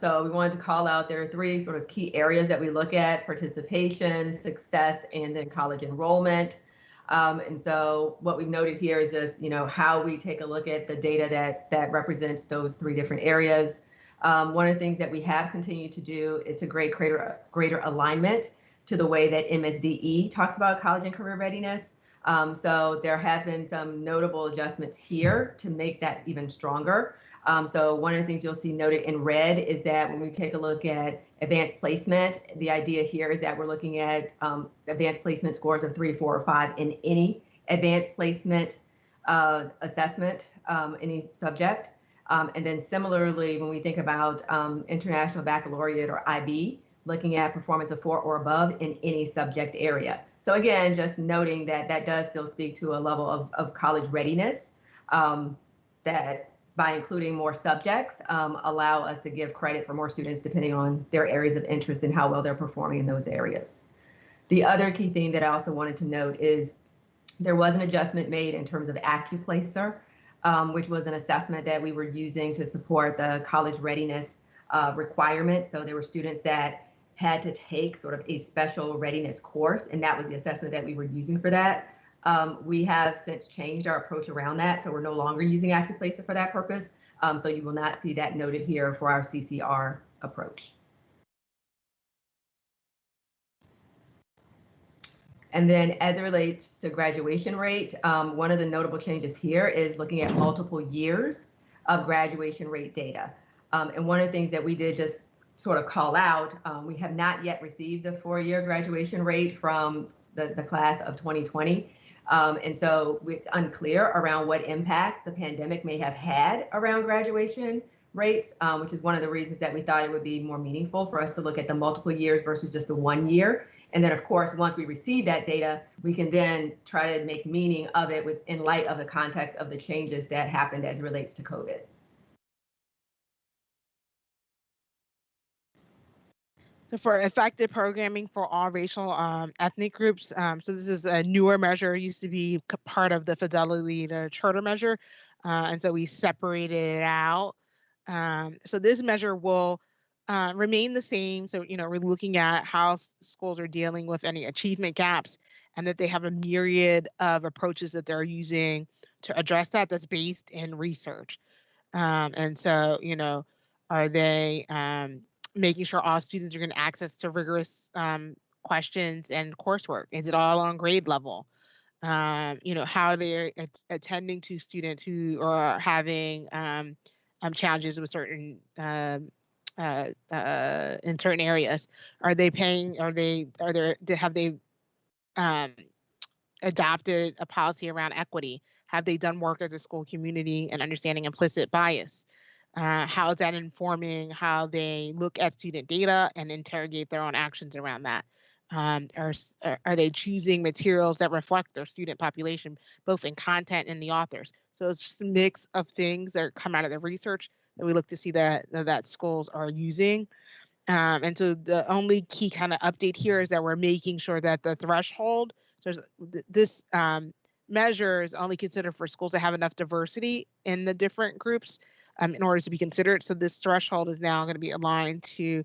[SPEAKER 22] so we wanted to call out there are 3 sort of key areas that we look at: participation, success, and then college enrollment. And so what we've noted here is just, how we take a look at the data that represents those 3 different areas. One of the things that we have continued to do is to create greater alignment to the way that MSDE talks about college and career readiness. So there have been some notable adjustments here to make that even stronger. So one of the things you'll see noted in red is that when we take a look at advanced placement, the idea here is that we're looking at advanced placement scores of 3, 4, or 5 in any advanced placement assessment, any subject. And then similarly, when we think about International Baccalaureate or IB, looking at performance of 4 or above in any subject area. So again, just noting that that does still speak to a level of college readiness that by including more subjects allow us to give credit for more students depending on their areas of interest and how well they're performing in those areas. The other key thing that I also wanted to note is there was an adjustment made in terms of Accuplacer, which was an assessment that we were using to support the college readiness requirements. So there were students that had to take sort of a special readiness course, and that was the assessment that we were using for that. We have since changed our approach around that, so we're no longer using Accuplacer for that purpose. So you will not see that noted here for our CCR approach. And then as it relates to graduation rate, one of the notable changes here is looking at multiple years of graduation rate data. And one of the things that we did just sort of call out, we have not yet received the 4-year graduation rate from the class of 2020. And so it's unclear around what impact the pandemic may have had around graduation rates, which is one of the reasons that we thought it would be more meaningful for us to look at the multiple years versus just the 1 year. And then, of course, once we receive that data, we can then try to make meaning of it in light of the context of the changes that happened as it relates to COVID.
[SPEAKER 21] So for effective programming for all racial ethnic groups, so this is a newer measure. It used to be part of the Fidelity Charter measure, and so we separated it out. So this measure will remain the same. So, we're looking at how schools are dealing with any achievement gaps and that they have a myriad of approaches that they're using to address that that's based in research. And so, are they making sure all students are getting access to rigorous questions and coursework? Is it all on grade level? How they're attending to students who are having challenges with certain in certain areas. Are they paying? Have they adopted a policy around equity? Have they done work as a school community and understanding implicit bias? How is that informing how they look at student data and interrogate their own actions around that? Are they choosing materials that reflect their student population, both in content and the authors? So it's just a mix of things that come out of the research that we look to see that schools are using. And so the only key kind of update here is that we're making sure that the threshold, so this measure is only considered for schools that have enough diversity in the different groups in order to be considered. So this threshold is now going to be aligned to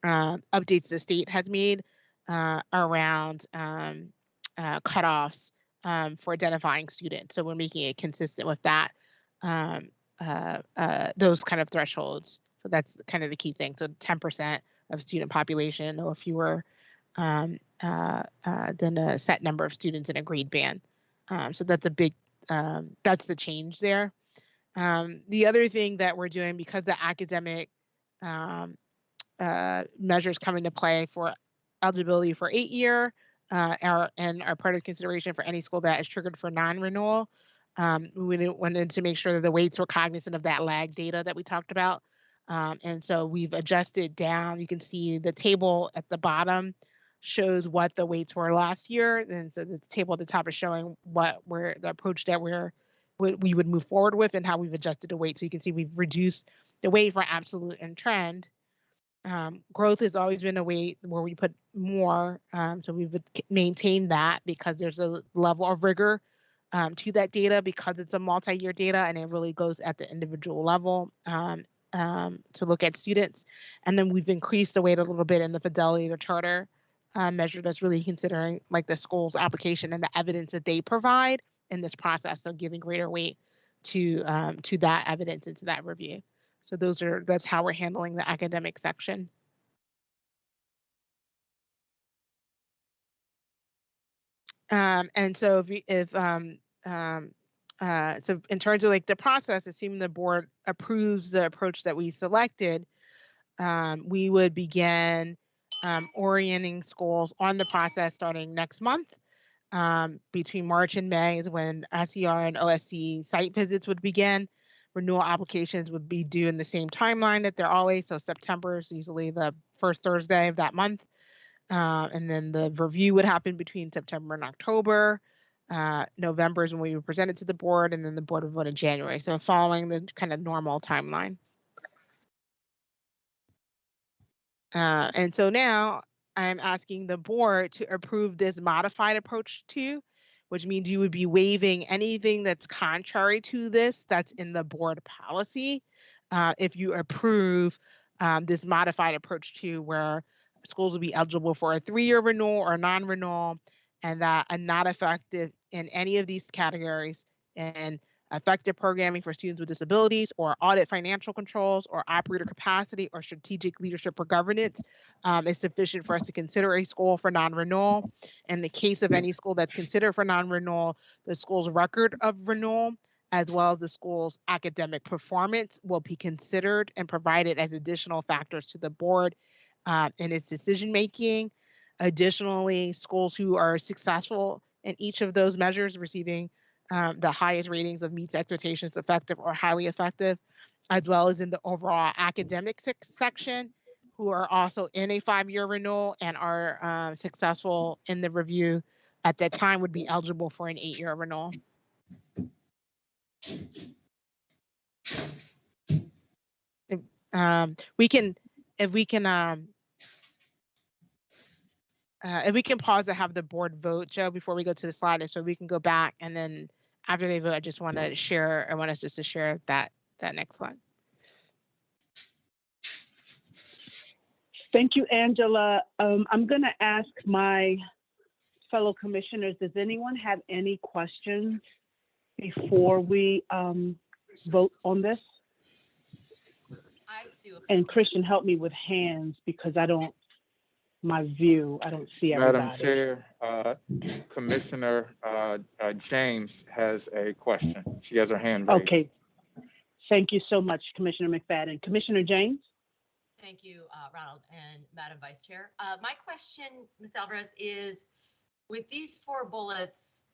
[SPEAKER 21] updates the state has made around cutoffs for identifying students. So we're making it consistent with that, those kind of thresholds. So that's kind of the key thing. So 10% of student population or fewer than a set number of students in a grade band. So that's a big, that's the change there. The other thing that we're doing, because the academic measures come into play for eligibility for 8-year and are part of consideration for any school that is triggered for non-renewal, we wanted to make sure that the weights were cognizant of that lag data that we talked about. And so we've adjusted down. You can see the table at the bottom shows what the weights were last year. And so the table at the top is showing what the approach that we would move forward with and how we've adjusted the weight. So you can see we've reduced the weight for absolute and trend. Growth has always been a weight where we put more. So we've maintained that because there's a level of rigor to that data because it's a multi-year data and it really goes at the individual level to look at students. And then we've increased the weight a little bit in the Fidelity or charter measure that's really considering like the school's application and the evidence that they provide in this process. So giving greater weight to that evidence and to that review. So that's how we're handling the academic section. And so so in terms of like the process, assuming the board approves the approach that we selected, we would begin orienting schools on the process starting next month. Between March and May is when SER and OSC site visits would begin. Renewal applications would be due in the same timeline that they're always. So September is usually the first Thursday of that month. And then the review would happen between September and October. November is when we would present it to the board, and then the board would vote in January. So following the kind of normal timeline. And so now I'm asking the board to approve this modified approach 2, which means you would be waiving anything that's contrary to this that's in the board policy. If you approve this modified approach 2, where schools will be eligible for a 3-year renewal or non-renewal, and that are not effective in any of these categories, and effective programming for students with disabilities, or audit financial controls, or operator capacity, or strategic leadership for governance is sufficient for us to consider a school for non-renewal. In the case of any school that's considered for non-renewal, the school's record of renewal, as well as the school's academic performance, will be considered and provided as additional factors to the board in its decision-making. Additionally, schools who are successful in each of those measures, receiving the highest ratings of meets expectations, effective or highly effective, as well as in the overall academic section, who are also in a 5-year renewal and are successful in the review at that time, would be eligible for an 8-year renewal. If we can pause to have the board vote, Joe, before we go to the slide, and so we can go back, and then after they vote, I just want to share. I want us just to share that next slide.
[SPEAKER 1] Thank you, Angela. I'm going to ask my fellow commissioners, does anyone have any questions before we vote on this?
[SPEAKER 9] I do.
[SPEAKER 1] And Christian, help me with hands because I don't see everybody.
[SPEAKER 4] Madam Chair, Commissioner James has a question. She has her hand raised.
[SPEAKER 1] Okay. Thank you so much, Commissioner McFadden. Commissioner James?
[SPEAKER 9] Thank you, Ronald and Madam Vice Chair. My question, Ms. Alvarez, is with these 4 bullets,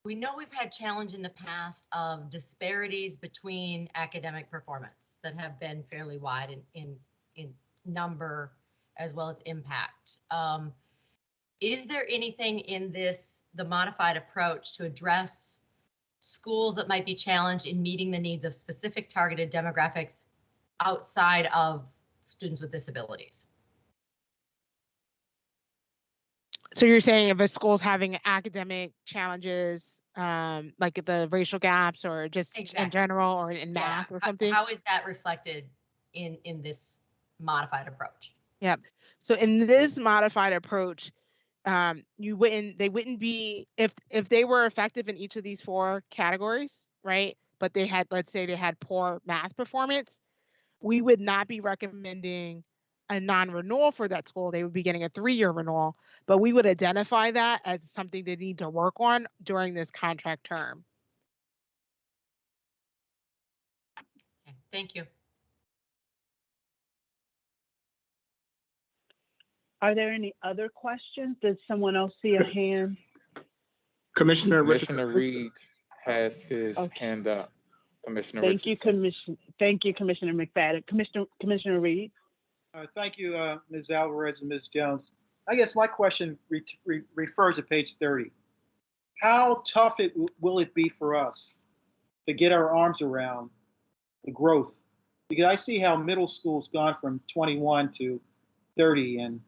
[SPEAKER 9] we know we've had challenge in the past of disparities between academic performance that have been fairly wide in number as well as impact. is there anything in the modified approach to address schools that might be challenged in meeting the needs of specific targeted demographics outside of students with disabilities?
[SPEAKER 21] So you're saying if a school's having academic challenges, like the racial gaps or just in general or in math or something?
[SPEAKER 9] How is that reflected in this modified approach?
[SPEAKER 21] Yep. So in this modified approach, they wouldn't be, if they were effective in each of these 4 categories, right? But they had, let's say they had poor math performance, we would not be recommending a non-renewal for that school. They would be getting a 3-year renewal, but we would identify that as something they need to work on during this contract term.
[SPEAKER 9] Okay, thank you.
[SPEAKER 1] Are there any other questions? Does someone else see a hand?
[SPEAKER 4] Commissioner Reed has his hand up. Commissioner
[SPEAKER 1] Thank
[SPEAKER 4] Richardson.
[SPEAKER 1] you, Thank you, Commissioner McFadden. Commissioner Reed.
[SPEAKER 3] Thank you, Ms. Alvarez and Ms. Jones. I guess my question refers to page 30. How tough will it be for us to get our arms around the growth? Because I see how middle school's gone from 21 to 30 and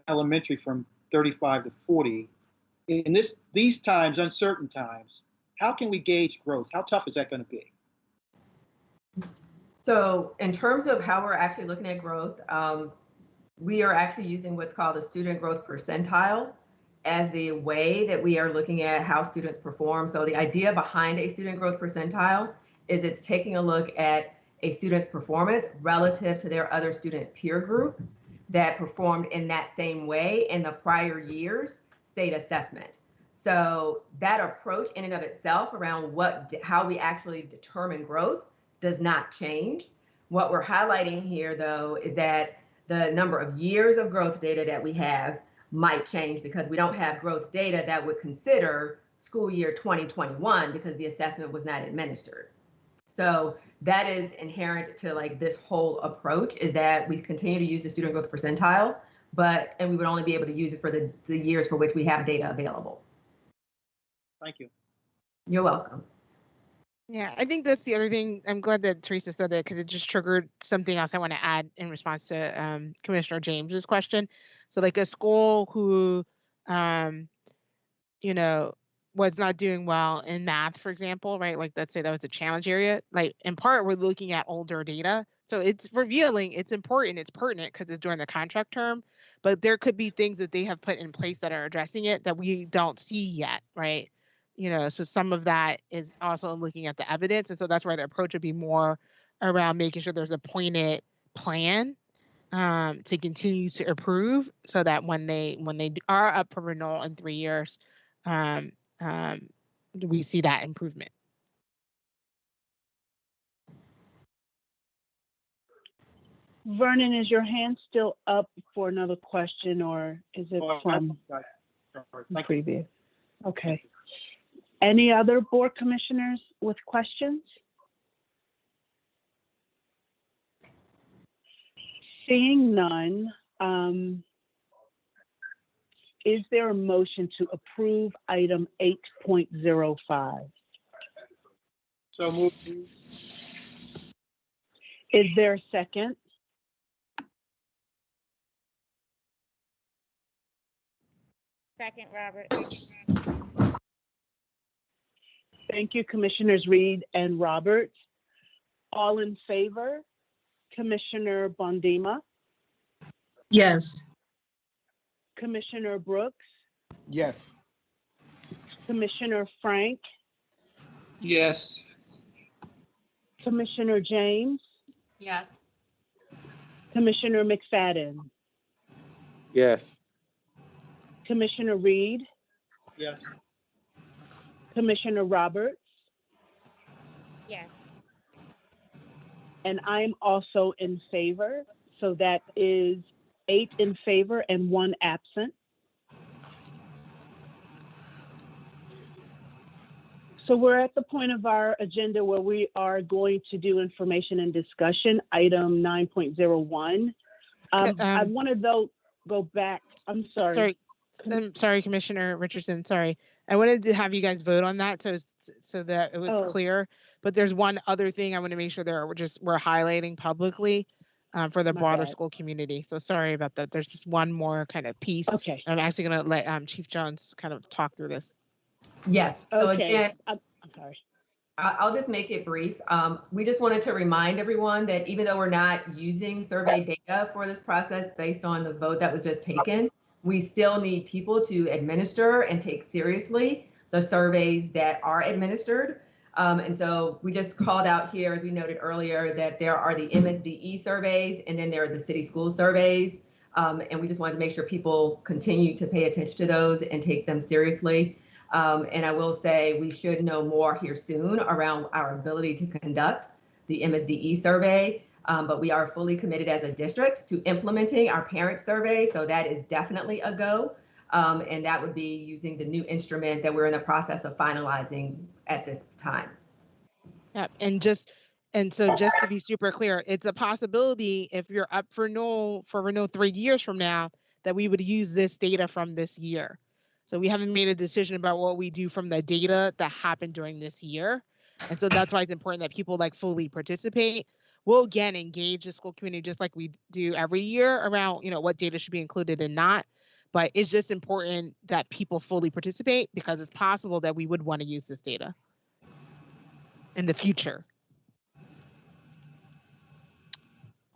[SPEAKER 3] elementary from 35 to 40. In these times, uncertain times, how can we gauge growth? How tough is that going to be?
[SPEAKER 22] So in terms of how we're actually looking at growth, we are actually using what's called a student growth percentile as the way that we are looking at how students perform. So the idea behind a student growth percentile is it's taking a look at a student's performance relative to their other student peer group that performed in that same way in the prior year's state assessment. So that approach in and of itself around how we actually determine growth does not change. What we're highlighting here, though, is that the number of years of growth data that we have might change because we don't have growth data that would consider school year 2021 because the assessment was not administered. So that is inherent to like this whole approach, is that we continue to use the student growth percentile, and we would only be able to use it for the years for which we have data available.
[SPEAKER 3] Thank you.
[SPEAKER 22] You're welcome.
[SPEAKER 21] Yeah, I think that's the other thing. I'm glad that Teresa said that because it just triggered something else I want to add in response to Commissioner James's question. So like a school who, was not doing well in math, for example, right? Like let's say that was a challenge area. Like in part, we're looking at older data. So it's revealing, it's important, it's pertinent because it's during the contract term, but there could be things that they have put in place that are addressing it that we don't see yet, right? So some of that is also looking at the evidence. And so that's where the approach would be more around making sure there's a pointed plan to continue to improve so that when they are up for renewal in 3 years, we see that improvement.
[SPEAKER 1] Vernon, is your hand still up for another question, or is it from previous? Okay. Any other board commissioners with questions? Seeing none, is there a motion to approve item 8.05?
[SPEAKER 3] So moved.
[SPEAKER 1] Is there a second?
[SPEAKER 18] Second, Robert.
[SPEAKER 1] Thank you, Commissioners Reed and Roberts. All in favor? Commissioner Bondima?
[SPEAKER 2] Yes.
[SPEAKER 1] Commissioner Brooks?
[SPEAKER 3] Yes.
[SPEAKER 1] Commissioner Frank?
[SPEAKER 6] Yes.
[SPEAKER 1] Commissioner James?
[SPEAKER 9] Yes.
[SPEAKER 1] Commissioner McFadden?
[SPEAKER 4] Yes.
[SPEAKER 1] Commissioner Reed?
[SPEAKER 3] Yes.
[SPEAKER 1] Commissioner Roberts?
[SPEAKER 18] Yes.
[SPEAKER 1] And I'm also in favor. So that is 8 in favor and 1 absent. So we're at the point of our agenda where we are going to do information and discussion, item 9.01. I want to go back. I'm sorry.
[SPEAKER 21] I'm sorry, Commissioner Richardson, sorry. I wanted to have you guys vote on that so that it was clear. But there's one other thing I want to make sure that we're highlighting publicly for the broader school community. So sorry about that. There's just one more kind of piece.
[SPEAKER 1] Okay.
[SPEAKER 21] I'm actually going to let Chief Jones kind of talk through this.
[SPEAKER 22] Yes. So
[SPEAKER 1] Okay.
[SPEAKER 22] again,
[SPEAKER 1] I'm sorry.
[SPEAKER 22] I'll just make it brief. We just wanted to remind everyone that even though we're not using survey data for this process based on the vote that was just taken, we still need people to administer and take seriously the surveys that are administered. And so we just called out here, as we noted earlier, that there are the MSDE surveys and then there are the city school surveys. And we just wanted to make sure people continue to pay attention to those and take them seriously. And I will say we should know more here soon around our ability to conduct the MSDE survey, but we are fully committed as a district to implementing our parent survey. So that is definitely a go. And that would be using the new instrument that we're in the process of finalizing at this time.
[SPEAKER 21] Yeah, and so just to be super clear, it's a possibility if you're up for renewal 3 years from now that we would use this data from this year. So we haven't made a decision about what we do from the data that happened during this year. And so that's why it's important that people fully participate. We'll again engage the school community just like we do every year around, what data should be included and not. But it's just important that people fully participate because it's possible that we would want to use this data in the future.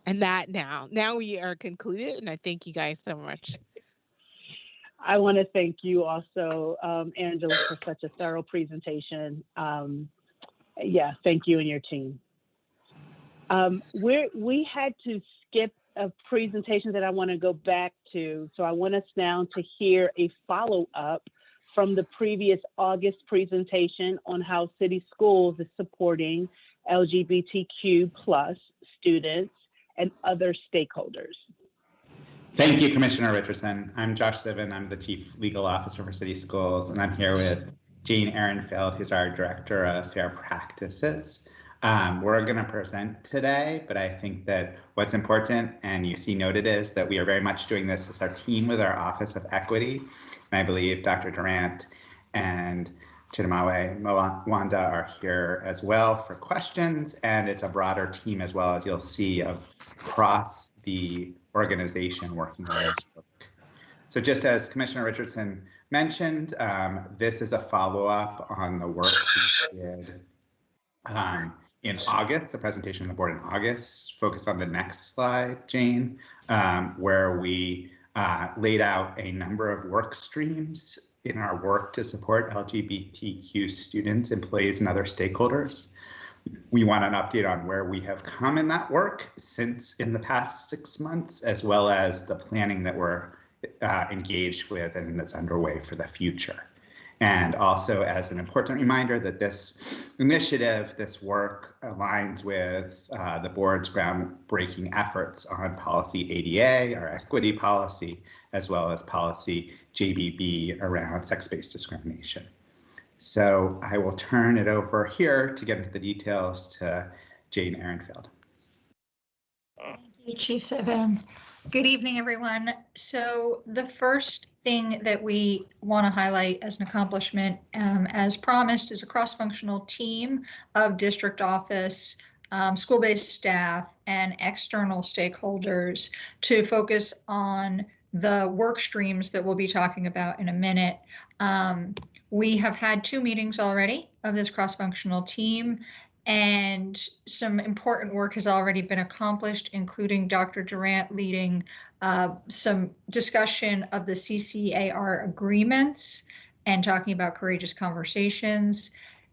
[SPEAKER 21] And that now we are concluded, and I thank you guys so much.
[SPEAKER 1] I want to thank you also, Angela, for such a thorough presentation. Yeah, thank you and your team. We had to skip a presentation that I want to go back to, so I want us now to hear a follow-up from the previous August presentation on how city schools is supporting LGBTQ+ students and other stakeholders.
[SPEAKER 11] Thank you, Commissioner Richardson. I'm Josh Sivan. I'm the Chief Legal Officer for City Schools, and I'm here with Jane Ehrenfeld, who's our Director of Fair Practices. We're going to present today, but I think that what's important, and you see noted, is that we are very much doing this as our team with our Office of Equity. And I believe Dr. Durant and Chidamawe Mwanda are here as well for questions, and it's a broader team as well, as you'll see, of across the organization working on this work. So just as Commissioner Richardson mentioned, this is a follow-up on the work we did in August, the presentation of the board in August, focused on the next slide, Jane, where we laid out a number of work streams in our work to support LGBTQ students, employees, and other stakeholders. We want an update on where we have come in that work since in the past 6 months, as well as the planning that we're engaged with and that's underway for the future. And also as an important reminder that this initiative, this work aligns with the board's groundbreaking efforts on policy ADA, our equity policy, as well as policy JBB around sex-based discrimination. So I will turn it over here to get into the details to Jane Ehrenfeld.
[SPEAKER 13] Thank you, Chief Sivan. Good evening, everyone. So the first thing that we want to highlight as an accomplishment, as promised, is a cross-functional team of district office, school-based staff, and external stakeholders to focus on the work streams that we'll be talking about in a minute. We have had 2 meetings already of this cross-functional team, and some important work has already been accomplished, including Dr. Durant leading some discussion of the CCAR agreements and talking about courageous conversations,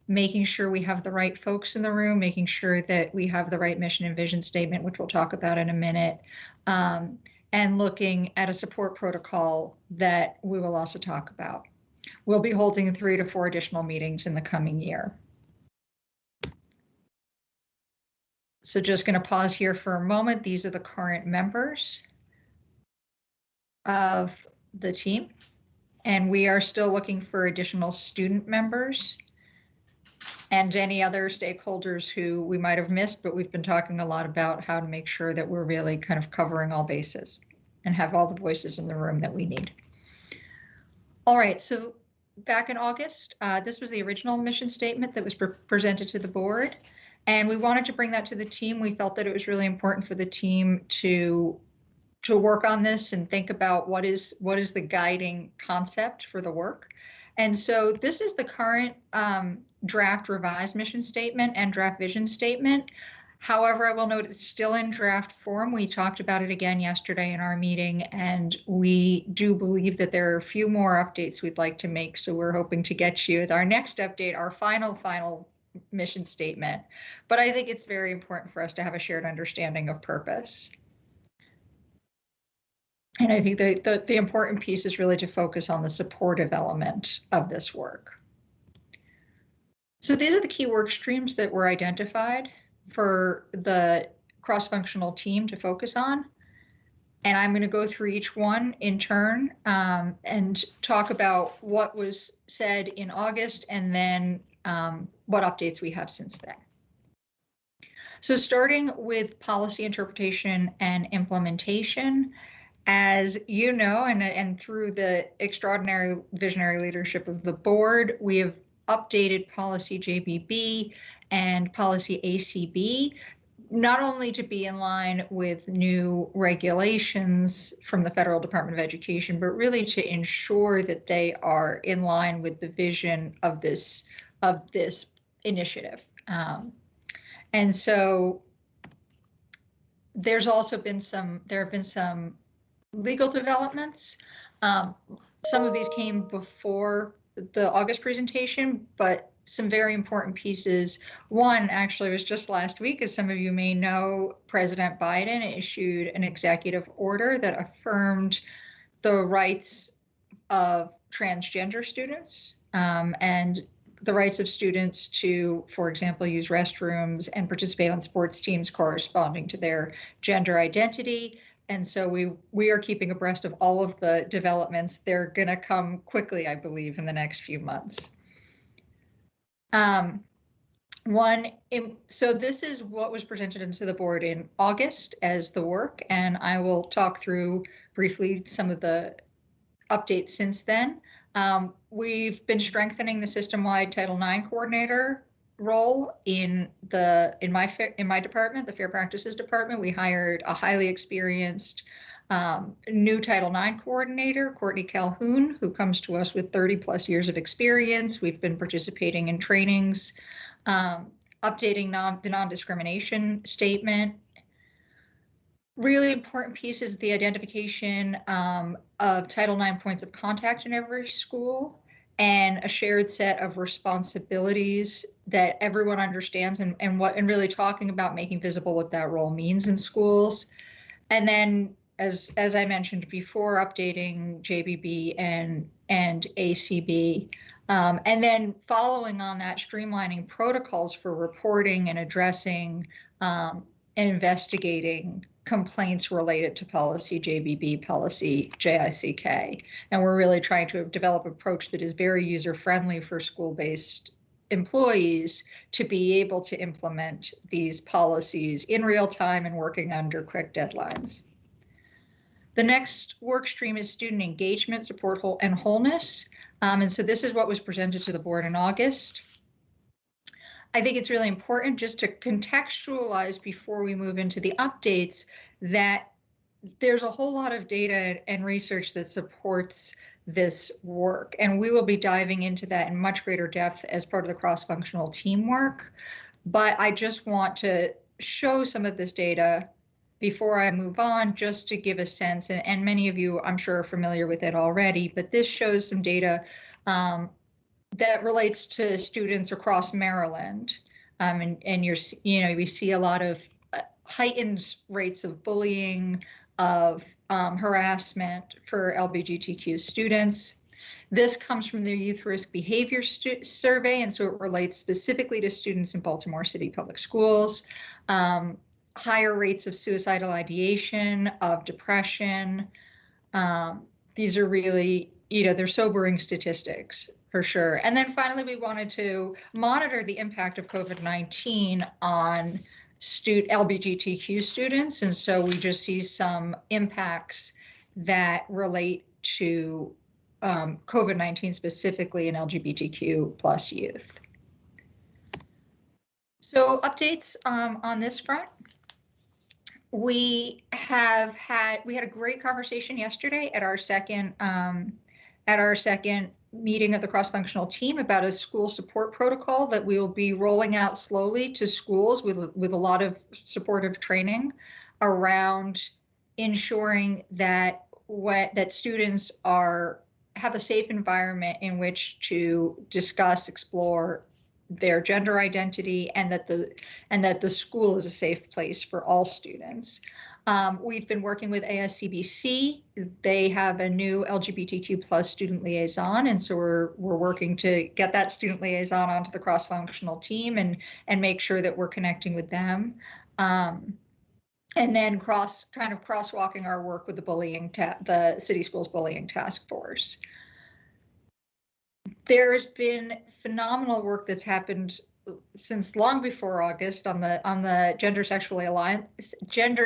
[SPEAKER 13] making sure we have the right folks in the room, making sure that we have the right mission and vision statement, which we'll talk about in a minute, and looking at a support protocol that we will also talk about. We'll be holding 3 to 4 additional meetings in the coming year. So just going to pause here for a moment. These are the current members of the team, and we are still looking for additional student members and any other stakeholders who we might have missed, but we've been talking a lot about how to make sure that we're really kind of covering all bases and have all the voices in the room that we need. All right, so back in August, this was the original mission statement that was presented to the board, and we wanted to bring that to the team. We felt that it was really important for the team to work on this and think about what is the guiding concept for the work. And so this is the current draft revised mission statement and draft vision statement. However, I will note it's still in draft form. We talked about it again yesterday in our meeting, and we do believe that there are a few more updates we'd like to make. So we're hoping to get you with our next update, our final mission statement. But I think it's very important for us to have a shared understanding of purpose. And I think the important piece is really to focus on the supportive element of this work. So these are the key work streams that were identified for the cross-functional team to focus on. And I'm going to go through each one in turn and talk about what was said in August and then what updates we have since then. So starting with policy interpretation and implementation, as you know, and through the extraordinary visionary leadership of the board, we have updated policy JBB and policy ACB, not only to be in line with new regulations from the Federal Department of Education, but really to ensure that they are in line with the vision of this initiative. And so there have been some legal developments. Some of these came before the August presentation, but some very important pieces. One actually was just last week, as some of you may know, President Biden issued an executive order that affirmed the rights of transgender students and the rights of students to, for example, use restrooms and participate on sports teams corresponding to their gender identity. And so we are keeping abreast of all of the developments. They're going to come quickly, I believe, in the next few months. So this is what was presented into the board in August as the work, and I will talk through briefly some of the updates since then. We've been strengthening the system-wide Title IX coordinator role in my department, the Fair Practices Department. We hired a highly experienced new Title IX coordinator, Courtney Calhoun, who comes to us with 30+ years of experience. We've been participating in trainings, updating the non-discrimination statement. Really important piece is the identification of Title IX points of contact in every school and a shared set of responsibilities that everyone understands and really talking about making visible what that role means in schools. And then, as I mentioned before, updating JBB and ACB. And then following on that, streamlining protocols for reporting and addressing and investigating complaints related to policy JBB, policy JICK. And we're really trying to develop an approach that is very user-friendly for school-based employees to be able to implement these policies in real time and working under quick deadlines. The next work stream is student engagement, support, and wholeness. And so this is what was presented to the board in August. I think it's really important just to contextualize before we move into the updates that there's a whole lot of data and research that supports this work. And we will be diving into that in much greater depth as part of the cross-functional teamwork. But I just want to show some of this data before I move on, just to give a sense, and many of you I'm sure are familiar with it already, but this shows some data that relates to students across Maryland. And we see a lot of heightened rates of bullying, of harassment for LGBTQ students. This comes from the Youth Risk Behavior Survey, and so it relates specifically to students in Baltimore City Public Schools. Higher rates of suicidal ideation, of depression. These are really, they're sobering statistics for sure. And then finally, we wanted to monitor the impact of COVID-19 on LGBTQ students. And so we just see some impacts that relate to COVID-19 specifically in LGBTQ plus youth. So updates on this front. We had a great conversation yesterday at our second meeting of the cross-functional team about a school support protocol that we will be rolling out slowly to schools with a lot of supportive training around ensuring that students have a safe environment in which to discuss, explore their gender identity, and that the school is a safe place for all students. We've been working with ASCBC. They have a new LGBTQ plus student liaison, and so we're working to get that student liaison onto the cross-functional team and make sure that we're connecting with them. And then crosswalking our work with the City Schools Bullying Task Force. There's been phenomenal work that's happened since long before August on the Gender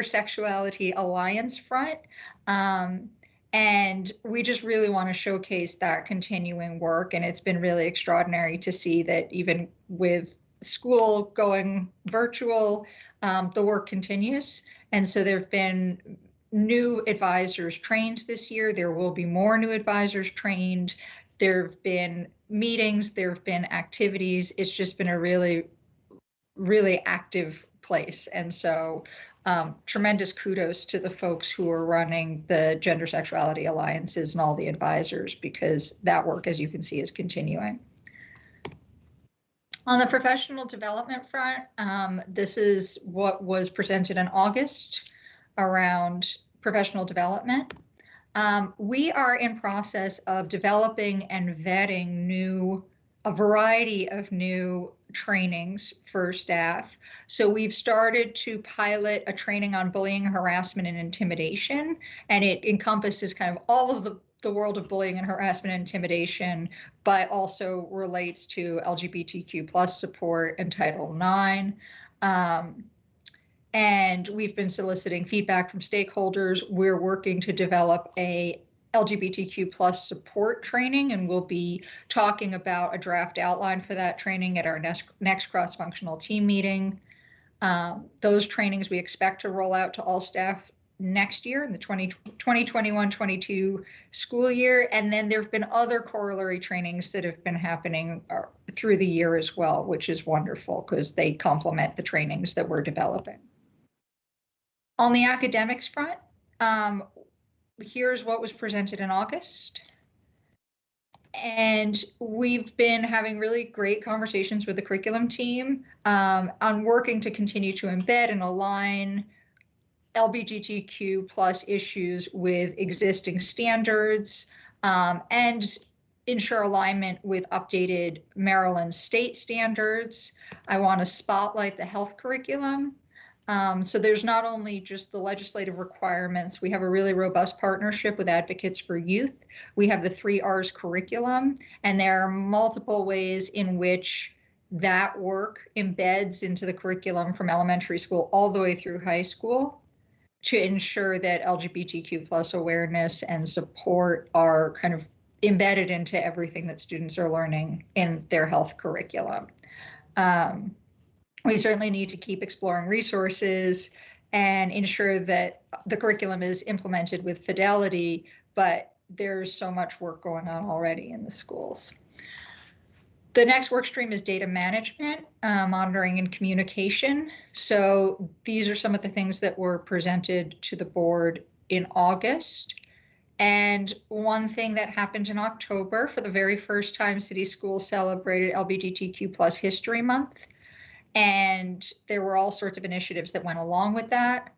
[SPEAKER 13] Sexuality Alliance front. And we just really want to showcase that continuing work. And it's been really extraordinary to see that even with school going virtual, the work continues. And so there have been new advisors trained this year. There will be more new advisors trained. There have been meetings, there have been activities. It's just been a really, really active place. And so tremendous kudos to the folks who are running the Gender Sexuality Alliances and all the advisors, because that work, as you can see, is continuing. On the professional development front, this is what was presented in August around professional development. We are in process of developing and vetting a variety of new trainings for staff. So we've started to pilot a training on bullying, harassment, and intimidation, and it encompasses kind of all of the world of bullying and harassment and intimidation, but also relates to LGBTQ plus support and Title IX. And we've been soliciting feedback from stakeholders. We're working to develop a LGBTQ plus support training, and we'll be talking about a draft outline for that training at our next cross-functional team meeting. Those trainings we expect to roll out to all staff next year in the 2021-22 school year. And then there have been other corollary trainings that have been happening through the year as well, which is wonderful because they complement the trainings that we're developing. On the academics front, here's what was presented in August. And we've been having really great conversations with the curriculum team on working to continue to embed and align LGBTQ plus issues with existing standards and ensure alignment with updated Maryland state standards. I want to spotlight the health curriculum. So there's not only just the legislative requirements, we have a really robust partnership with Advocates for Youth. We have the 3 R's curriculum, and there are multiple ways in which that work embeds into the curriculum from elementary school all the way through high school to ensure that LGBTQ plus awareness and support are kind of embedded into everything that students are learning in their health curriculum. We certainly need to keep exploring resources and ensure that the curriculum is implemented with fidelity, but there's so much work going on already in the schools. The next work stream is data management, monitoring and communication. So these are some of the things that were presented to the board in August. And one thing that happened in October, for the very first time, City Schools celebrated LGBTQ plus History Month. And there were all sorts of initiatives that went along with that.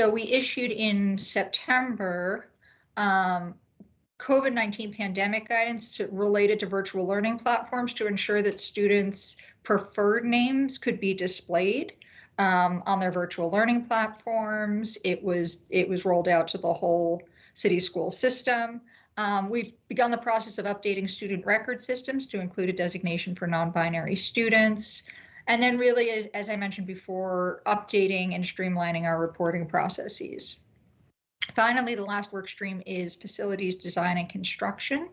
[SPEAKER 13] We issued in September COVID-19 pandemic guidance related to virtual learning platforms to ensure that students' preferred names could be displayed on their virtual learning platforms. It was rolled out to the whole city school system. We've begun the process of updating student record systems to include a designation for non-binary students. And then really, as I mentioned before, updating and streamlining our reporting processes. Finally, the last work stream is facilities design and construction.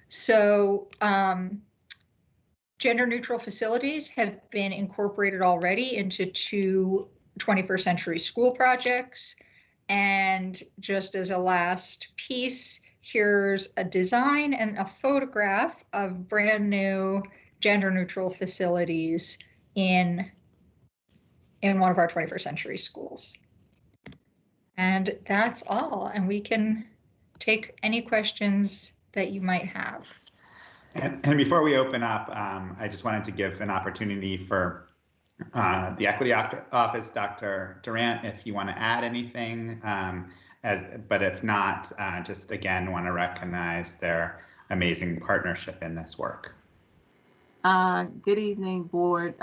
[SPEAKER 13] So gender neutral facilities have been incorporated already into 2 21st century school projects. And just as a last piece, here's a design and a photograph of brand new gender neutral facilities in one of our 21st century schools. And that's all. And we can take any questions that you might have.
[SPEAKER 11] And before we open up, I just wanted to give an opportunity for the Equity Office, Dr. Durant, if you want to add anything. But if not, just again want to recognize their amazing partnership in this work.
[SPEAKER 10] Good evening, board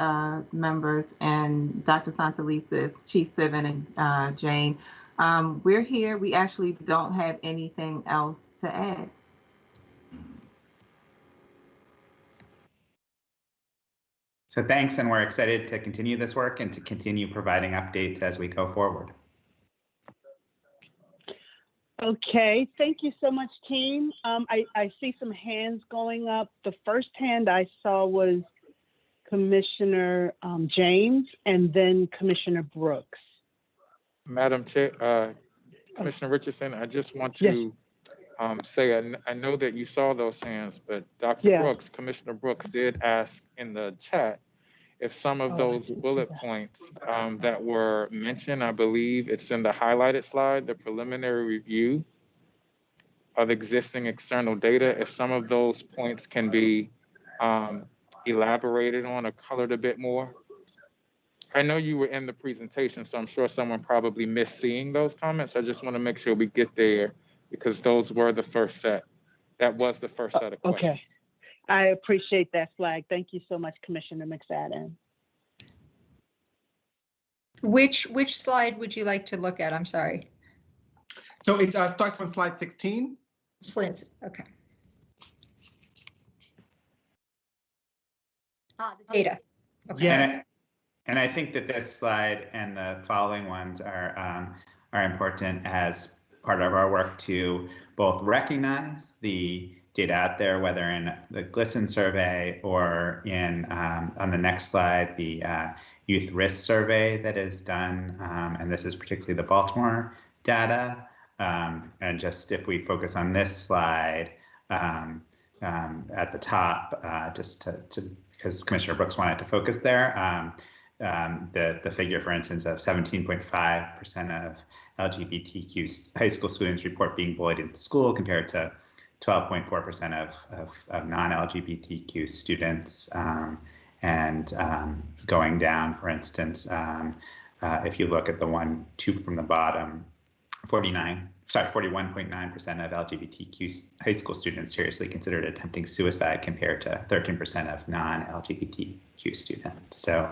[SPEAKER 10] members and Dr. Santelises, Chief Sivan, and Jane. We're here. We actually don't have anything else to add.
[SPEAKER 11] So thanks, and we're excited to continue this work and to continue providing updates as we go forward.
[SPEAKER 1] Okay, thank you so much, team. I see some hands going up. The first hand I saw was Commissioner James and then Commissioner Brooks.
[SPEAKER 4] Madam Chair, Commissioner Richardson, I just want to say I know that you saw those hands, but Dr. Brooks, Commissioner Brooks did ask in the chat if some of those bullet points that were mentioned, I believe it's in the highlighted slide, the preliminary review of existing external data, if some of those points can be elaborated on or colored a bit more. I know you were in the presentation, so I'm sure someone probably missed seeing those comments. I just want to make sure we get there because those were the first set. That was the first set of questions.
[SPEAKER 1] Okay. I appreciate that flag. Thank you so much, Commissioner McFadden.
[SPEAKER 13] Which slide would you like to look at? I'm sorry.
[SPEAKER 15] So it starts on slide 16.
[SPEAKER 13] Slides, okay. The data. Okay.
[SPEAKER 11] Yeah. And I think that this slide and the following ones are important as part of our work to both recognize the data out there, whether in the GLSEN survey or in on the next slide, the youth risk survey that is done, and this is particularly the Baltimore data. And just if we focus on this slide at the top, just to because Commissioner Brooks wanted to focus there, the figure, for instance, of 17.5% of LGBTQ high school students report being bullied in school compared to 12.4% of non-LGBTQ students, and going down, for instance, if you look at the 2 from the bottom, 41.9% of LGBTQ high school students seriously considered attempting suicide compared to 13% of non-LGBTQ students. So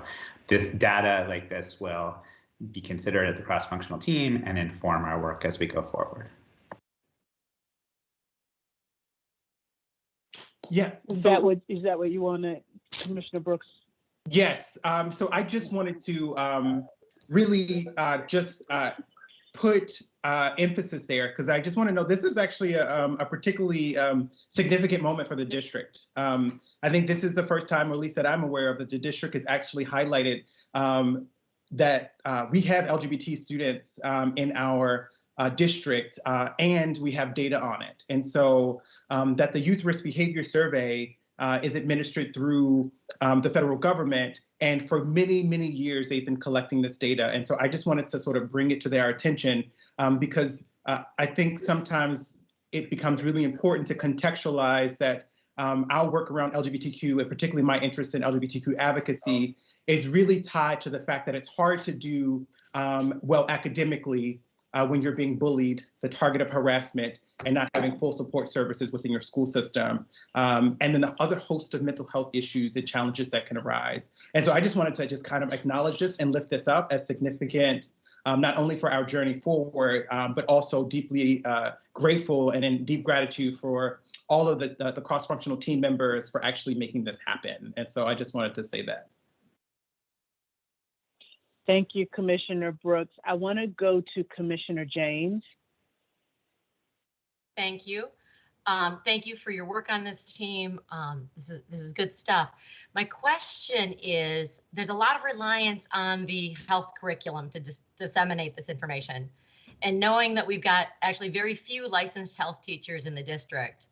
[SPEAKER 11] this data like this will be considered at the cross-functional team and inform our work as we go forward.
[SPEAKER 15] Yeah.
[SPEAKER 1] Is that what you wanted, Commissioner Brooks?
[SPEAKER 15] Yes. So I just wanted to really just put emphasis there because I just want to know this is actually a particularly significant moment for the district. I think this is the first time, or at least that I'm aware of, that the district has actually highlighted that we have LGBT students in our district and we have data on it. And so that the Youth Risk Behavior Survey is administered through the federal government. And for many, many years, they've been collecting this data. And so I just wanted to sort of bring it to their attention because I think sometimes it becomes really important to contextualize that our work around LGBTQ, and particularly my interest in LGBTQ advocacy, is really tied to the fact that it's hard to do well academically when you're being bullied, the target of harassment, and not having full support services within your school system. And then the other host of mental health issues and challenges that can arise. And so I just wanted to just kind of acknowledge this and lift this up as significant, not only for our journey forward, but also deeply grateful and in deep gratitude for all of the cross-functional team members for actually making this happen. And so I just wanted to say that.
[SPEAKER 1] Thank you, Commissioner Brooks. I want to go to Commissioner James.
[SPEAKER 9] Thank you. Thank you for your work on this team. This is good stuff. My question is, there's a lot of reliance on the health curriculum to disseminate this information. And knowing that we've got actually very few licensed health teachers in the district,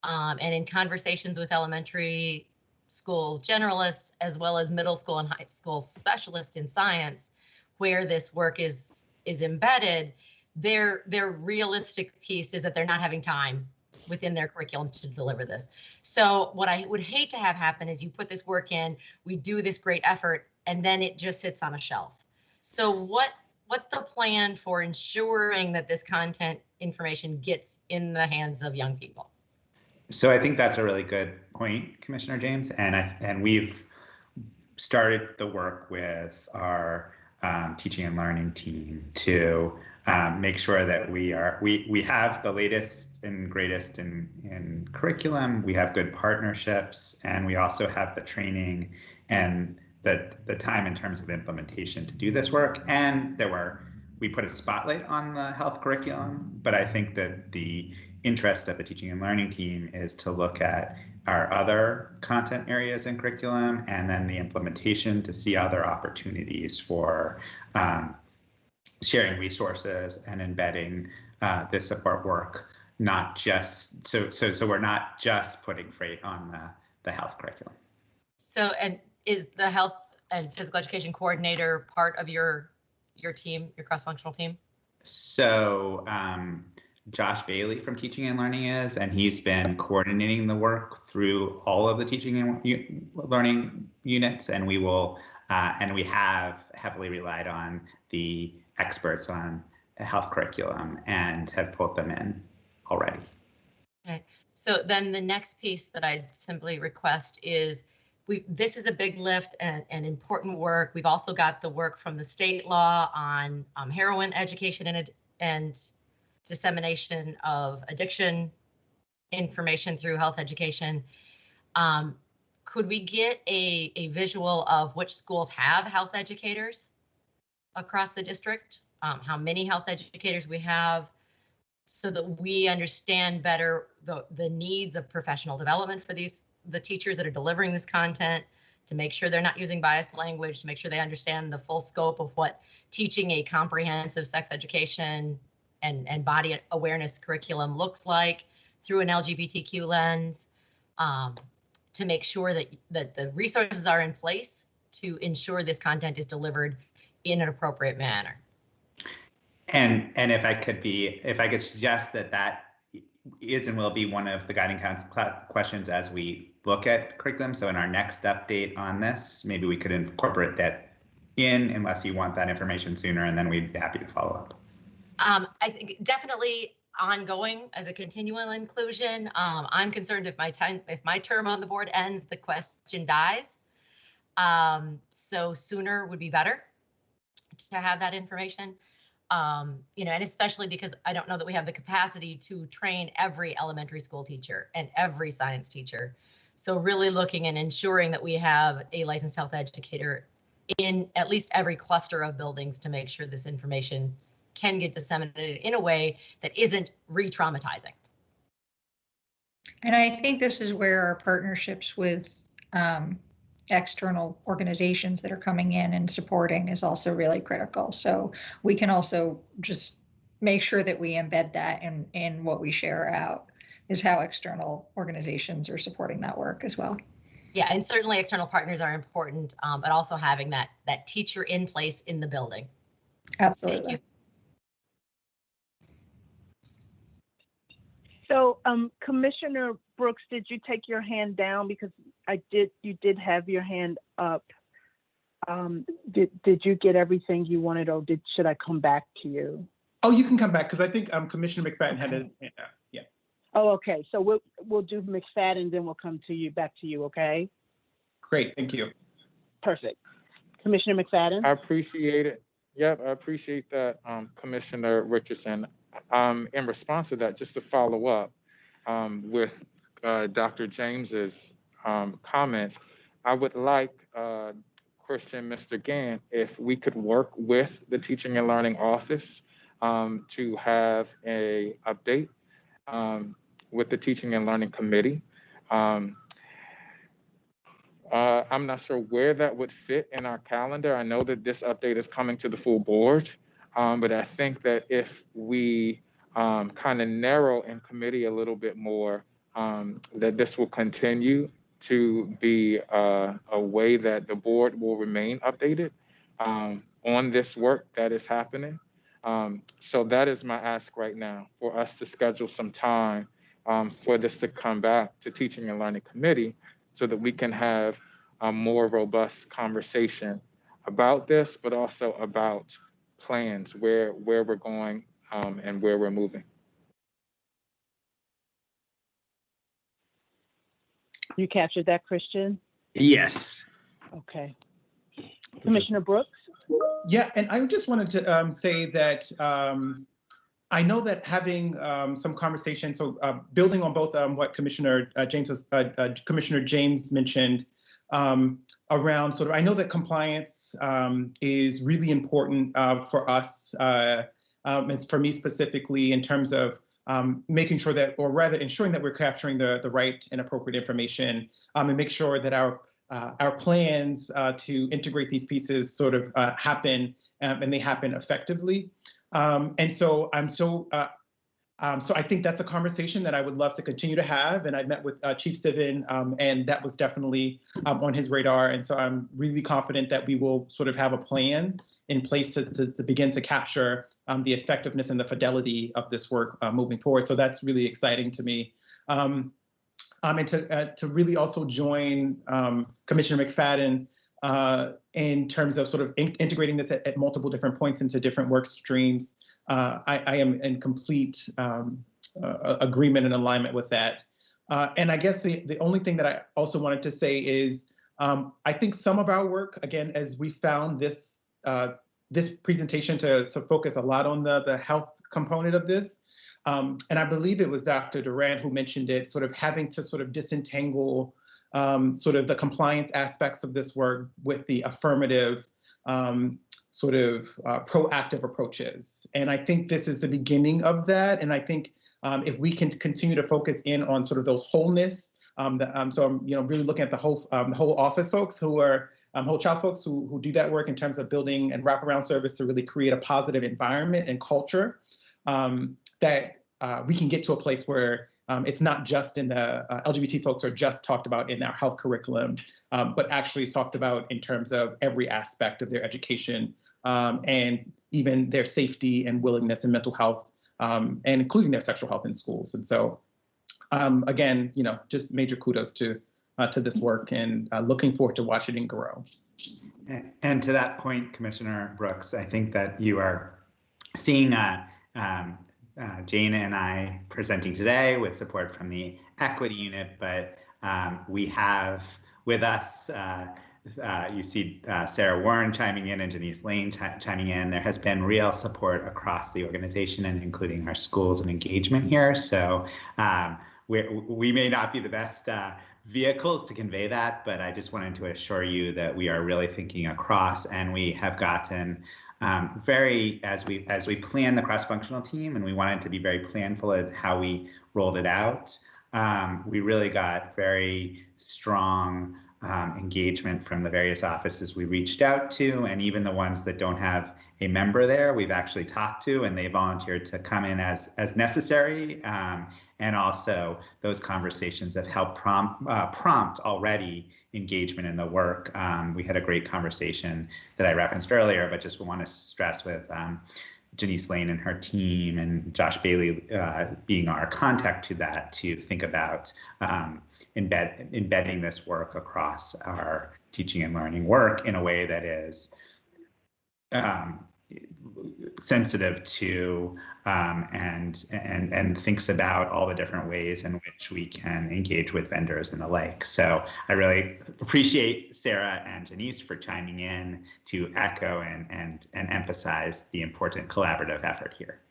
[SPEAKER 9] and in conversations with elementary school generalists, as well as middle school and high school specialists in science, where this work is embedded, their realistic piece is that they're not having time within their curriculums to deliver this. So what I would hate to have happen is you put this work in, we do this great effort, and then it just sits on a shelf. So what's the plan for ensuring that this content information gets in the hands of young people?
[SPEAKER 11] So I think that's a really good point, Commissioner James, and we've started the work with our teaching and learning team to make sure that we have the latest and greatest in curriculum. We have good partnerships, and we also have the training and the time in terms of implementation to do this work. And we put a spotlight on the health curriculum, but I think that the interest of the teaching and learning team is to look at our other content areas in curriculum and then the implementation to see other opportunities for sharing resources and embedding this support work, not just so we're not just putting freight on the health curriculum.
[SPEAKER 9] So, and is the health and physical education coordinator part of your team, your cross-functional team?
[SPEAKER 11] So Josh Bailey from Teaching and Learning is, and he's been coordinating the work through all of the teaching and learning units, and we have heavily relied on the experts on health curriculum and have pulled them in already.
[SPEAKER 9] Okay, so then the next piece that I'd simply request is, this is a big lift and important work. We've also got the work from the state law on heroin education and dissemination of addiction information through health education. Could we get a visual of which schools have health educators across the district? How many health educators we have, so that we understand better the needs of professional development for the teachers that are delivering this content, to make sure they're not using biased language, to make sure they understand the full scope of what teaching a comprehensive sex education and body awareness curriculum looks like through an LGBTQ lens, to make sure that the resources are in place to ensure this content is delivered in an appropriate manner.
[SPEAKER 11] And if I could suggest that is and will be one of the guiding questions as we look at curriculum. So in our next update on this, maybe we could incorporate that in, unless you want that information sooner, and then we'd be happy to follow up.
[SPEAKER 9] I think definitely ongoing as a continual inclusion. I'm concerned if my term on the board ends, the question dies. So sooner would be better to have that information. And especially because I don't know that we have the capacity to train every elementary school teacher and every science teacher. So really looking and ensuring that we have a licensed health educator in at least every cluster of buildings to make sure this information can get disseminated in a way that isn't re-traumatizing.
[SPEAKER 13] And I think this is where our partnerships with external organizations that are coming in and supporting is also really critical. So we can also just make sure that we embed that in what we share out, is how external organizations are supporting that work as well.
[SPEAKER 9] Yeah, and certainly external partners are important, but also having that teacher in place in the building.
[SPEAKER 13] Absolutely.
[SPEAKER 9] Thank you.
[SPEAKER 1] So, Commissioner Brooks, did you take your hand down? Because you did have your hand up. Did you get everything you wanted, or should I come back to you?
[SPEAKER 15] Oh, you can come back, because I think Commissioner McFadden had his hand up. Yeah.
[SPEAKER 1] Oh, okay. So we'll do McFadden, then we'll come back to you. Okay.
[SPEAKER 15] Great. Thank you.
[SPEAKER 1] Perfect. Commissioner McFadden.
[SPEAKER 4] I appreciate it. Yep, I appreciate that, Commissioner Richardson. In response to that, just to follow up with Dr. James's comments, I would like Christian, Mr. Gann, if we could work with the Teaching and Learning Office to have a update with the Teaching and Learning Committee. I'm not sure where that would fit in our calendar. I know that this update is coming to the full board, but I think that if we kind of narrow in committee a little bit more, that this will continue to be a way that the board will remain updated on this work that is happening. So that is my ask right now, for us to schedule some time for this to come back to Teaching and Learning Committee so that we can have a more robust conversation about this, but also about plans, where we're going and where we're moving.
[SPEAKER 1] You captured that, Christian?
[SPEAKER 5] Yes.
[SPEAKER 1] Okay. Commissioner Brooks?
[SPEAKER 15] Yeah, and I just wanted to say that I know that having some conversation, so building on both what Commissioner James mentioned around sort of, I know that compliance is really important for us, and for me specifically, in terms of making sure that, or rather ensuring that we're capturing the right and appropriate information, and make sure that our plans to integrate these pieces sort of happen and they happen effectively. And so so I think that's a conversation that I would love to continue to have. And I met with Chief Sivan, and that was definitely on his radar. And so I'm really confident that we will sort of have a plan in place to begin to capture the effectiveness and the fidelity of this work moving forward. So that's really exciting to me. And to really also join Commissioner McFadden in terms of sort of integrating this at multiple different points into different work streams. I am in complete agreement and alignment with that. And I guess the only thing that I also wanted to say is I think some of our work, again, as we found this this presentation to focus a lot on the health component of this. And I believe it was Dr. Durant who mentioned it, sort of having to sort of disentangle sort of the compliance aspects of this work with the affirmative sort of proactive approaches. And I think this is the beginning of that. And I think if we can continue to focus in on sort of those wholeness, so I'm really looking at the whole office folks who are whole child folks who do that work in terms of building and wraparound service to really create a positive environment and culture that we can get to a place where it's not just in the LGBT folks are just talked about in our health curriculum, but actually talked about in terms of every aspect of their education and even their safety and willingness and mental health, and including their sexual health in schools. And so, again, just major kudos to this work, and looking forward to watching it grow.
[SPEAKER 11] And to that point, Commissioner Brooks, I think that you are seeing Jane and I presenting today with support from the Equity Unit, but we have with us, you see Sarah Warren chiming in and Janice Lane chiming in. There has been real support across the organization and including our schools and engagement here. So we may not be the best vehicles to convey that, but I just wanted to assure you that we are really thinking across, and we have gotten as we plan the cross-functional team, and we wanted to be very planful at how we rolled it out. We really got very strong engagement from the various offices we reached out to, and even the ones that don't have a member there, we've actually talked to, and they volunteered to come in as necessary. And also those conversations have helped prompt already engagement in the work. We had a great conversation that I referenced earlier, but just want to stress with Janice Lane and her team, and Josh Bailey being our contact to that, to think about embedding this work across our teaching and learning work in a way that is sensitive to and thinks about all the different ways in which we can engage with vendors and the like. So I really appreciate Sarah and Janice for chiming in to echo and emphasize the important collaborative effort here.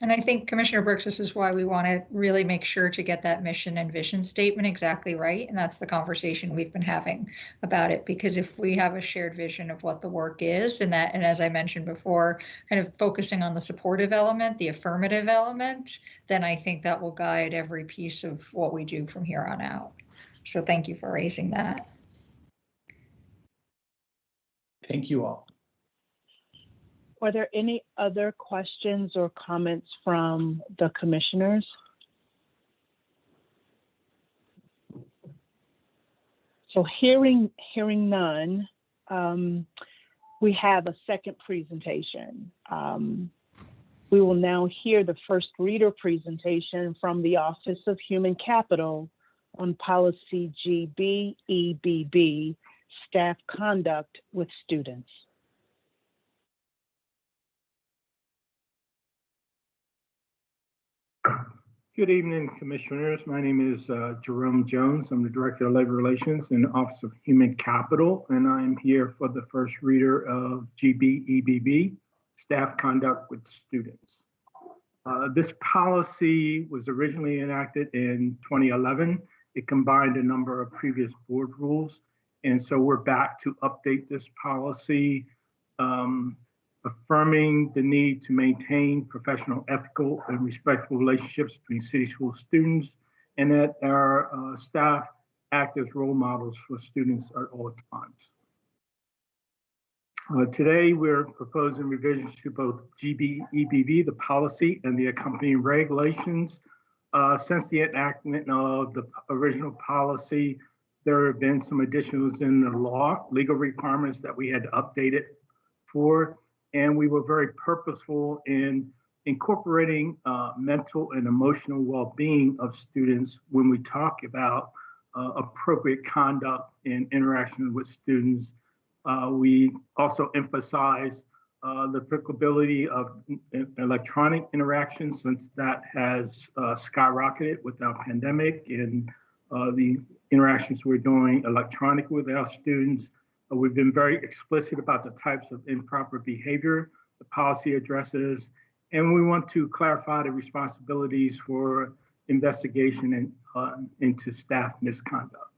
[SPEAKER 13] And I think Commissioner Brooks, this is why we want to really make sure to get that mission and vision statement exactly right. And that's the conversation we've been having about it, because if we have a shared vision of what the work is, and as I mentioned before, kind of focusing on the supportive element, the affirmative element, then I think that will guide every piece of what we do from here on out. So thank you for raising that.
[SPEAKER 15] Thank you all.
[SPEAKER 1] Are there any other questions or comments from the commissioners? So hearing none, we have a second presentation. We will now hear the first reader presentation from the Office of Human Capital on Policy GBEBB, Staff Conduct with Students.
[SPEAKER 14] Good evening, Commissioners. My name is Jerome Jones. I'm the Director of Labor Relations in the Office of Human Capital, and I'm here for the first reader of GBEBB, Staff Conduct with Students. This policy was originally enacted in 2011. It combined a number of previous board rules, and so we're back to update this policy, affirming the need to maintain professional, ethical, and respectful relationships between city school students, and that our staff act as role models for students at all times. Today, we're proposing revisions to both GBEBB, the policy, and the accompanying regulations. Since the enactment of the original policy, there have been some additions in the law, legal requirements that we had to update it for. And we were very purposeful in incorporating mental and emotional well-being of students when we talk about appropriate conduct and interaction with students. We also emphasize the applicability of electronic interactions, since that has skyrocketed with our pandemic and the interactions we're doing electronically with our students. We've been very explicit about the types of improper behavior the policy addresses, and we want to clarify the responsibilities for investigation into staff misconduct.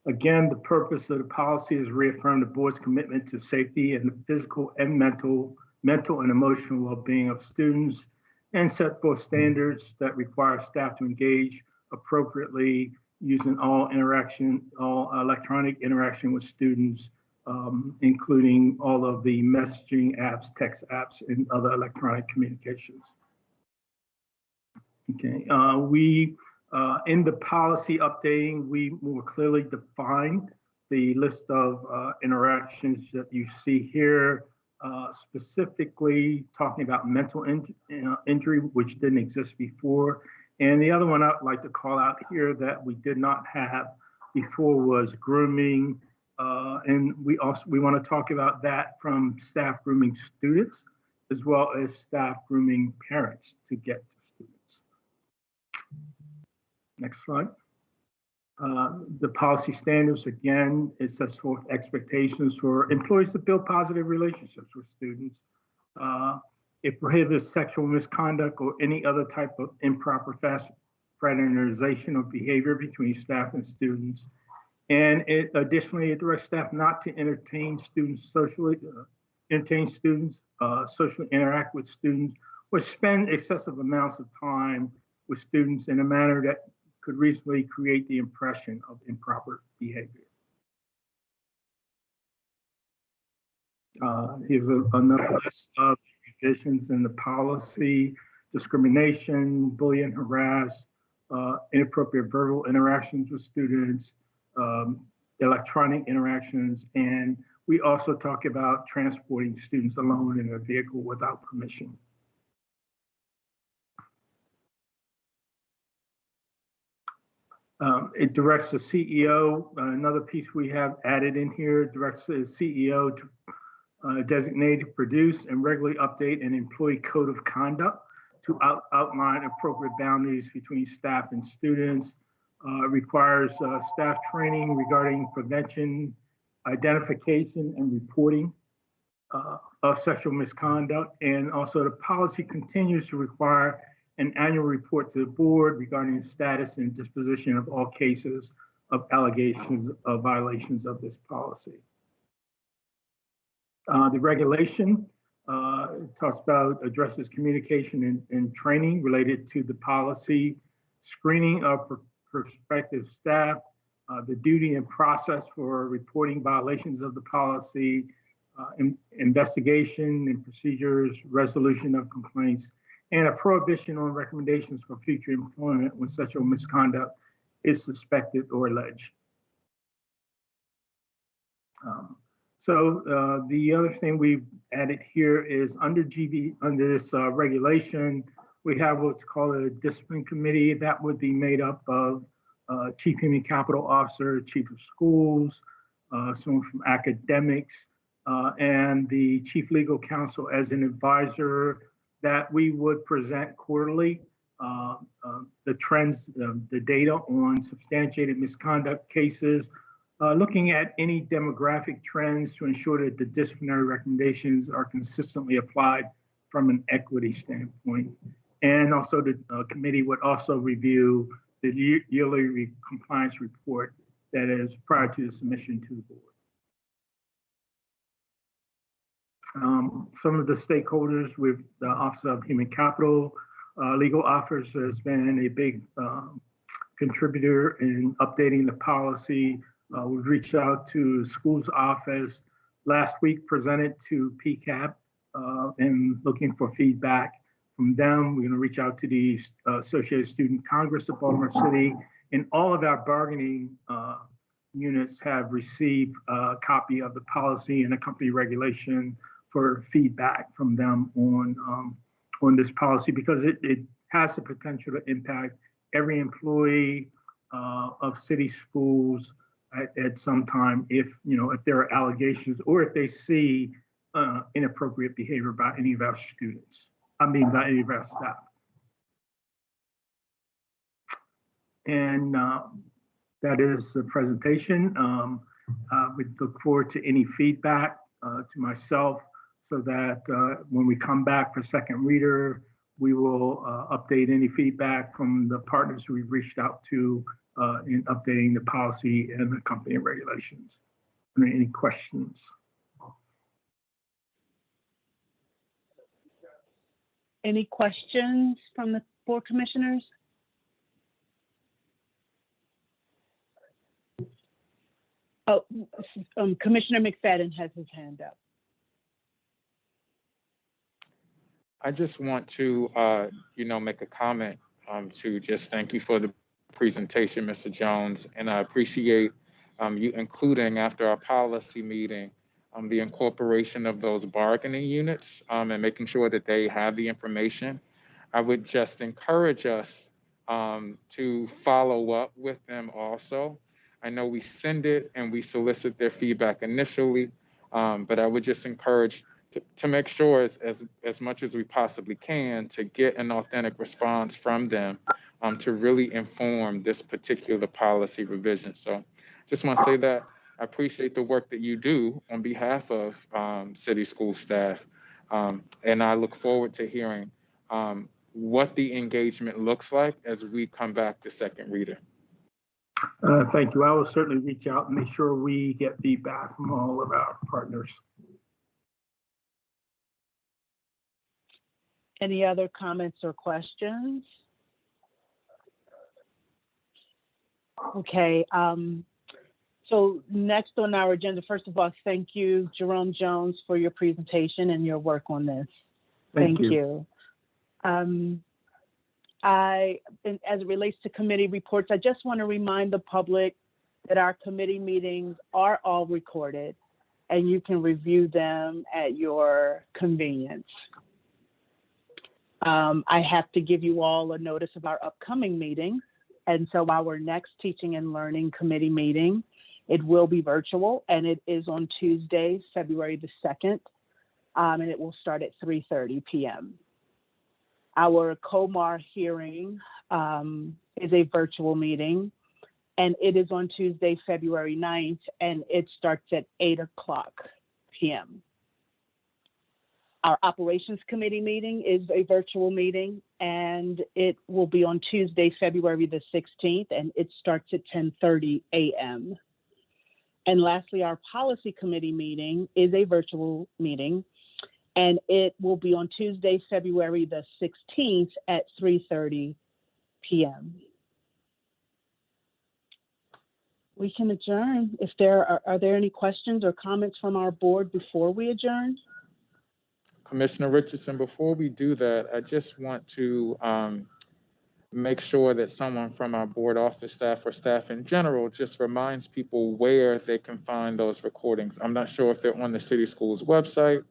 [SPEAKER 14] Again, the purpose of the policy is to reaffirm the board's commitment to safety and the physical and mental and emotional well-being of students, and set forth standards that require staff to engage appropriately using all electronic interaction with students, including all of the messaging apps, text apps, and other electronic communications. Okay, in the policy updating, we more clearly define the list of interactions that you see here, specifically talking about mental injury, which didn't exist before. And the other one I'd like to call out here that we did not have before was grooming. And we want to talk about that from staff grooming students, as well as staff grooming parents to get to students. Next slide. The policy standards, again, it sets forth expectations for employees to build positive relationships with students. It prohibits sexual misconduct or any other type of improper fraternization of behavior between staff and students. And it additionally, it directs staff not to entertain students socially, socially interact with students, or spend excessive amounts of time with students in a manner that could reasonably create the impression of improper behavior. Here's another list of revisions in the policy: discrimination, bully and harass, inappropriate verbal interactions with students, electronic interactions, and we also talk about transporting students alone in a vehicle without permission. It directs the CEO, another piece we have added in here, directs the CEO to designate, produce, and regularly update an employee code of conduct to outline appropriate boundaries between staff and students. Requires staff training regarding prevention, identification, and reporting of sexual misconduct. And also the policy continues to require an annual report to the board regarding the status and disposition of all cases of allegations of violations of this policy. The regulation talks about addresses communication and training related to the policy, screening of prospective staff, the duty and process for reporting violations of the policy, investigation and procedures, resolution of complaints, and a prohibition on recommendations for future employment when sexual misconduct is suspected or alleged. The other thing we've added here is under this regulation, we have what's called a discipline committee that would be made up of Chief Human Capital Officer, Chief of Schools, someone from academics, and the Chief Legal Counsel as an advisor that we would present quarterly the trends, the data on substantiated misconduct cases, looking at any demographic trends to ensure that the disciplinary recommendations are consistently applied from an equity standpoint. And also the committee would also review the yearly compliance report that is prior to the submission to the board. Some of the stakeholders with the Office of Human Capital, legal office has been a big contributor in updating the policy. We've reached out to schools office last week, presented to PCAP and looking for feedback from them. We're going to reach out to the Associated Student Congress of Baltimore City, and all of our bargaining units have received a copy of the policy and a company regulation for feedback from them on this policy, because it has the potential to impact every employee of city schools at some time if there are allegations or if they see inappropriate behavior by any of our students, by any of our staff. And that is the presentation. We look forward to any feedback to myself so that when we come back for second reader, we will update any feedback from the partners we've reached out to in updating the policy and the company regulations. Are there any questions?
[SPEAKER 1] Any questions from the board commissioners? Oh, Commissioner McFadden has his hand up.
[SPEAKER 4] I just want to, make a comment to just thank you for the presentation, Mr. Jones, and I appreciate you including after our policy meeting the incorporation of those bargaining units and making sure that they have the information. I would just encourage us to follow up with them also. I know we send it and we solicit their feedback initially, but I would just encourage to make sure as much as we possibly can to get an authentic response from them to really inform this particular policy revision. So just want to say that I appreciate the work that you do on behalf of city school staff. And I look forward to hearing what the engagement looks like as we come back to second reader.
[SPEAKER 14] Thank you. I will certainly reach out and make sure we get feedback from all of our partners.
[SPEAKER 1] Any other comments or questions? Okay, so next on our agenda, first of all, thank you, Jerome Jones, for your presentation and your work on this. Thank you. And as it relates to committee reports, I just want to remind the public that our committee meetings are all recorded and you can review them at your convenience. I have to give you all a notice of our upcoming meetings. And so our next Teaching and Learning Committee meeting, it will be virtual, and it is on Tuesday, February the 2nd, and it will start at 3:30 p.m. Our COMAR hearing is a virtual meeting, and it is on Tuesday, February 9th, and it starts at 8 o'clock p.m. Our Operations Committee meeting is a virtual meeting, and it will be on Tuesday, February the 16th, and it starts at 10:30 a.m. And lastly, our Policy Committee meeting is a virtual meeting, and it will be on Tuesday, February the 16th at 3:30 p.m. We can adjourn. If there are there any questions or comments from our board before we adjourn?
[SPEAKER 4] Commissioner Richardson, before we do that, I just want to make sure that someone from our board office staff or staff in general just reminds people where they can find those recordings. I'm not sure if they're on the city schools website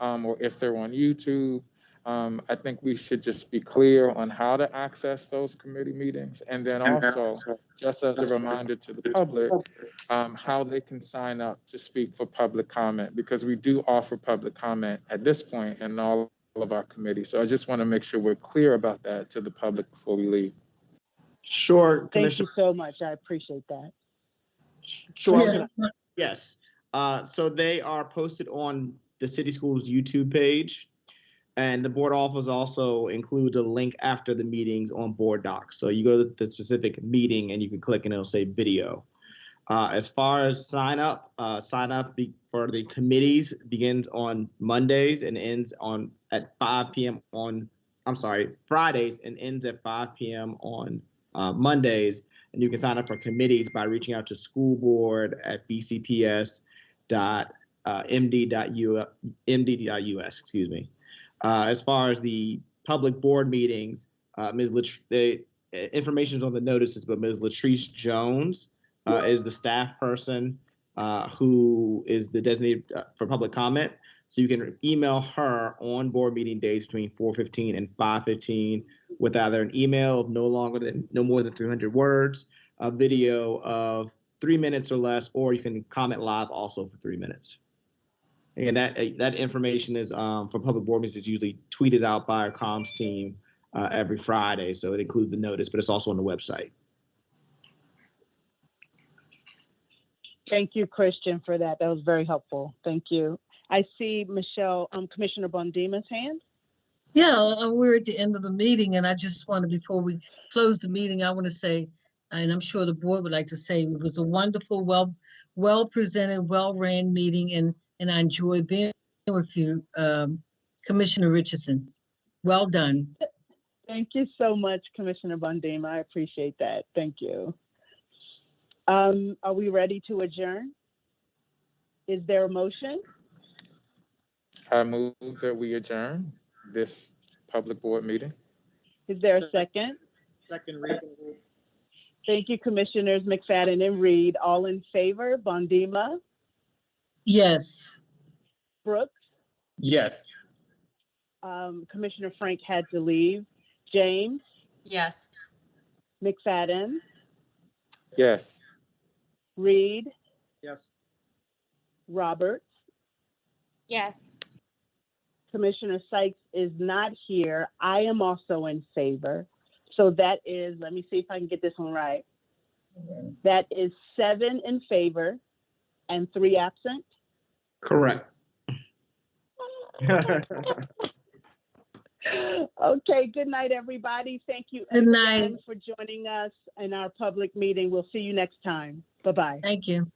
[SPEAKER 4] or if they're on YouTube. I think we should just be clear on how to access those committee meetings. And then also, just as a reminder to the public, how they can sign up to speak for public comment, because we do offer public comment at this point in all of our committees. So I just want to make sure we're clear about that to the public before we leave.
[SPEAKER 5] Sure,
[SPEAKER 1] Thank
[SPEAKER 5] Commissioner.
[SPEAKER 1] you so much. I appreciate that.
[SPEAKER 5] Sure. Yes. So they are posted on the City Schools YouTube page. And the board office also includes a link after the meetings on board docs. So you go to the specific meeting and you can click and it'll say video. As far as sign up for the committees begins on Mondays and ends at 5 p.m. Fridays and ends at 5 p.m. on Mondays. And you can sign up for committees by reaching out to schoolboard@bcps.md.us, excuse me. As far as the public board meetings, the information is on the notices, but Ms. Latrice Jones is the staff person who is the designated for public comment. So you can email her on board meeting days between 4:15 and 5:15 with either an email of no more than 300 words, a video of 3 minutes or less, or you can comment live also for 3 minutes. And that information is for public board meetings is usually tweeted out by our comms team every Friday. So it includes the notice, but it's also on the website.
[SPEAKER 1] Thank you, Christian, for that. That was very helpful. Thank you. I see Commissioner Bondima's hand.
[SPEAKER 2] Yeah, we're at the end of the meeting, and I just wanted, before we close the meeting, I want to say, and I'm sure the board would like to say, it was a wonderful, well presented, well-ran meeting, and I enjoyed being with you, Commissioner Richardson. Well done.
[SPEAKER 1] Thank you so much, Commissioner Bondima. I appreciate that. Thank you. Are we ready to adjourn? Is there a motion?
[SPEAKER 4] I move that we adjourn this public board meeting.
[SPEAKER 1] Is there a second?
[SPEAKER 3] Second, Reed.
[SPEAKER 1] Thank you, Commissioners McFadden and Reed. All in favor? Bondima?
[SPEAKER 2] Yes.
[SPEAKER 1] Brooks?
[SPEAKER 15] Yes.
[SPEAKER 1] Commissioner Frank had to leave. James?
[SPEAKER 9] Yes.
[SPEAKER 1] McFadden?
[SPEAKER 4] Yes.
[SPEAKER 1] Reed?
[SPEAKER 3] Yes.
[SPEAKER 1] Roberts?
[SPEAKER 7] Yes.
[SPEAKER 1] Commissioner Sykes is not here. I am also in favor. So that is, let me see if I can get this one right. That is 7 in favor and 3 absent.
[SPEAKER 5] Correct.
[SPEAKER 1] Okay, good night, everybody. Thank you
[SPEAKER 2] Good
[SPEAKER 1] again
[SPEAKER 2] night
[SPEAKER 1] for joining us in our public meeting. We'll see you next time. Bye-bye.
[SPEAKER 2] Thank you.